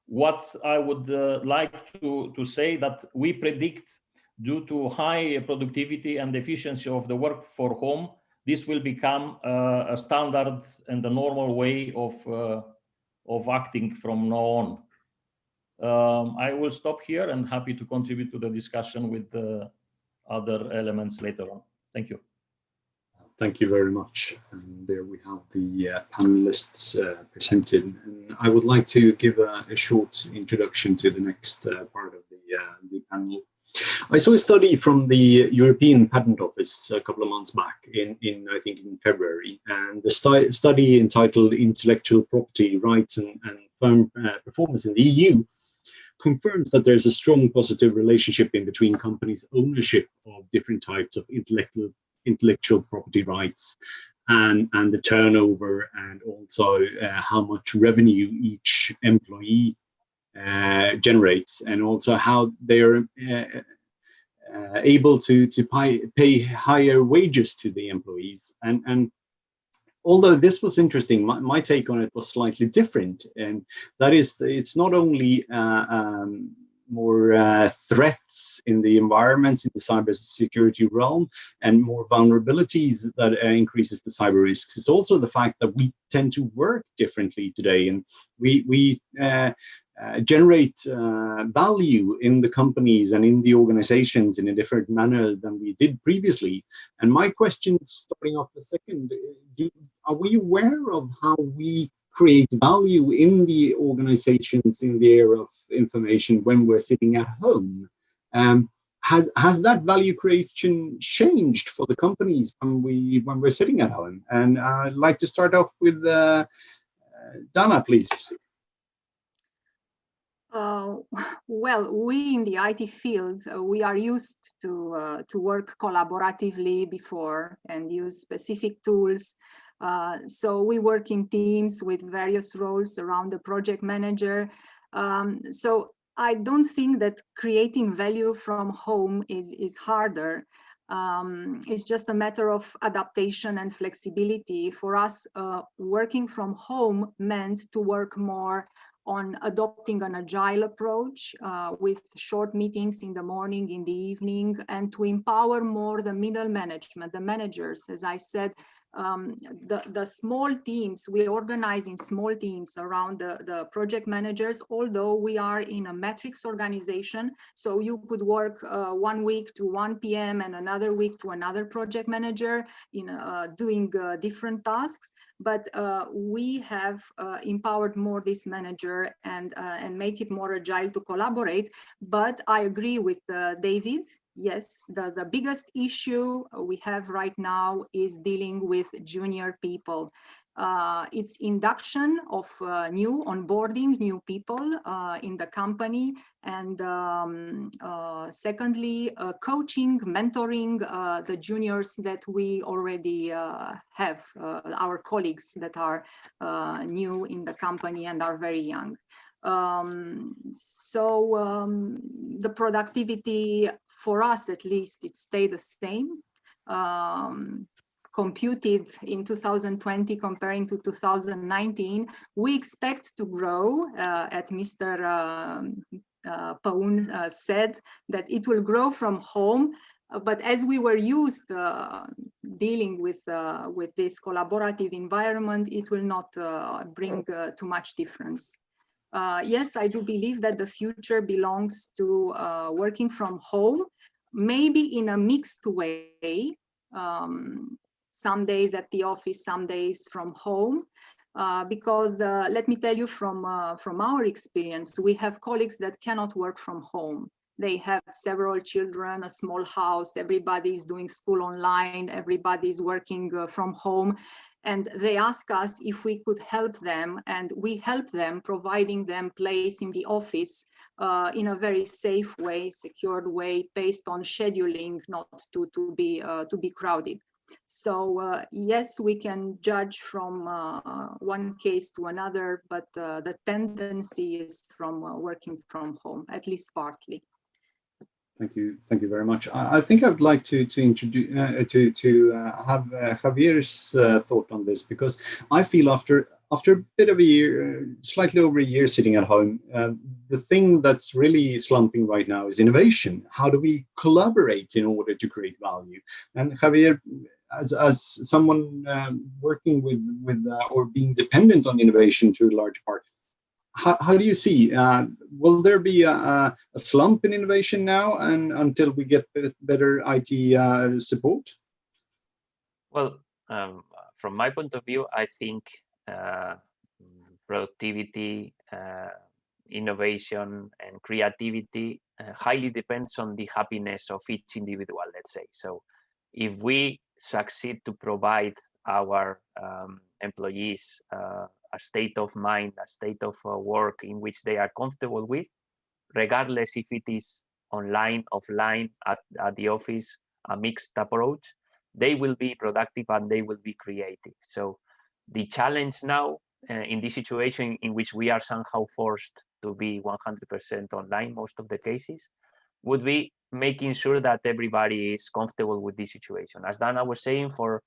What I would like to say that we predict, due to high productivity and efficiency of the work for home, this will become a standard and the normal way of acting from now on. I will stop here and happy to contribute to the discussion with other elements later on. Thank you. Thank you very much. And there we have the panelists presented. And I would like to give a short introduction to the next part of the panel. I saw a study from the European Patent Office a couple of months back I think in February, and the study entitled Intellectual Property Rights and Firm Performance in the EU confirms that there's a strong positive relationship in between companies' ownership of different types of intellectual property rights and the turnover, and also how much revenue each employee generates, and also how they're able to pay higher wages to the employees. And although this was interesting, my take on it was slightly different, and that is, it's not only more threats in the environment, in the cybersecurity realm, and more vulnerabilities that increases the cyber risks. It's also the fact that we tend to work differently today, and we generate value in the companies and in the organizations in a different manner than we did previously. And my question, starting off the second, are we aware of how we create value in the organizations in the area of information when we're sitting at home? Has that value creation changed for the companies when we're sitting at home? And I'd like to start off with Dana, please. Well, we in the IT field, we are used to work collaboratively before and use specific tools. So we work in teams with various roles around the project manager. So I don't think that creating value from home is harder. It's just a matter of adaptation and flexibility. For us, working from home meant to work more on adopting an agile approach with short meetings in the morning, in the evening, and to empower more the middle management, the managers. As I said, the small teams, we organize in small teams around the project managers, although we are in a matrix organization. So you could work 1 week to 1 PM and another week to another project manager in doing different tasks. But we have empowered more this manager and make it more agile to collaborate. But I agree with David. Yes, the biggest issue we have right now is dealing with junior people. It's induction of onboarding new people in the company, and secondly, coaching, mentoring the juniors that we already have, our colleagues that are new in the company and are very young. The productivity for us, at least, it stayed the same. Computed in 2020 comparing to 2019, we expect to grow, as Mr. Paun said, that it will grow from home. But as we were used dealing with this collaborative environment, it will not bring too much difference. Yes, I do believe that the future belongs to working from home, maybe in a mixed way. Some days at the office, some days from home. Because let me tell you from our experience, we have colleagues that cannot work from home. They have several children, a small house, everybody's doing school online, everybody's working from home. And they ask us if we could help them, and we help them, providing them place in the office in a very safe way, secured way, based on scheduling, not to be crowded. So yes, we can judge from one case to another, but the tendency is from working from home, at least partly. Thank you very much. I think I would like to introduce have Javier's thought on this, because I feel after a bit of a year, slightly over a year sitting at home, the thing that's really slumping right now is innovation. How do we collaborate in order to create value? And Javier, as someone working with or being dependent on innovation to a large part, how do you see, will there be a slump in innovation now and until we get better IT support? Well, from my point of view, I think productivity, innovation, and creativity highly depends on the happiness of each individual, let's say. So if we succeed to provide our employees a state of mind, a state of work in which they are comfortable with, regardless if it is online, offline, at the office, a mixed approach, they will be productive and they will be creative. So the challenge now in this situation in which we are somehow forced to be 100% online most of the cases would be making sure that everybody is comfortable with this situation. As Dana was saying, for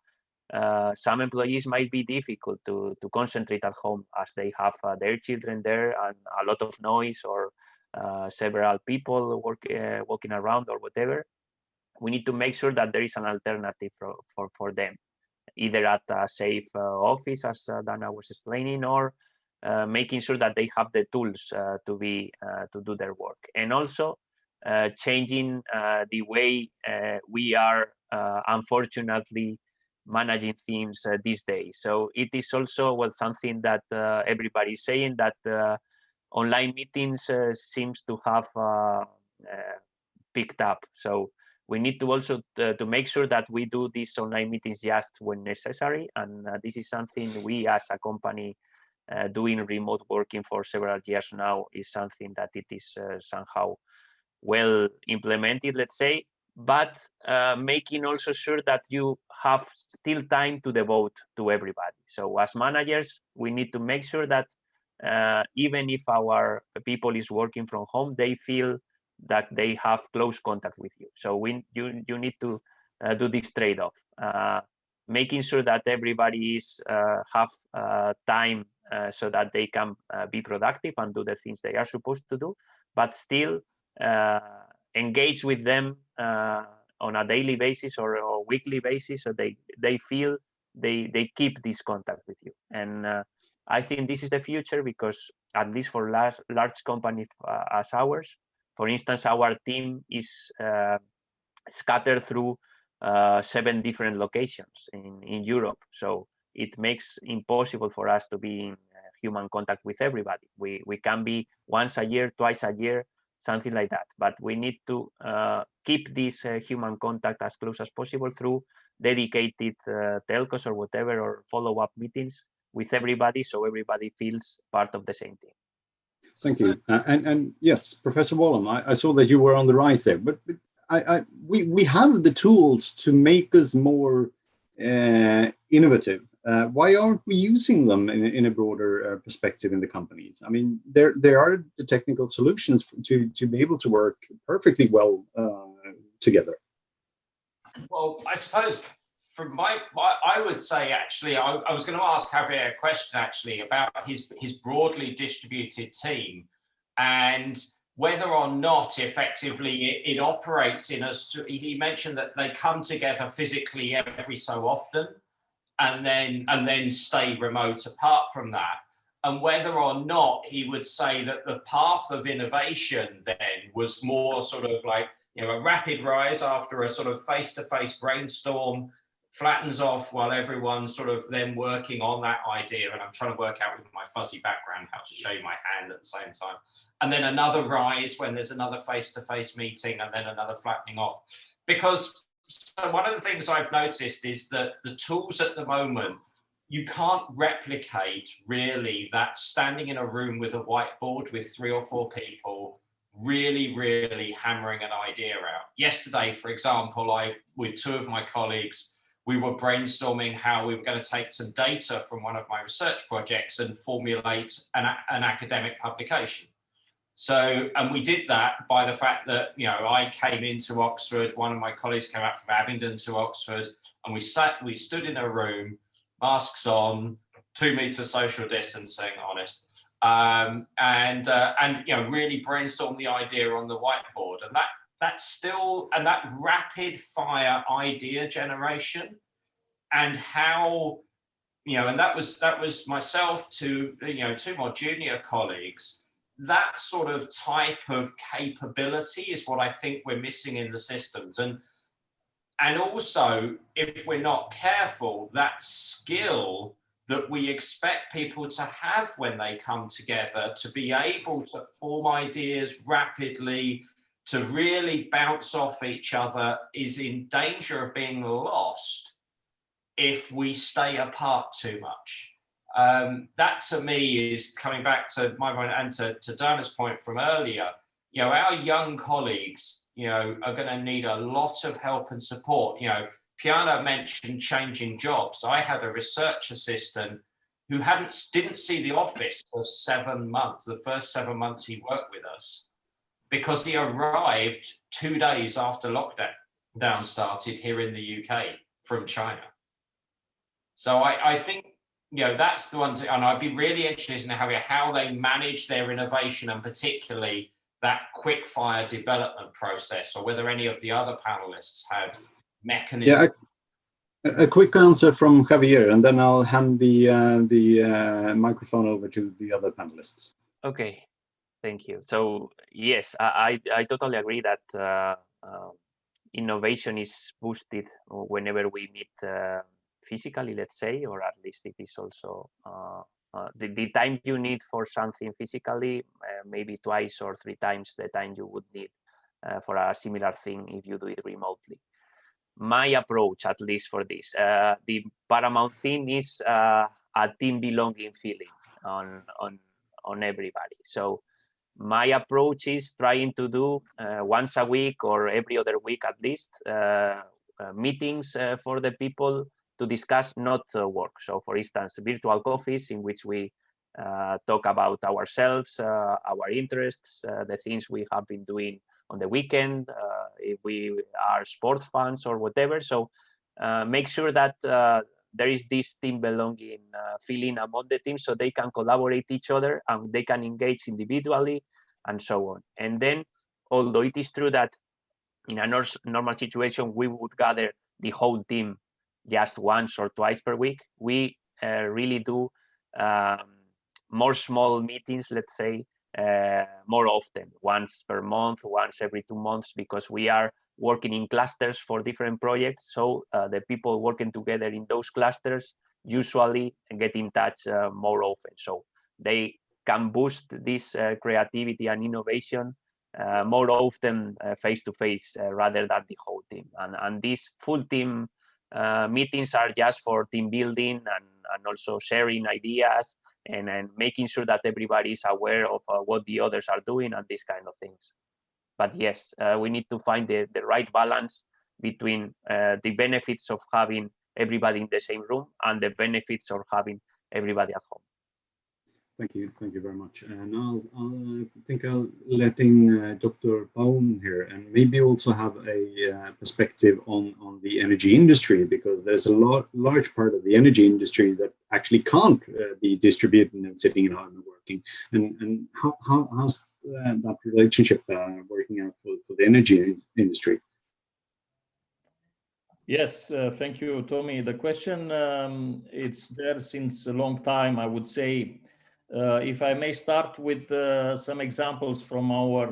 some employees might be difficult to concentrate at home as they have their children there and a lot of noise or several people walking around or whatever. We need to make sure that there is an alternative for them, either at a safe office, as Dana was explaining, or making sure that they have the tools to do their work. And also changing the way we are unfortunately managing things these days. So it is also something that everybody is saying, that online meetings seems to have picked up. So we need to also to make sure that we do these online meetings just when necessary. And this is something we as a company doing remote working for several years now is something that it is somehow well implemented, let's say, but making also sure that you have still time to devote to everybody. So as managers, we need to make sure that even if our people is working from home, they feel that they have close contact with you. So you need to do this trade-off, making sure that everybody is have time so that they can be productive and do the things they are supposed to do, but still engage with them on a daily basis or a weekly basis, so they feel they keep this contact with you. And I think this is the future, because at least for large companies as ours, for instance, our team is scattered through 7 different locations in Europe. So it makes impossible for us to be in human contact with everybody. We can be once a year, twice a year, something like that. But we need to keep this human contact as close as possible through dedicated telcos or whatever, or follow-up meetings with everybody, so everybody feels part of the same team. Thank you. And yes, Professor Wallum, I saw that you were on the rise there, but we have the tools to make us more innovative. Why aren't we using them in a broader perspective in the companies? I mean, there are the technical solutions to be able to work perfectly well together. Well, I suppose from I would say, actually, I was going to ask Javier a question actually about his broadly distributed team and whether or not effectively it operates in a. He mentioned that they come together physically every so often, and then stay remote apart from that, and whether or not he would say that the path of innovation then was more sort of like, a rapid rise after a sort of face-to-face brainstorm, flattens off while everyone's sort of then working on that idea. And I'm trying to work out with my fuzzy background how to show you my hand at the same time. And then another rise when there's another face-to-face meeting, and then another flattening off. Because so one of the things I've noticed is that the tools at the moment, you can't replicate really that standing in a room with a whiteboard with 3 or 4 people really hammering an idea out. Yesterday, for example, with 2 of my colleagues, we were brainstorming how we were going to take some data from one of my research projects and formulate an academic publication. So, and we did that by the fact that, you know, I came into Oxford, one of my colleagues came out from Abingdon to Oxford, and we stood in a room, masks on, 2-meter social distancing, honest, and you know, really brainstorm the idea on the whiteboard. And that rapid fire idea generation, and how, you know, and that was myself to, you know, 2 more junior colleagues. That sort of type of capability is what I think we're missing in the systems. And also, if we're not careful, that skill that we expect people to have when they come together, to be able to form ideas rapidly, to really bounce off each other, is in danger of being lost if we stay apart too much. That to me is coming back to my point and to Dana's point from earlier. You know, our young colleagues, you know, are going to need a lot of help and support. You know, Piana mentioned changing jobs. I had a research assistant who didn't see the office for 7 months, the first 7 months he worked with us, because he arrived 2 days after lockdown started here in the UK from China. So I think, you know, that's the one, and I'd be really interested in how they manage their innovation, and particularly that quick fire development process, or whether any of the other panelists have mechanisms. Yeah, a quick answer from Javier, and then I'll hand the microphone over to the other panelists. Okay, thank you. So yes, I totally agree that innovation is boosted whenever we meet physically, let's say, or at least it is also the time you need for something physically, maybe 2 or 3 times the time you would need for a similar thing if you do it remotely. My approach, at least for this, the paramount thing is a team belonging feeling on everybody. So my approach is trying to do once a week or every other week at least meetings for the people to discuss not work. So for instance, virtual coffees in which we talk about ourselves, our interests, the things we have been doing on the weekend, if we are sports fans or whatever. So make sure that there is this team belonging feeling among the team, so they can collaborate each other and they can engage individually and so on. And then, although it is true that in a normal situation, we would gather the whole team just once or twice per week, we really do more small meetings, let's say, more often, once per month, once every 2 months, because we are working in clusters for different projects. So the people working together in those clusters usually get in touch more often. So they can boost this creativity and innovation more often face to face rather than the whole team. And these full team meetings are just for team building and also sharing ideas and making sure that everybody is aware of what the others are doing and these kind of things. But yes, we need to find the right balance between the benefits of having everybody in the same room and the benefits of having everybody at home. Thank you very much. And I think I'll letting Dr. Baum here, and maybe also have a perspective on the energy industry, because there's a large part of the energy industry that actually can't be distributed and sitting at home and working. And how's that relationship working out for the energy industry? Yes, thank you, Tommy. The question, it's there since a long time, I would say. If I may start with some examples from our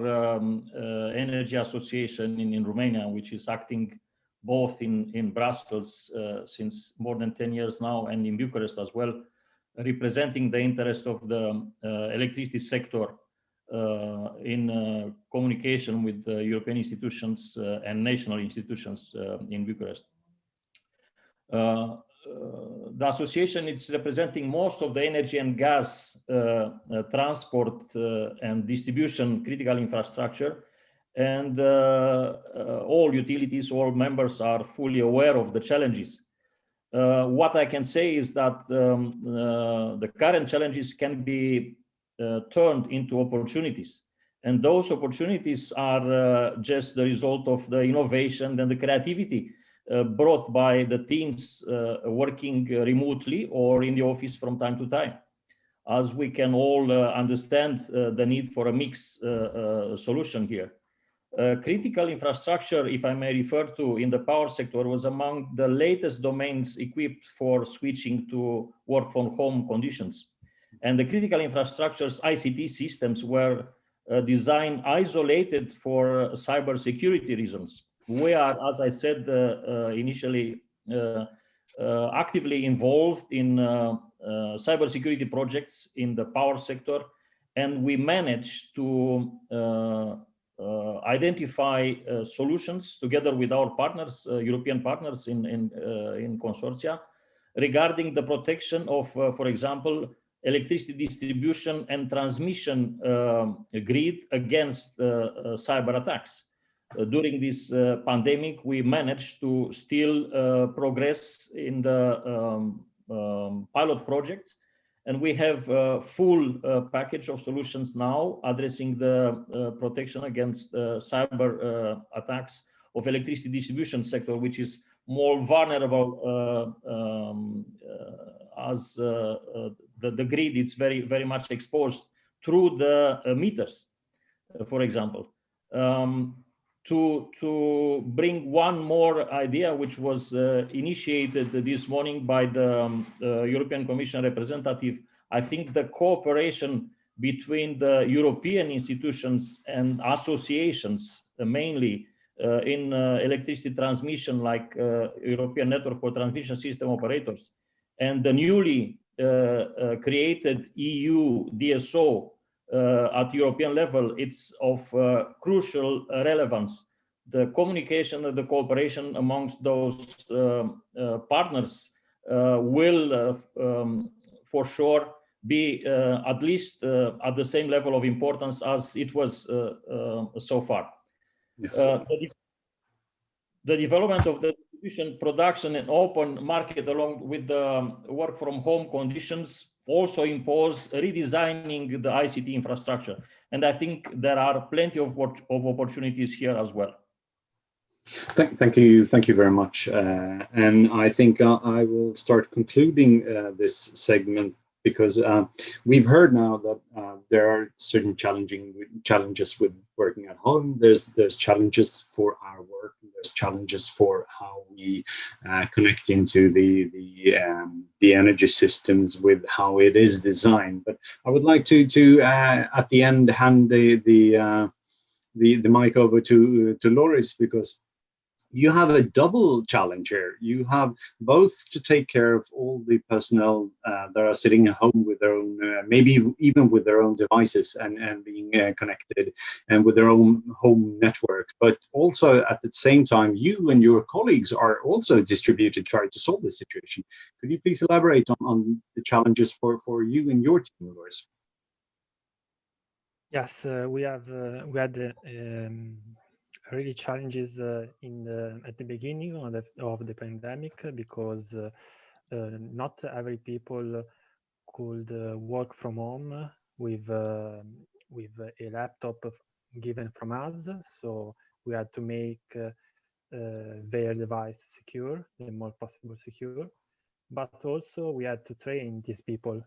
energy association in Romania, which is acting both in Brussels since more than 10 years now, and in Bucharest as well, representing the interest of the electricity sector in communication with the European institutions and national institutions in Bucharest. The association is representing most of the energy and gas transport and distribution critical infrastructure, and all utilities, all members are fully aware of the challenges. What I can say is that the current challenges can be turned into opportunities, and those opportunities are just the result of the innovation and the creativity brought by the teams working remotely or in the office from time to time. As we can all understand the need for a mixed solution here. Critical infrastructure, if I may refer to, in the power sector was among the latest domains equipped for switching to work from home conditions. And the critical infrastructure's ICT systems were designed isolated for cybersecurity reasons. We are, as I said initially, actively involved in cybersecurity projects in the power sector, and we managed to identify solutions together with our partners, European partners in consortia, regarding the protection of, for example, electricity distribution and transmission grid against cyber attacks. During this pandemic, we managed to still progress in the pilot projects, and we have a full package of solutions now addressing the protection against cyber attacks of electricity distribution sector, which is more vulnerable as the grid is very much exposed through the meters, for example. To bring one more idea, which was initiated this morning by the European Commission representative, I think the cooperation between the European institutions and associations, mainly in electricity transmission, like European Network for Transmission System Operators, and the newly created EU DSO at European level, it's of crucial relevance. The communication and the cooperation amongst those partners will for sure be at least at the same level of importance as it was so far. Yes. The development of the distribution, production and open market along with the work from home conditions also impose redesigning the ICT infrastructure. And I think there are plenty of opportunities here as well. Thank you very much. And I think I will start concluding this segment, because we've heard now that there are certain challenges with working at home. There's challenges for our work. There's challenges for how we connect into the energy systems with how it is designed. But I would like to at the end hand the mic over to Loris, because you have a double challenge here. You have both to take care of all the personnel that are sitting at home with their own, maybe even with their own devices and being connected and with their own home network. But also at the same time, you and your colleagues are also distributed trying to solve this situation. Could you please elaborate on the challenges for you and your team, Loris? Yes, we had really challenges at the beginning of the pandemic, because not every people could work from home with a laptop given from us. So we had to make their device secure, the more possible secure. But also we had to train these people,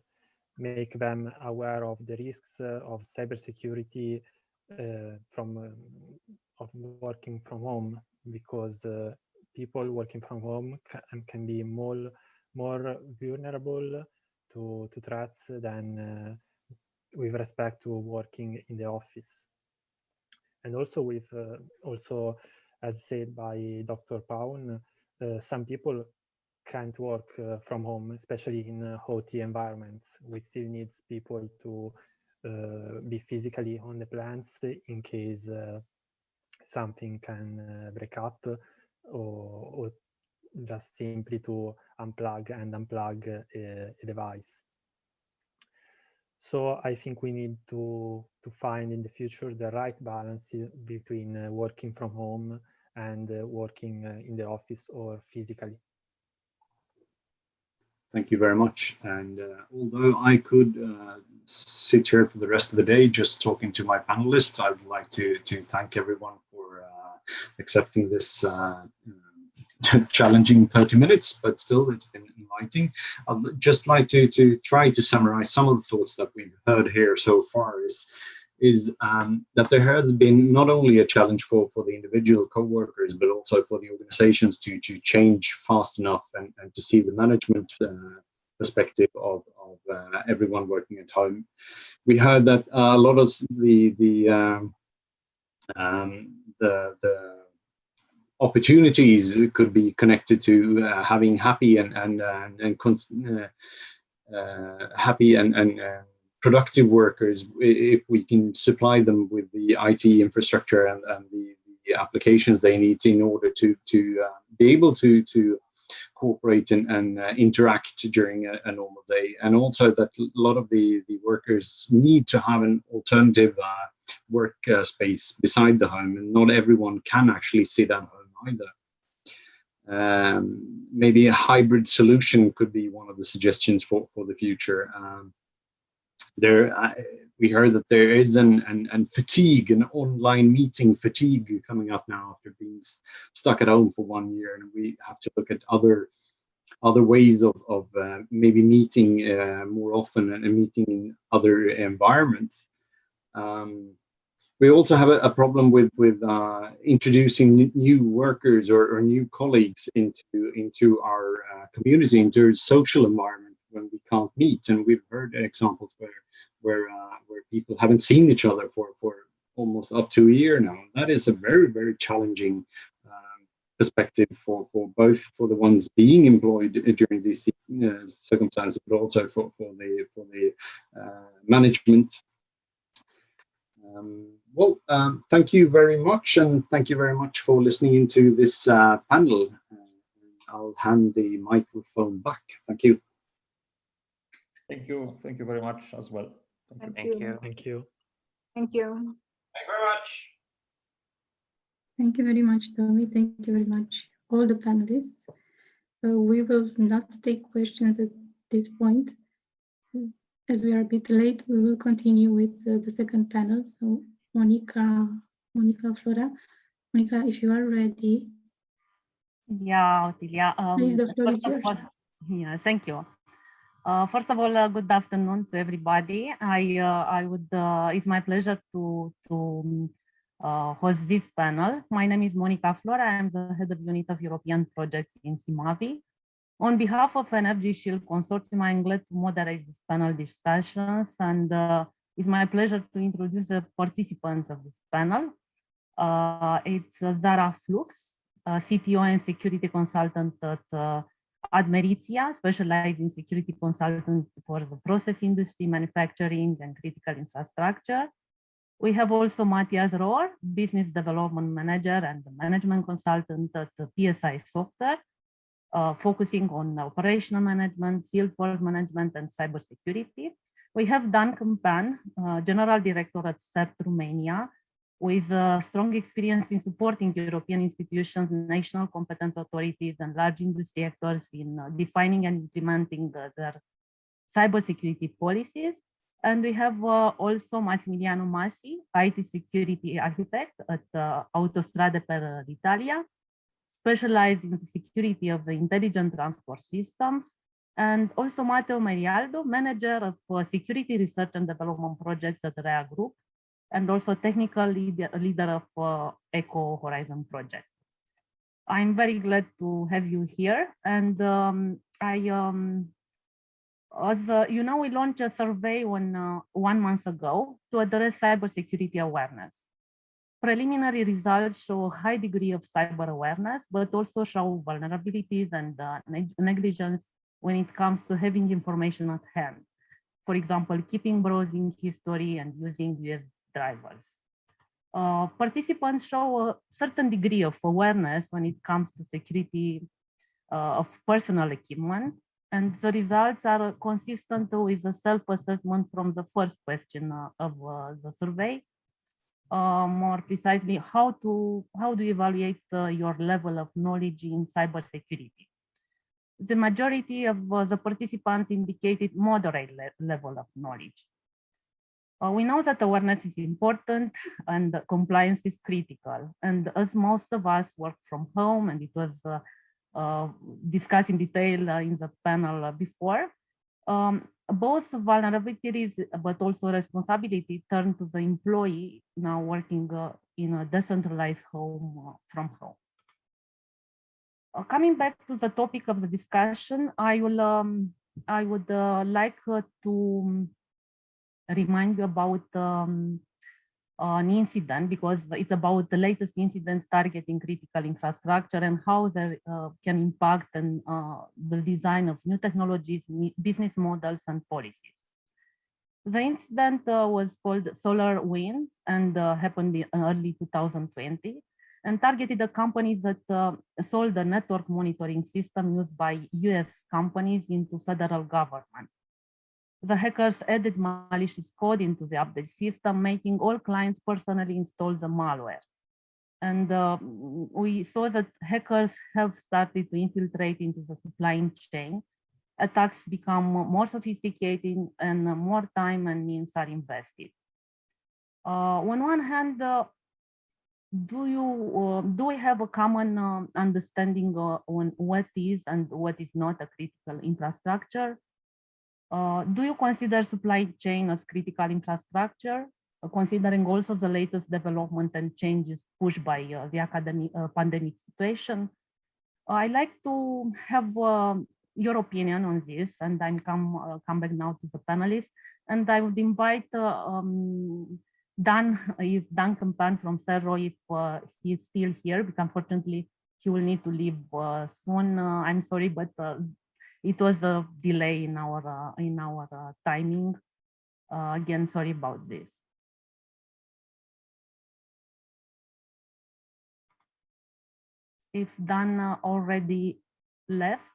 make them aware of the risks of cybersecurity of working from home, because people working from home can be more vulnerable to threats than with respect to working in the office. And also we've as said by Dr. Paun, some people can't work from home, especially in OT environments. We still need people to be physically on the plants in case something can break up, or just simply to unplug and unplug a device. So I think we need to find in the future the right balance between working from home and working in the office or physically. Thank you very much. And although I could sit here for the rest of the day just talking to my panelists, I would like to thank everyone for accepting this challenging 30 minutes, but still it's been enlightening. I'd just like to try to summarize some of the thoughts that we've heard here so far is that there has been not only a challenge for the individual co-workers, but also for the organizations to change fast enough and to see the management perspective of everyone working at home. We heard that a lot of the opportunities could be connected to having happy and happy and productive workers, if we can supply them with the IT infrastructure and the applications they need in order to be able to cooperate and interact during a normal day. And also that a lot of the workers need to have an alternative work space beside the home, and not everyone can actually sit at home either. Maybe a hybrid solution could be one of the suggestions for the future. We heard that there is an fatigue, an online meeting fatigue coming up now after being stuck at home for 1 year, and we have to look at other ways of maybe meeting more often and meeting in other environments. We also have a problem with introducing new workers or new colleagues into our community, into our social environment when we can't meet. And we've heard examples where people haven't seen each other for almost up to a year now. That is a very, very challenging perspective for both for the ones being employed during these circumstances, but also for the management. Thank you very much, and thank you very much for listening into this panel. I'll hand the microphone back. Thank you. Thank you. Thank you very much as well. Thank you. you. Thank you. Thank you. Thank you very much. Thank you very much, Tommy. Thank you very much, all the panelists. We will not take questions at this point. As we are a bit late, we will continue with the second panel. So Monica Flora. Monica, if you are ready. Yeah, Otilia. Please, the floor is yours. Yeah, thank you. First of all, good afternoon to everybody. It's my pleasure to host this panel. My name is Monica Flora. I'm the head of unit of European projects in CIMAVI. On behalf of Energy Shield Consortium, I'm glad to moderate this panel discussions, and it's my pleasure to introduce the participants of this panel. It's Zara Flux, CTO and security consultant at Admeritia, specialized in security consultant for the process industry, manufacturing, and critical infrastructure. We have also Matthias Rohr, business development manager and management consultant at PSI Software, focusing on operational management, field force management, and cybersecurity. We have Dan Câmpan, general director at SEPT Romania, with strong experience in supporting European institutions, national competent authorities, and large industry actors in defining and implementing their cybersecurity policies. And we have also Massimiliano Massi, IT security architect at Autostrade per l'Italia, specialized in the security of the intelligent transport systems, and also Matteo Merialdo, manager of security research and development projects at REA Group, and also technical leader of Eco Horizon project. I'm very glad to have you here. And as you know, we launched a survey 1 month ago to address cybersecurity awareness. Preliminary results show a high degree of cyber awareness, but also show vulnerabilities and negligence when it comes to having information at hand. For example, keeping browsing history and using US drivers. Participants show a certain degree of awareness when it comes to security of personal equipment, and the results are consistent with the self-assessment from the first question of the survey. More precisely, how do you evaluate your level of knowledge in cybersecurity? The majority of the participants indicated moderate level of knowledge. We know that awareness is important and compliance is critical. And as most of us work from home, and it was discussed in detail in the panel before, both vulnerabilities but also responsibility turn to the employee now working in a decentralized home from home. Coming back to the topic of the discussion, I would like to remind you about an incident, because it's about the latest incidents targeting critical infrastructure and how they can impact and the design of new technologies, business models, and policies. The incident was called Solar Winds and happened in early 2020 and targeted the companies that sold the network monitoring system used by US companies into federal government. The hackers added malicious code into the update system, making all clients personally install the malware. And we saw that hackers have started to infiltrate into the supply chain. Attacks become more sophisticated and more time and means are invested. On one hand, do we have a common understanding on what is and what is not a critical infrastructure? Do you consider supply chain as critical infrastructure, considering also the latest development and changes pushed by the pandemic situation? I'd like to have your opinion on this, and I'm come back now to the panelists, and I would invite Dan Campan from Cerro, if he's still here, because unfortunately he will need to leave soon. I'm sorry, but it was a delay in our timing. Again, sorry about this. If Dan already left,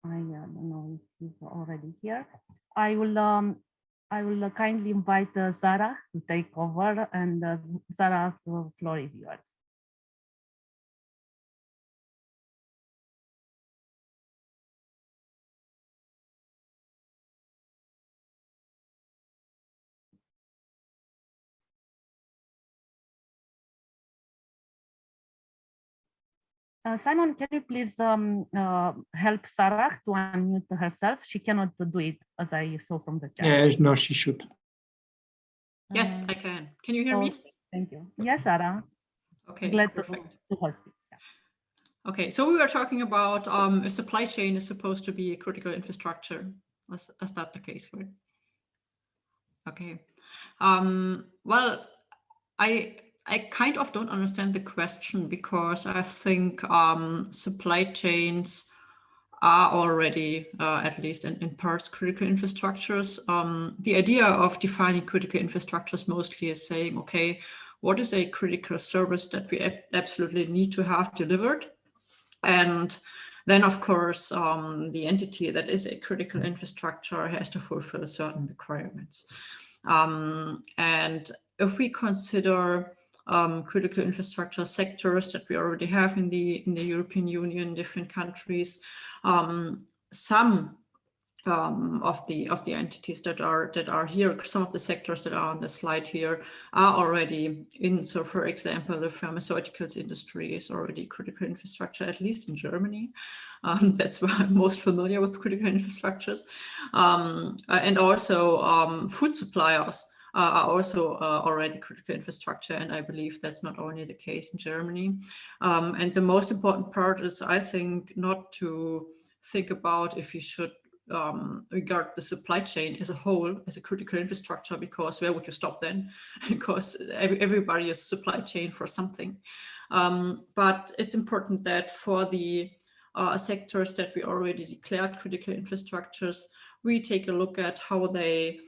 I don't know if he's already here. I will kindly invite Sarah to take over, and Sarah, the floor is yours. Simon, can you please help Sarah to unmute herself? She cannot do it, as I saw from the chat. Yeah, no, she should. Yes, I can. Can you hear me? Thank you. Yes, Sarah. Okay, glad perfect. to help you. Okay, so we were talking about a supply chain is supposed to be a critical infrastructure. Is that the case, right? Okay. Well, I kind of don't understand the question, because I think supply chains are already, at least in parts, critical infrastructures. The idea of defining critical infrastructures mostly is saying, okay, what is a critical service that we absolutely need to have delivered? And then, of course, the entity that is a critical infrastructure has to fulfill certain requirements. And if we consider critical infrastructure sectors that we already have in the European Union, different countries, some of the entities that are here, some of the sectors that are on the slide here are already in. So, for example, the pharmaceuticals industry is already critical infrastructure, at least in Germany. That's where I'm most familiar with critical infrastructures. And also food suppliers are also already critical infrastructure, and I believe that's not only the case in Germany. And the most important part is, I think, not to think about if you should regard the supply chain as a whole as a critical infrastructure, because where would you stop then? Because everybody is supply chain for something. But it's important that for the sectors that we already declared critical infrastructures, we take a look at how they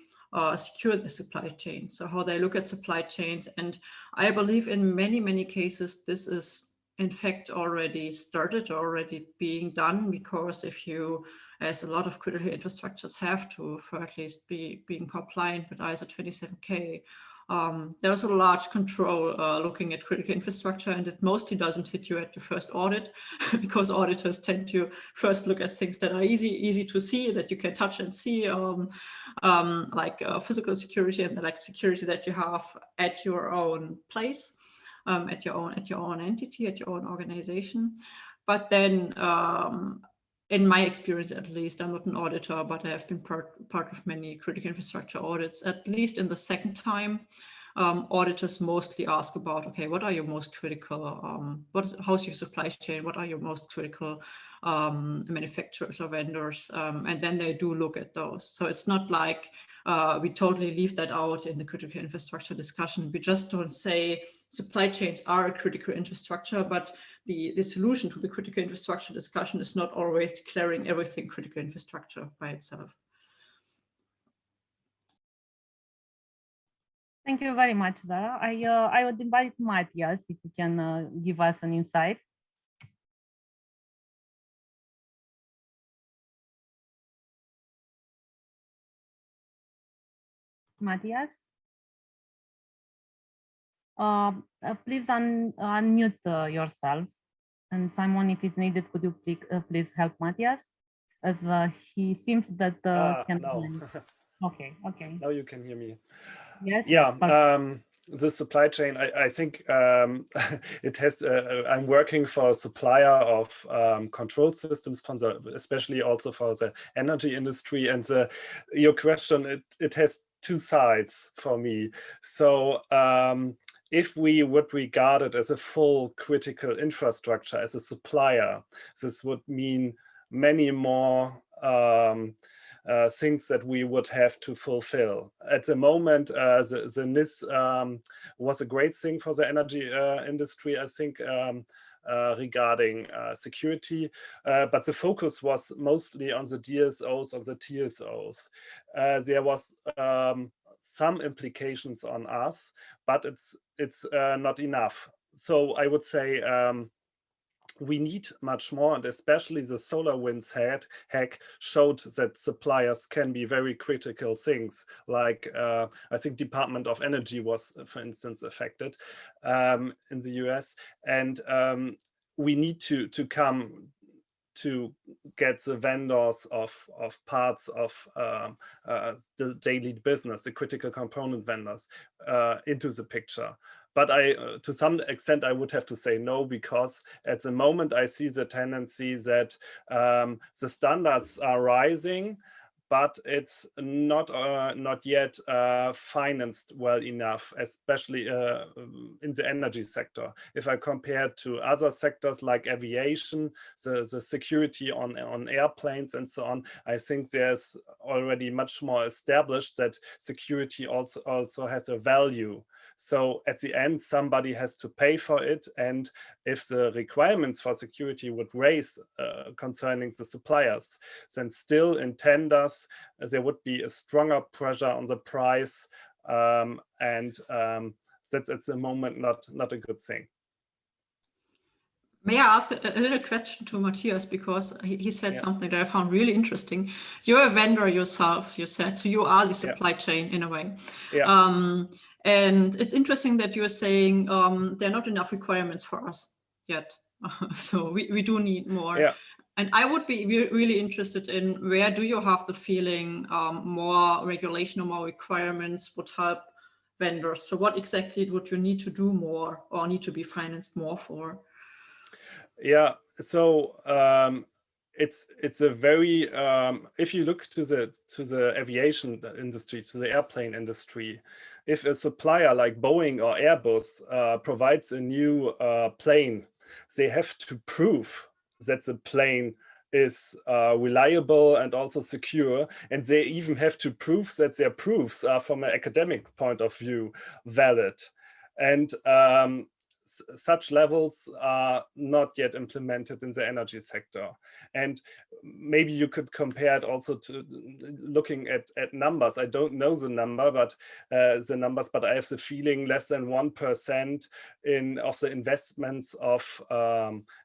secure the supply chain. So how they look at supply chains. And I believe in many, many cases, this is in fact already started, already being done, because if you, as a lot of critical infrastructures have to, for at least being compliant with ISO 27K, there's a large control looking at critical infrastructure, and it mostly doesn't hit you at your first audit because auditors tend to first look at things that are easy to see, that you can touch and see, like physical security and like security that you have at your own place, at your own entity, at your own organization. But then in my experience, at least, I'm not an auditor, but I have been part of many critical infrastructure audits. At least in the second time, auditors mostly ask about, okay, what are your most critical, how's your supply chain? What are your most critical manufacturers or vendors? And then they do look at those. So it's not like we totally leave that out in the critical infrastructure discussion. We just don't say supply chains are a critical infrastructure, but the solution to the critical infrastructure discussion is not always declaring everything critical infrastructure by itself. Thank you very much, Zara. I would invite Matthias if you can give us an insight. Matthias? Please unmute yourself. And Simon, if it's needed, could you please help Matthias? As he seems that can. No. Okay. Now you can hear me. Yes. Yeah. The supply chain, I think it has, I'm working for a supplier of control systems, especially also for the energy industry. And your question, it has two sides for me. So if we would regard it as a full critical infrastructure, as a supplier, this would mean many more things that we would have to fulfill. At the moment, the NIS was a great thing for the energy industry, I think, regarding security, but the focus was mostly on the DSOs, on the TSOs. There was some implications on us, but it's not enough. So I would say we need much more, and especially the SolarWinds hack showed that suppliers can be very critical things. Like I think Department of Energy was, for instance, affected in the US, and we need to come to get the vendors of parts of the daily business, the critical component vendors, into the picture. But to some extent, I would have to say no, because at the moment I see the tendency that the standards are rising, but it's not yet financed well enough, especially in the energy sector. If I compare to other sectors like aviation, the security on airplanes and so on, I think there's already much more established that security also has a value. So at the end, somebody has to pay for it. And if the requirements for security would raise concerning the suppliers, then still in tenders, there would be a stronger pressure on the price. And that's at the moment not a good thing. May I ask a little question to Matthias, because he said something that I found really interesting. You're a vendor yourself, you said, so you are the supply chain in a way. And it's interesting that you're saying there are not enough requirements for us yet. So we do need more. And I would be really interested in, where do you have the feeling more regulation or more requirements would help vendors? So what exactly would you need to do more or need to be financed more for? Yeah, so it's a very if you look to the aviation industry, to the airplane industry, if a supplier like Boeing or Airbus provides a new plane, they have to prove that the plane is reliable and also secure, and they even have to prove that their proofs are, from an academic point of view, valid. And such levels are not yet implemented in the energy sector. And maybe you could compare it also to looking at numbers. I don't know the number, but I have the feeling less than 1% of the investments of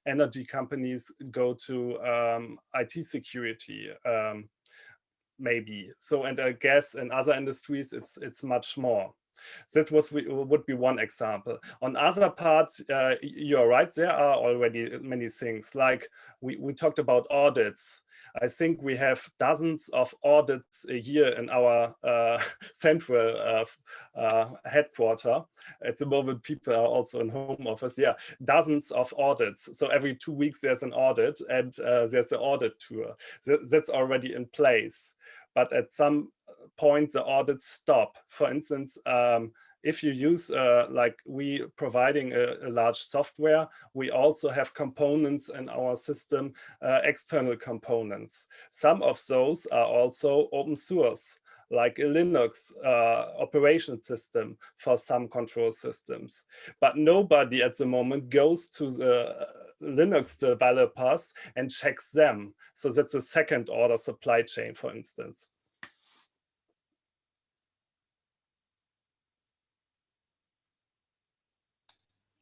energy companies go to IT security. Maybe so, and I guess in other industries it's much more. That would be one example. On other parts, you're right, there are already many things, like we talked about audits. I think we have dozens of audits a year in our central headquarter. At the moment, people are also in home office. Yeah, dozens of audits. So every 2 weeks there's an audit, and there's an audit tour. That's already in place. But at some point, the audits stop. For instance, if you use, like we providing a large software, we also have components in our system, external components. Some of those are also open source, like a Linux operation system for some control systems. But nobody at the moment goes to the Linux developers and checks them. So that's a second order supply chain, for instance.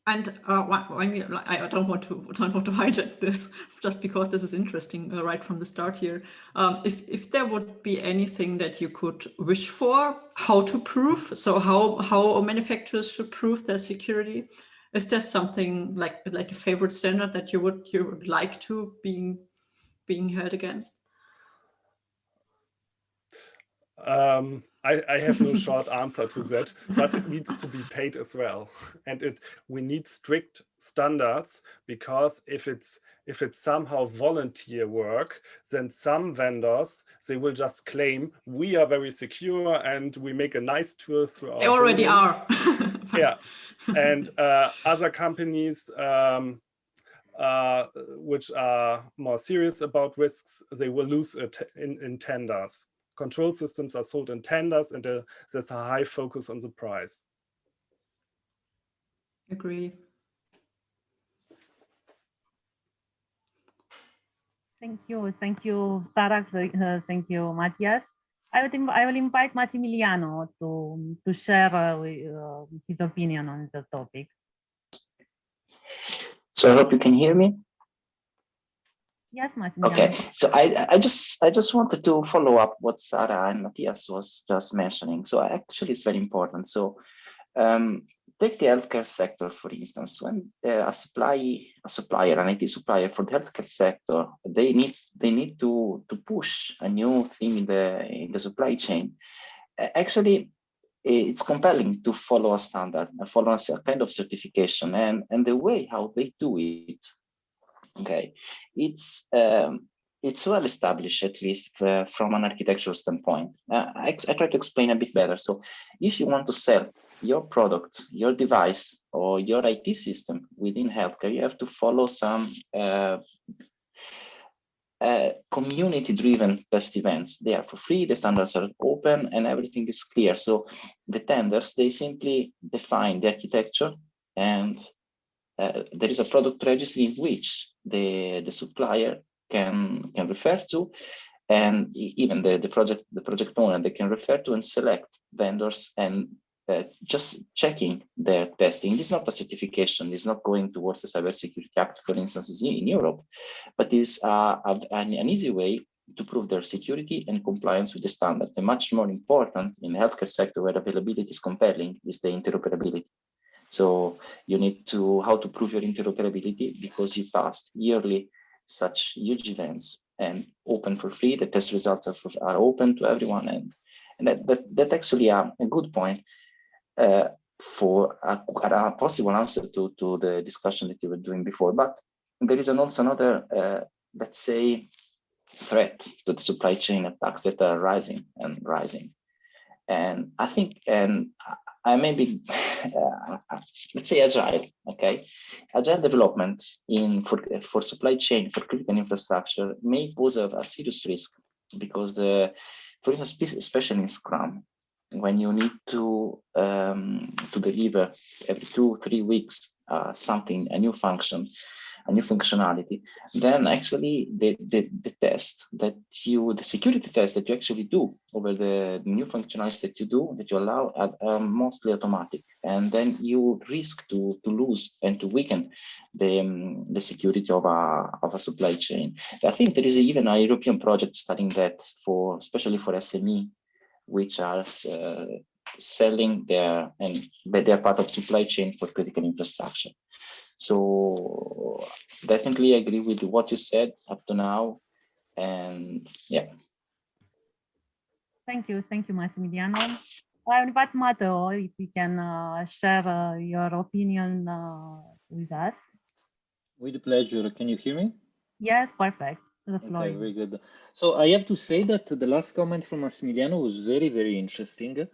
And I mean, I don't want to hijack this just because this is interesting right from the start here. If there would be anything that you could wish for, how to prove, so how manufacturers should prove their security, is there something like a favorite standard that you would like to being held against? I have no short answer to that, but it needs to be paid as well. And we need strict standards, because if it's somehow volunteer work, then some vendors, they will just claim we are very secure and we make a nice tour through our They already building. are. Yeah, and other companies which are more serious about risks, they will lose it in tenders. Control systems are sold in tenders, and there's a high focus on the price. Agree. Thank you, Tarak. Thank you, Matthias. I will invite Massimiliano to share his opinion on the topic. So I hope you can hear me. Yes, Massimiliano. Okay, so I just wanted to follow up what Sarah and Matthias was just mentioning. So actually, it's very important. So take the healthcare sector, for instance. When a supplier, an IT supplier for the healthcare sector, they need to push a new thing in the supply chain. Actually, it's compelling to follow a standard, follow a kind of certification, and the way how they do it. Okay, it's well established, at least from an architectural standpoint. I try to explain a bit better. So if you want to sell your product, your device, or your IT system within healthcare, you have to follow some community-driven test events. They are for free, the standards are open, and everything is clear. So the tenders, they simply define the architecture, and there is a product registry in which the supplier can refer to, and even the project owner, they can refer to and select vendors, and just checking their testing. This is not a certification. It's not going towards the Cybersecurity Act, for instance, in Europe, but is an easy way to prove their security and compliance with the standard. And much more important in the healthcare sector, where availability is compelling, is the interoperability. So you need how to prove your interoperability, because you passed yearly such huge events and open for free. The test results are open to everyone, and that's actually a good point for a possible answer to the discussion that you were doing before. But there is also another, let's say, threat to the supply chain attacks that are rising and rising. And I think, and I may be, let's say agile, okay? Agile development for supply chain, for critical infrastructure may pose a serious risk because for instance, especially in Scrum, when you need to deliver every 2-3 weeks something, a new function, a new functionality, then actually the test that the security test that you actually do over the new functionalities that you allow are mostly automatic, and then you risk to lose and to weaken the security of a supply chain. I think there is even a European project studying that especially for SME, which are selling their part of supply chain for critical infrastructure. So definitely agree with what you said up to now, and yeah. Thank you, Massimiliano. I invite Matteo if you can share your opinion with us. With pleasure. Can you hear me? Yes, perfect. The floor. Okay, very good. So I have to say that the last comment from Massimiliano was very, very interesting.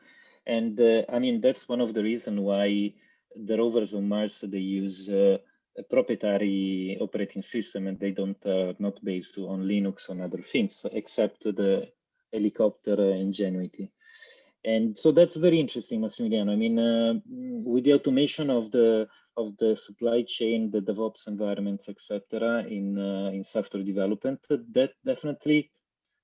And I mean, that's one of the reasons why the rovers on Mars, they use a proprietary operating system, and they don't not based on Linux and other things, except the helicopter Ingenuity. And so that's very interesting, Massimiliano. I mean, with the automation of the supply chain, the DevOps environments, etc., in software development, that definitely,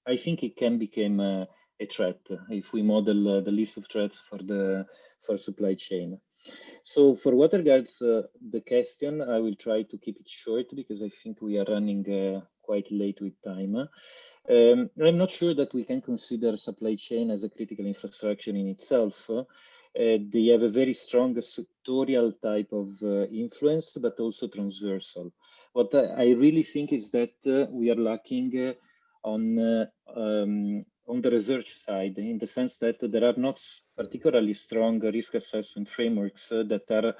I think it can become a threat if we model the list of threats for supply chain. So for what regards the question, I will try to keep it short because I think we are running quite late with time. I'm not sure that we can consider supply chain as a critical infrastructure in itself. They have a very strong sectorial type of influence, but also transversal. What I really think is that we are lacking on the research side, in the sense that there are not particularly strong risk assessment frameworks that are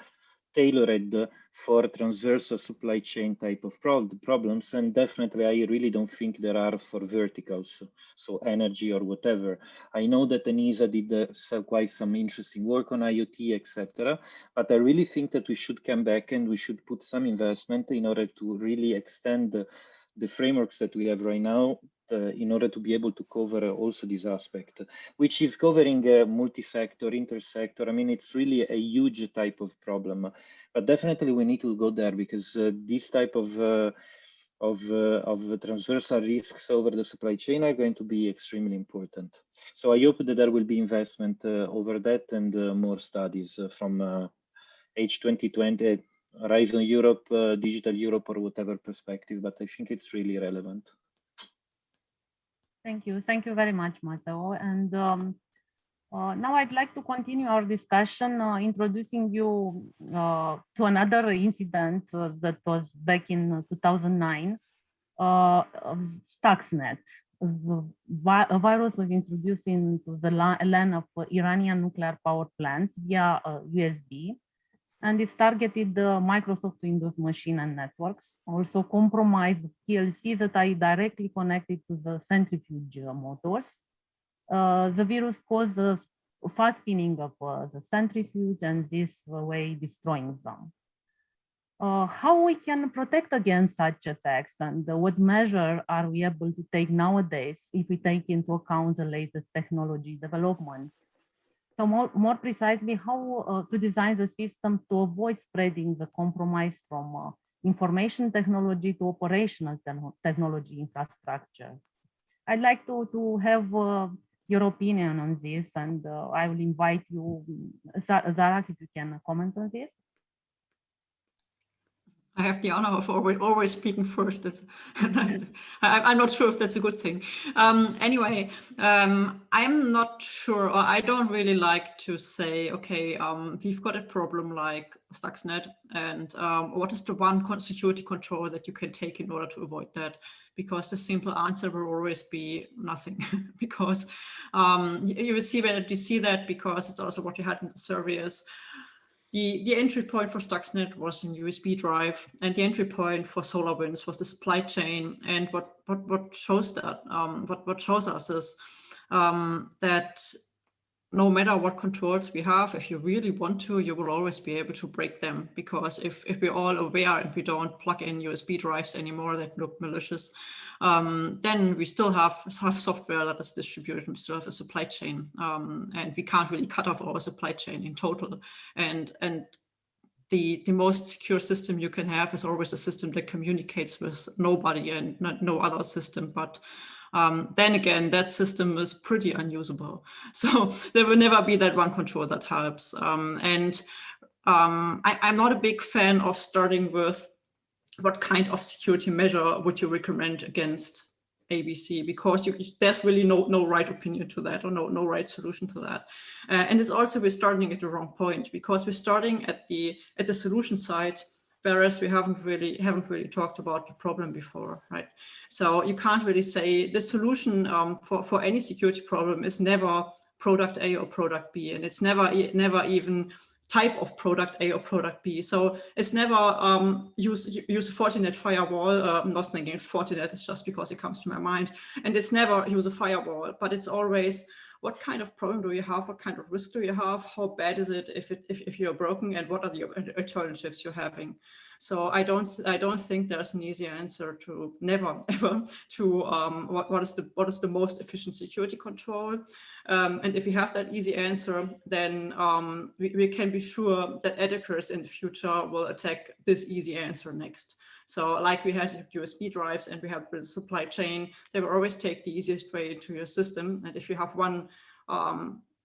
tailored for transversal supply chain type of problems, and definitely I really don't think there are for verticals, so energy or whatever. I know that ENISA did quite some interesting work on IoT, etc., but I really think that we should come back and we should put some investment in order to really extend the frameworks that we have right now in order to be able to cover also this aspect, which is covering multi-sector, inter-sector. I mean, it's really a huge type of problem, but definitely we need to go there because this type of transversal risks over the supply chain are going to be extremely important. So I hope that there will be investment over that and more studies from H2020, Horizon Europe, Digital Europe, or whatever perspective, but I think it's really relevant. Thank you very much, Matteo. And now I'd like to continue our discussion, introducing you to another incident that was back in 2009, Stuxnet. A virus was introduced into the LAN of Iranian nuclear power plants via USB, and it targeted the Microsoft Windows machine and networks, also compromised PLCs that are directly connected to the centrifuge motors. The virus caused a fast spinning of the centrifuge, and this way destroying them. How we can protect against such attacks, and what measure are we able to take nowadays if we take into account the latest technology developments? So more precisely, how to design the system to avoid spreading the compromise from information technology to operational technology infrastructure. I'd like to have your opinion on this, and I will invite you, Zara, if you can comment on this. I have the honor of always speaking first. I'm not sure if that's a good thing. Anyway, I'm not sure, or I don't really like to say, okay, we've got a problem like Stuxnet, and what is the one security control that you can take in order to avoid that? Because the simple answer will always be nothing. Because you will see when you see that, because it's also what you had in the surveys. The entry point for Stuxnet was a USB drive, and the entry point for SolarWinds was the supply chain. And what shows that what shows us is that no matter what controls we have, if you really want to, you will always be able to break them, because if we're all aware and we don't plug in USB drives anymore that look malicious, then we still have software that is distributed, and we still have a supply chain, and we can't really cut off our supply chain in total. And the most secure system you can have is always a system that communicates with nobody and no other system. But then again, that system is pretty unusable. So there will never be that one control that helps. I'm not a big fan of starting with what kind of security measure would you recommend against ABC, because there's really no right opinion to that, or no right solution to that. And it's also, we're starting at the wrong point, because we're starting at the solution side, whereas we haven't really talked about the problem before, right? So you can't really say the solution for any security problem is never product A or product B, and it's never even type of product A or product B. So it's never use a Fortinet firewall. I'm not thinking it's Fortinet, it's just because it comes to my mind. And it's never use a firewall, but it's always, what kind of problem do you have? What kind of risk do you have? How bad is it if you're broken, and what are the alternatives you're having? So I don't think there's an easy answer to, never ever, to what is the most efficient security control. And if we have that easy answer, then we can be sure that attackers in the future will attack this easy answer next. So like we had USB drives and we have the supply chain, they will always take the easiest way into your system. And if you have one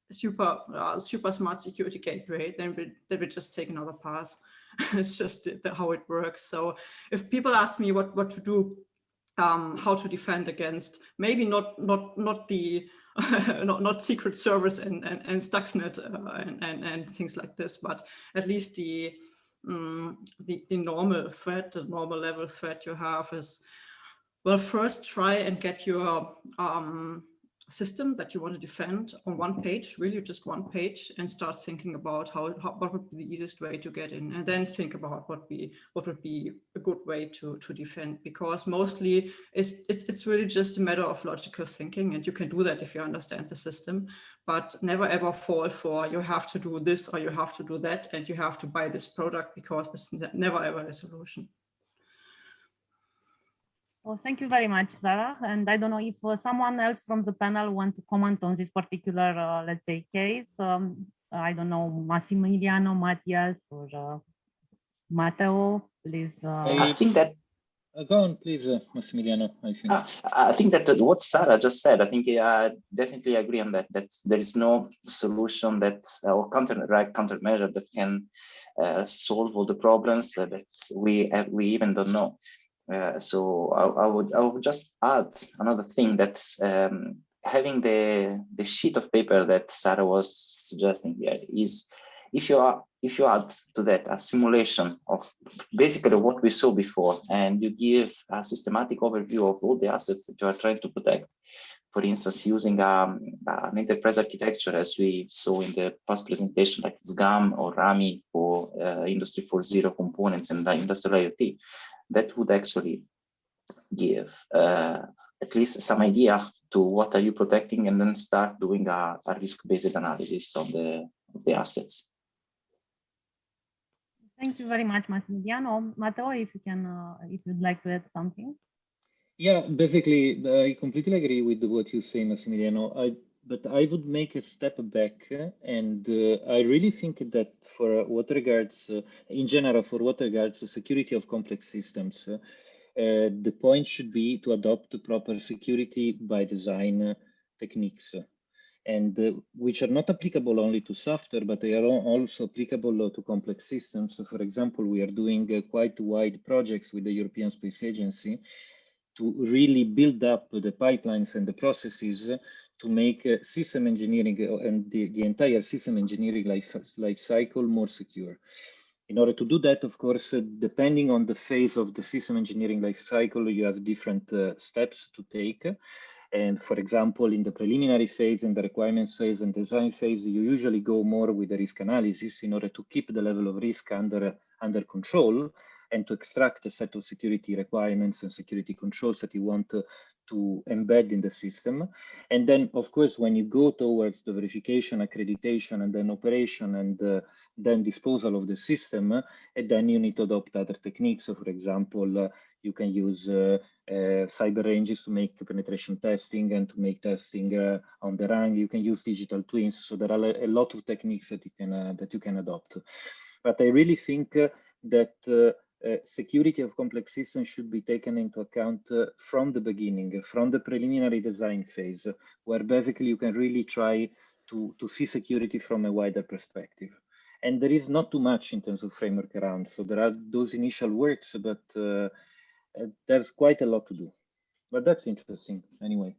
super smart security gateway, then they will just take another path. It's just how it works. So if people ask me what to do, how to defend against, maybe not the not Secret Service and Stuxnet and things like this, but at least the normal threat, the normal level threat you have is, well, first try and get your system that you want to defend on one page, really just one page, and start thinking about what would be the easiest way to get in, and then think about what would be a good way to defend, because mostly it's really just a matter of logical thinking, and you can do that if you understand the system, but never ever fall for you have to do this or you have to do that and you have to buy this product, because it's never ever a solution. Well, thank you very much, Sarah. And I don't know if someone else from the panel want to comment on this particular, let's say, case. I don't know, Massimiliano, Matthias, or Matteo, please. I think that. Go on, please, Massimiliano. I think that what Sarah just said, I think I definitely agree on that. That there is no solution that or countermeasure that can solve all the problems that we even don't know. So I would just add another thing, that having the sheet of paper that Sarah was suggesting here is, if you add to that a simulation of basically what we saw before, and you give a systematic overview of all the assets that you are trying to protect, for instance, using an enterprise architecture, as we saw in the past presentation, like SGAM or RAMI for Industry 4.0 components and industrial IoT, that would actually give at least some idea to what are you protecting, and then start doing a risk-based analysis of the assets. Thank you very much, Massimiliano. Matteo, if you'd like to add something. Yeah, basically, I completely agree with what you say, Massimiliano. But I would make a step back, and I really think that for what regards, in general, for what regards the security of complex systems, the point should be to adopt proper security by design techniques, and which are not applicable only to software, but they are also applicable to complex systems. So, for example, we are doing quite wide projects with the European Space Agency to really build up the pipelines and the processes to make system engineering and the entire system engineering life cycle more secure. In order to do that, of course, depending on the phase of the system engineering life cycle, you have different steps to take. And for example, in the preliminary phase and the requirements phase and design phase, you usually go more with the risk analysis in order to keep the level of risk under control, and to extract a set of security requirements and security controls that you want to embed in the system. And then, of course, when you go towards the verification, accreditation, and then operation, and then disposal of the system, and then you need to adopt other techniques. So, for example, you can use cyber ranges to make penetration testing and to make testing on the run. You can use digital twins. So there are a lot of techniques that you can adopt. But I really think that security of complex systems should be taken into account from the beginning, from the preliminary design phase, where basically you can really try to see security from a wider perspective. And there is not too much in terms of framework around. So there are those initial works, but there's quite a lot to do. But that's interesting anyway.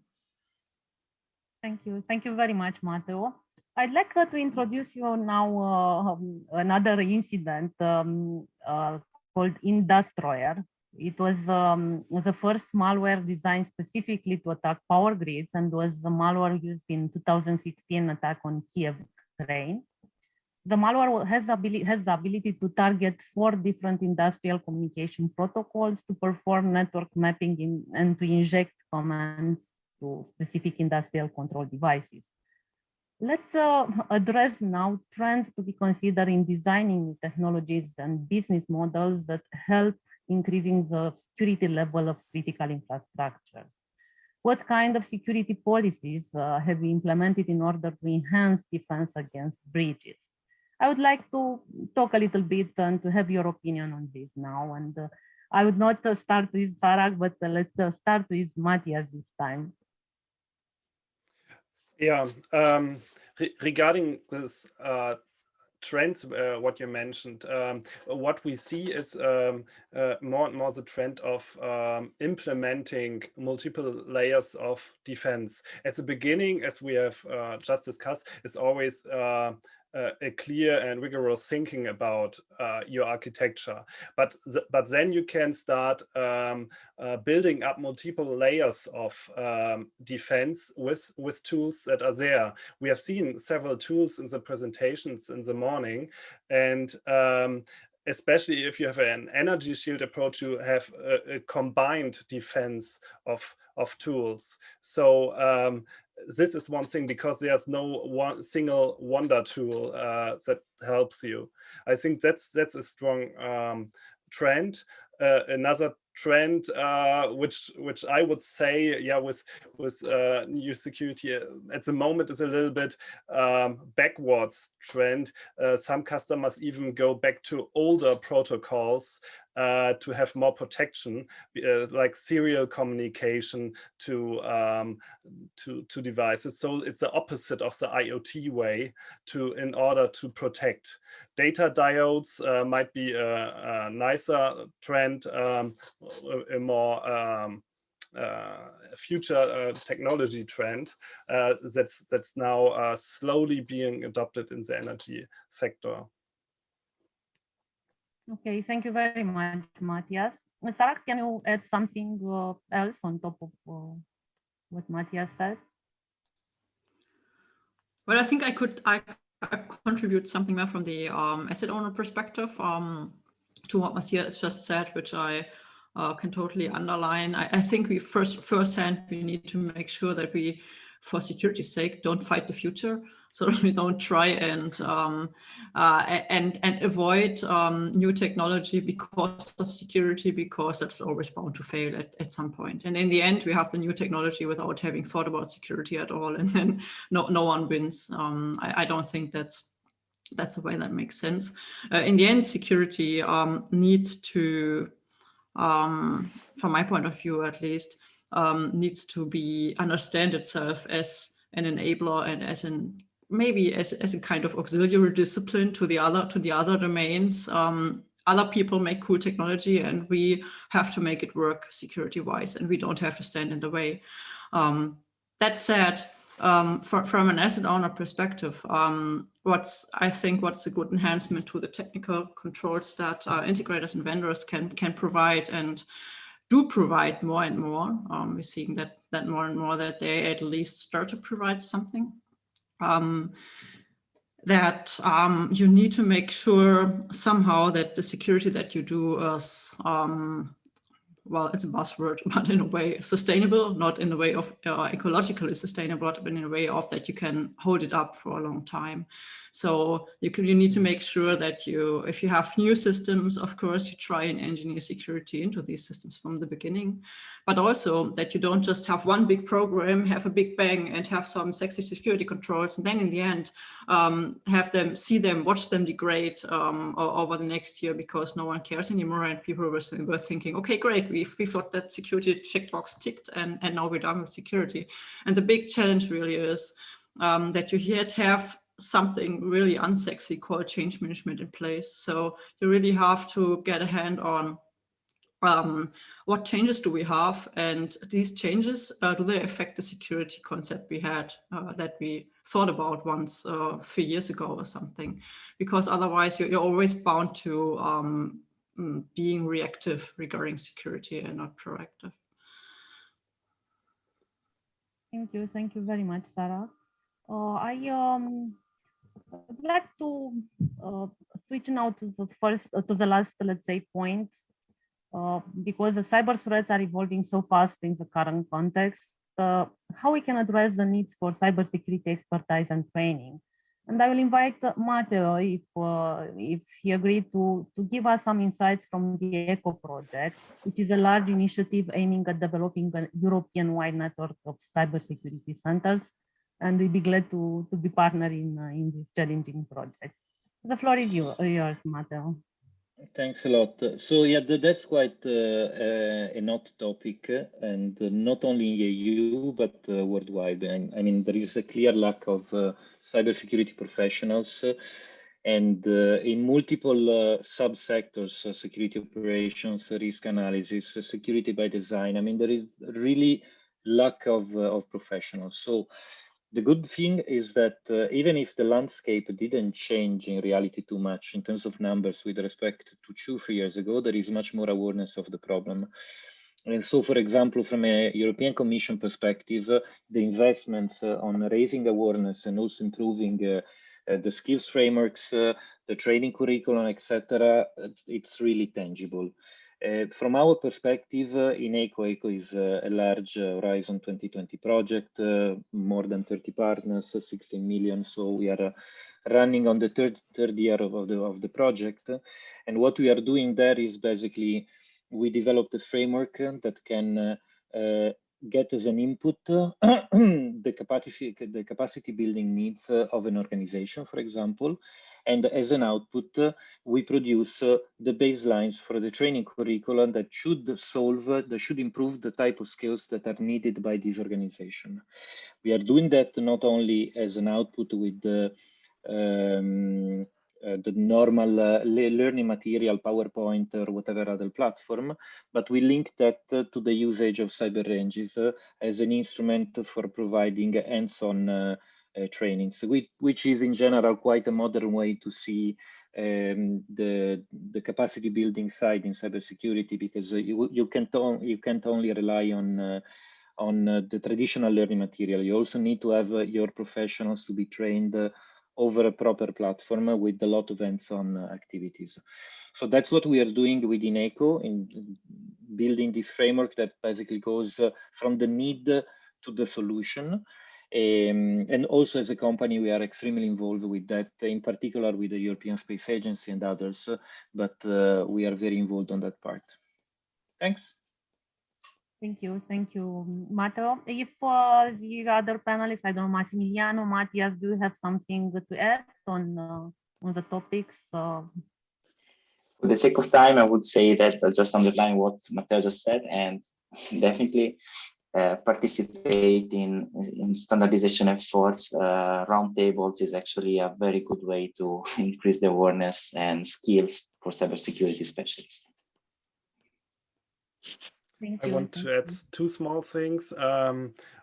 Thank you. Thank you very much, Matteo. I'd like to introduce you now another incident called Industroyer. It was the first malware designed specifically to attack power grids and was the malware used in 2016 attack on Kiev, Ukraine. The malware has the ability to target 4 different industrial communication protocols to perform network mapping and to inject commands to specific industrial control devices. Let's address now trends to be considered in designing technologies and business models that help increasing the security level of critical infrastructure. What kind of security policies have we implemented in order to enhance defense against breaches? I would like to talk a little bit and to have your opinion on this now. And I would not start with Farag, but let's start with Matthias this time. Yeah, regarding this trends, what you mentioned, what we see is more and more the trend of implementing multiple layers of defense. At the beginning, as we have just discussed, is always a clear and rigorous thinking about your architecture, but then you can start building up multiple layers of defense with tools that are there. We have seen several tools in the presentations in the morning, and especially if you have an energy shield approach, you have a combined defense of tools. So this is one thing, because there's no one single wonder tool that helps you. I think that's a strong trend. Another trend, which I would say, yeah, with new security at the moment is a little bit backwards trend. Some customers even go back to older protocols to have more protection, like serial communication to devices. So it's the opposite of the IoT way in order to protect. Data diodes might be a nicer trend, a more future technology trend that's now slowly being adopted in the energy sector. Okay, thank you very much, Matthias. Sarah, can you add something else on top of what Matthias said? Well, I think I contribute something more from the asset owner perspective to what Matthias just said, which I can totally underline. I think we firsthand we need to make sure that we, for security's sake, don't fight the future, so that we don't try and avoid new technology because of security, because that's always bound to fail at some point. And in the end, we have the new technology without having thought about security at all, and then no one wins. I don't think that's a way that makes sense. In the end, security needs to, from my point of view at least, needs to be understand itself as an enabler and as a kind of auxiliary discipline to the other domains. Other people make cool technology, and we have to make it work security-wise, and we don't have to stand in the way. That said, from an asset owner perspective, what's a good enhancement to the technical controls that integrators and vendors can provide and do provide more and more. We're seeing that more and more, that they at least start to provide something. That you need to make sure somehow that the security that you do is well, it's a buzzword, but in a way sustainable, not in the way of ecologically sustainable, but in a way of that you can hold it up for a long time. So you need to make sure that if you have new systems, of course, you try and engineer security into these systems from the beginning, but also that you don't just have one big program, have a big bang and have some sexy security controls, and then in the end, watch them degrade over the next year because no one cares anymore, and people were thinking, okay, great, we've got that security checkbox ticked, and now we're done with security. And the big challenge really is that you have something really unsexy called change management in place. So you really have to get a hand on what changes do we have, and these changes, do they affect the security concept we had that we thought about once 3 years ago or something? Because otherwise you're always bound to being reactive regarding security and not proactive. Thank you very much, Sarah. I'd like to switch now to the last, let's say, point, because the cyber threats are evolving so fast in the current context. How we can address the needs for cybersecurity expertise and training. And I will invite Matteo, if he agreed, to give us some insights from the ECO project, which is a large initiative aiming at developing a European-wide network of cybersecurity centers. And we'd be glad to be partnering in this challenging project. The floor is yours, Matteo. Thanks a lot. So yeah, that's quite a hot topic, and not only in EU, but worldwide. I mean, there is a clear lack of cybersecurity professionals, and in multiple subsectors, security operations, risk analysis, security by design. I mean, there is really lack of professionals. So the good thing is that even if the landscape didn't change in reality too much in terms of numbers with respect to 2-3 years ago, there is much more awareness of the problem. And so, for example, from a European Commission perspective, the investments on raising awareness and also improving the skills frameworks, the training curriculum, etc., it's really tangible. From our perspective, in ECO is a large Horizon 2020 project, more than 30 partners, 16 million. So we are running on the third year of the project. And what we are doing there is basically we developed a framework that can get as an input the capacity building needs of an organization, for example. And as an output, we produce the baselines for the training curriculum that should improve the type of skills that are needed by this organization. We are doing that not only as an output with the normal learning material, PowerPoint or whatever other platform, but we link that to the usage of cyber ranges as an instrument for providing hands-on trainings, which is in general quite a modern way to see the capacity building side in cybersecurity, because you can't only rely on the traditional learning material. You also need to have your professionals to be trained over a proper platform with a lot of hands-on activities. So that's what we are doing within ECO, in building this framework that basically goes from the need to the solution. And also as a company, we are extremely involved with that, in particular with the European Space Agency and others, but we are very involved on that part. Thanks. Thank you, Matteo. If the other panelists, I don't know, Massimiliano, Matthias, do you have something to add on the topics? For the sake of time, I would say that I'll just underline what Matteo just said, and definitely participate in standardization efforts. Roundtables is actually a very good way to increase the awareness and skills for cybersecurity specialists. I want to add two small things.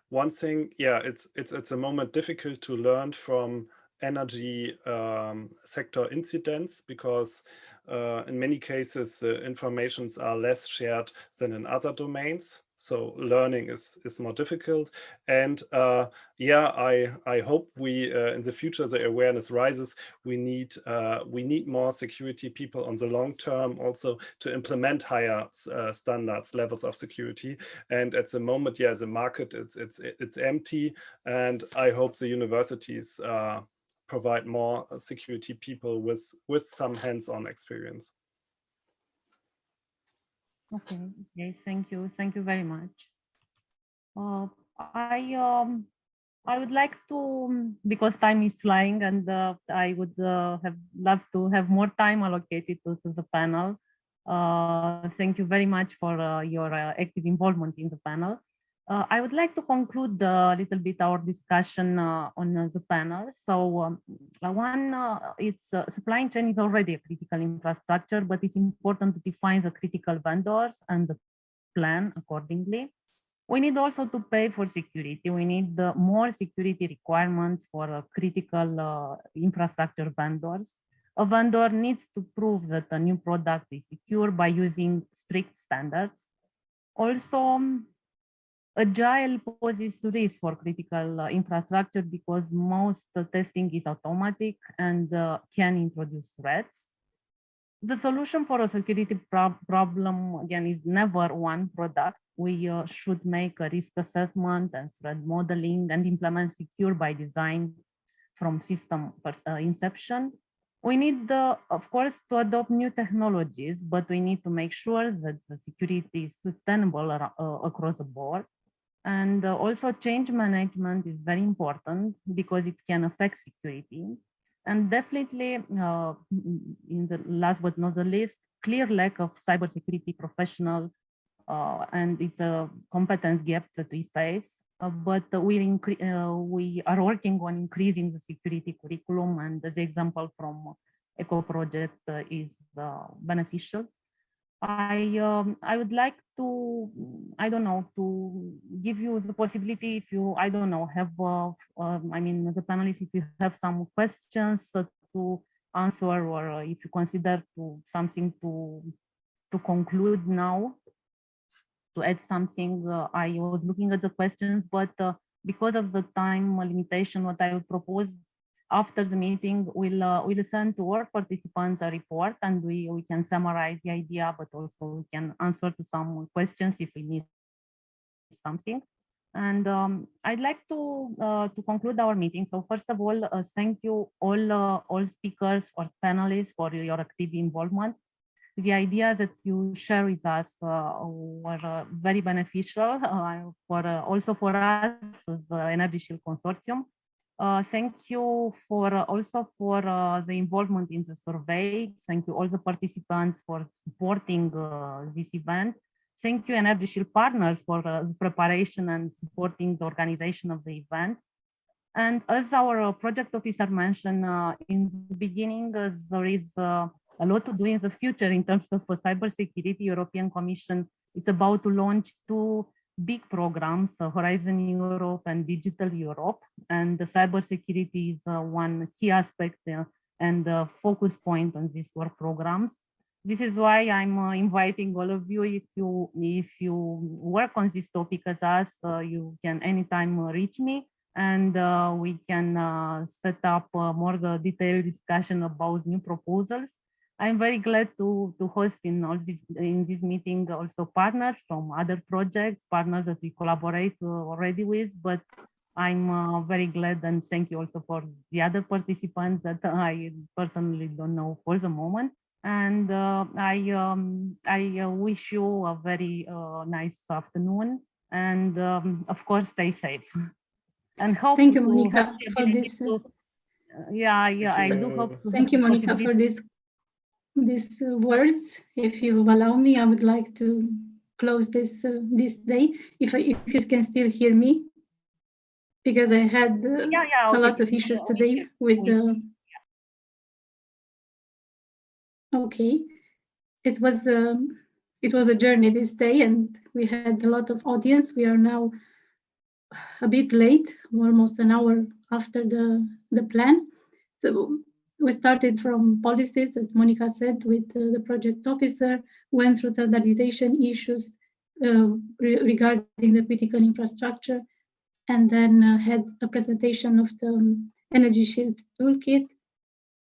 One thing, yeah, it's a moment difficult to learn from energy sector incidents, because in many cases the informations are less shared than in other domains. so learning is more difficult. And yeah, I hope we in the future the awareness rises. We need more security people on the long term also to implement higher standards, levels of security. And at the moment, yeah, the market it's empty, and I hope the universities provide more security people with some hands-on experience. Okay, thank you very much. I would like to, because time is flying, and I would have loved to have more time allocated to the panel. Thank you very much for your active involvement in the panel. I would like to conclude a little bit our discussion on the panel. So supply chain is already a critical infrastructure, but it's important to define the critical vendors and the plan accordingly. We need also to pay for security. We need more security requirements for critical infrastructure vendors. A vendor needs to prove that a new product is secure by using strict standards. Also, Agile poses risk for critical infrastructure because most testing is automatic and can introduce threats. The solution for a security problem, again, is never one product. We should make a risk assessment and threat modeling and implement secure by design from system inception. We need, of course, to adopt new technologies, but we need to make sure that the security is sustainable across the board. And also change management is very important because it can affect security. And definitely, in the last but not the least, clear lack of cybersecurity professional, and it's a competence gap that we face. But we are working on increasing the security curriculum, and the example from ECO project is beneficial. I would like to, I don't know, to give you the possibility if you, I don't know, have, I mean, the panelists, if you have some questions to answer, or if you consider something to conclude now, to add something. I was looking at the questions, but because of the time limitation, what I would propose after the meeting, we'll send to all participants a report, and we can summarize the idea, but also we can answer to some questions if we need something. And I'd like to conclude our meeting. So first of all, thank you all speakers or panelists for your active involvement. The idea that you share with us were very beneficial also for us, the Energy Shield Consortium. Thank you also for the involvement in the survey. Thank you all the participants for supporting this event. Thank you Energy Shield partners for the preparation and supporting the organization of the event. And as our project officer mentioned in the beginning, there is a lot to do in the future in terms of cybersecurity. European Commission, it's about to launch 2 big programs, Horizon Europe and Digital Europe, and the cybersecurity is one key aspect and focus point on these work programs. This is why I'm inviting all of you, if you work on this topic as us, you can anytime reach me, and we can set up more detailed discussion about new proposals. I'm very glad to host in this meeting also partners from other projects, partners that we collaborate already with, but I'm very glad, and thank you also for the other participants that I personally don't know for the moment. And I wish you a very nice afternoon, and of course, stay safe. And hope thank you, Monica, for this. I do hope. Thank you, Monica, for these words. If you allow me, I would like to close this day. If you can still hear me, because I had a lot of issues today with okay. It was a journey this day, and we had a lot of audience. We are now a bit late, almost an hour after the plan. So we started from policies, as Monica said, with the project officer, went through standardization issues, regarding the critical infrastructure, and then had a presentation of the Energy Shield Toolkit,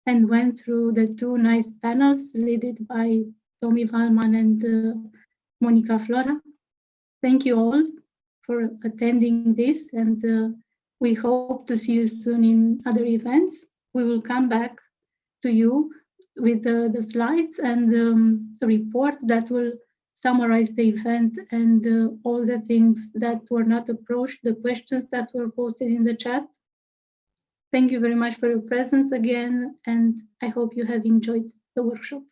and went through the two nice panels led by Tommy Wallman and Monica Flora. Thank you all for attending this, and we hope to see you soon in other events. We will come back to you with the slides and the report that will summarize the event and all the things that were not approached, the questions that were posted in the chat. Thank you very much for your presence again, and I hope you have enjoyed the workshop.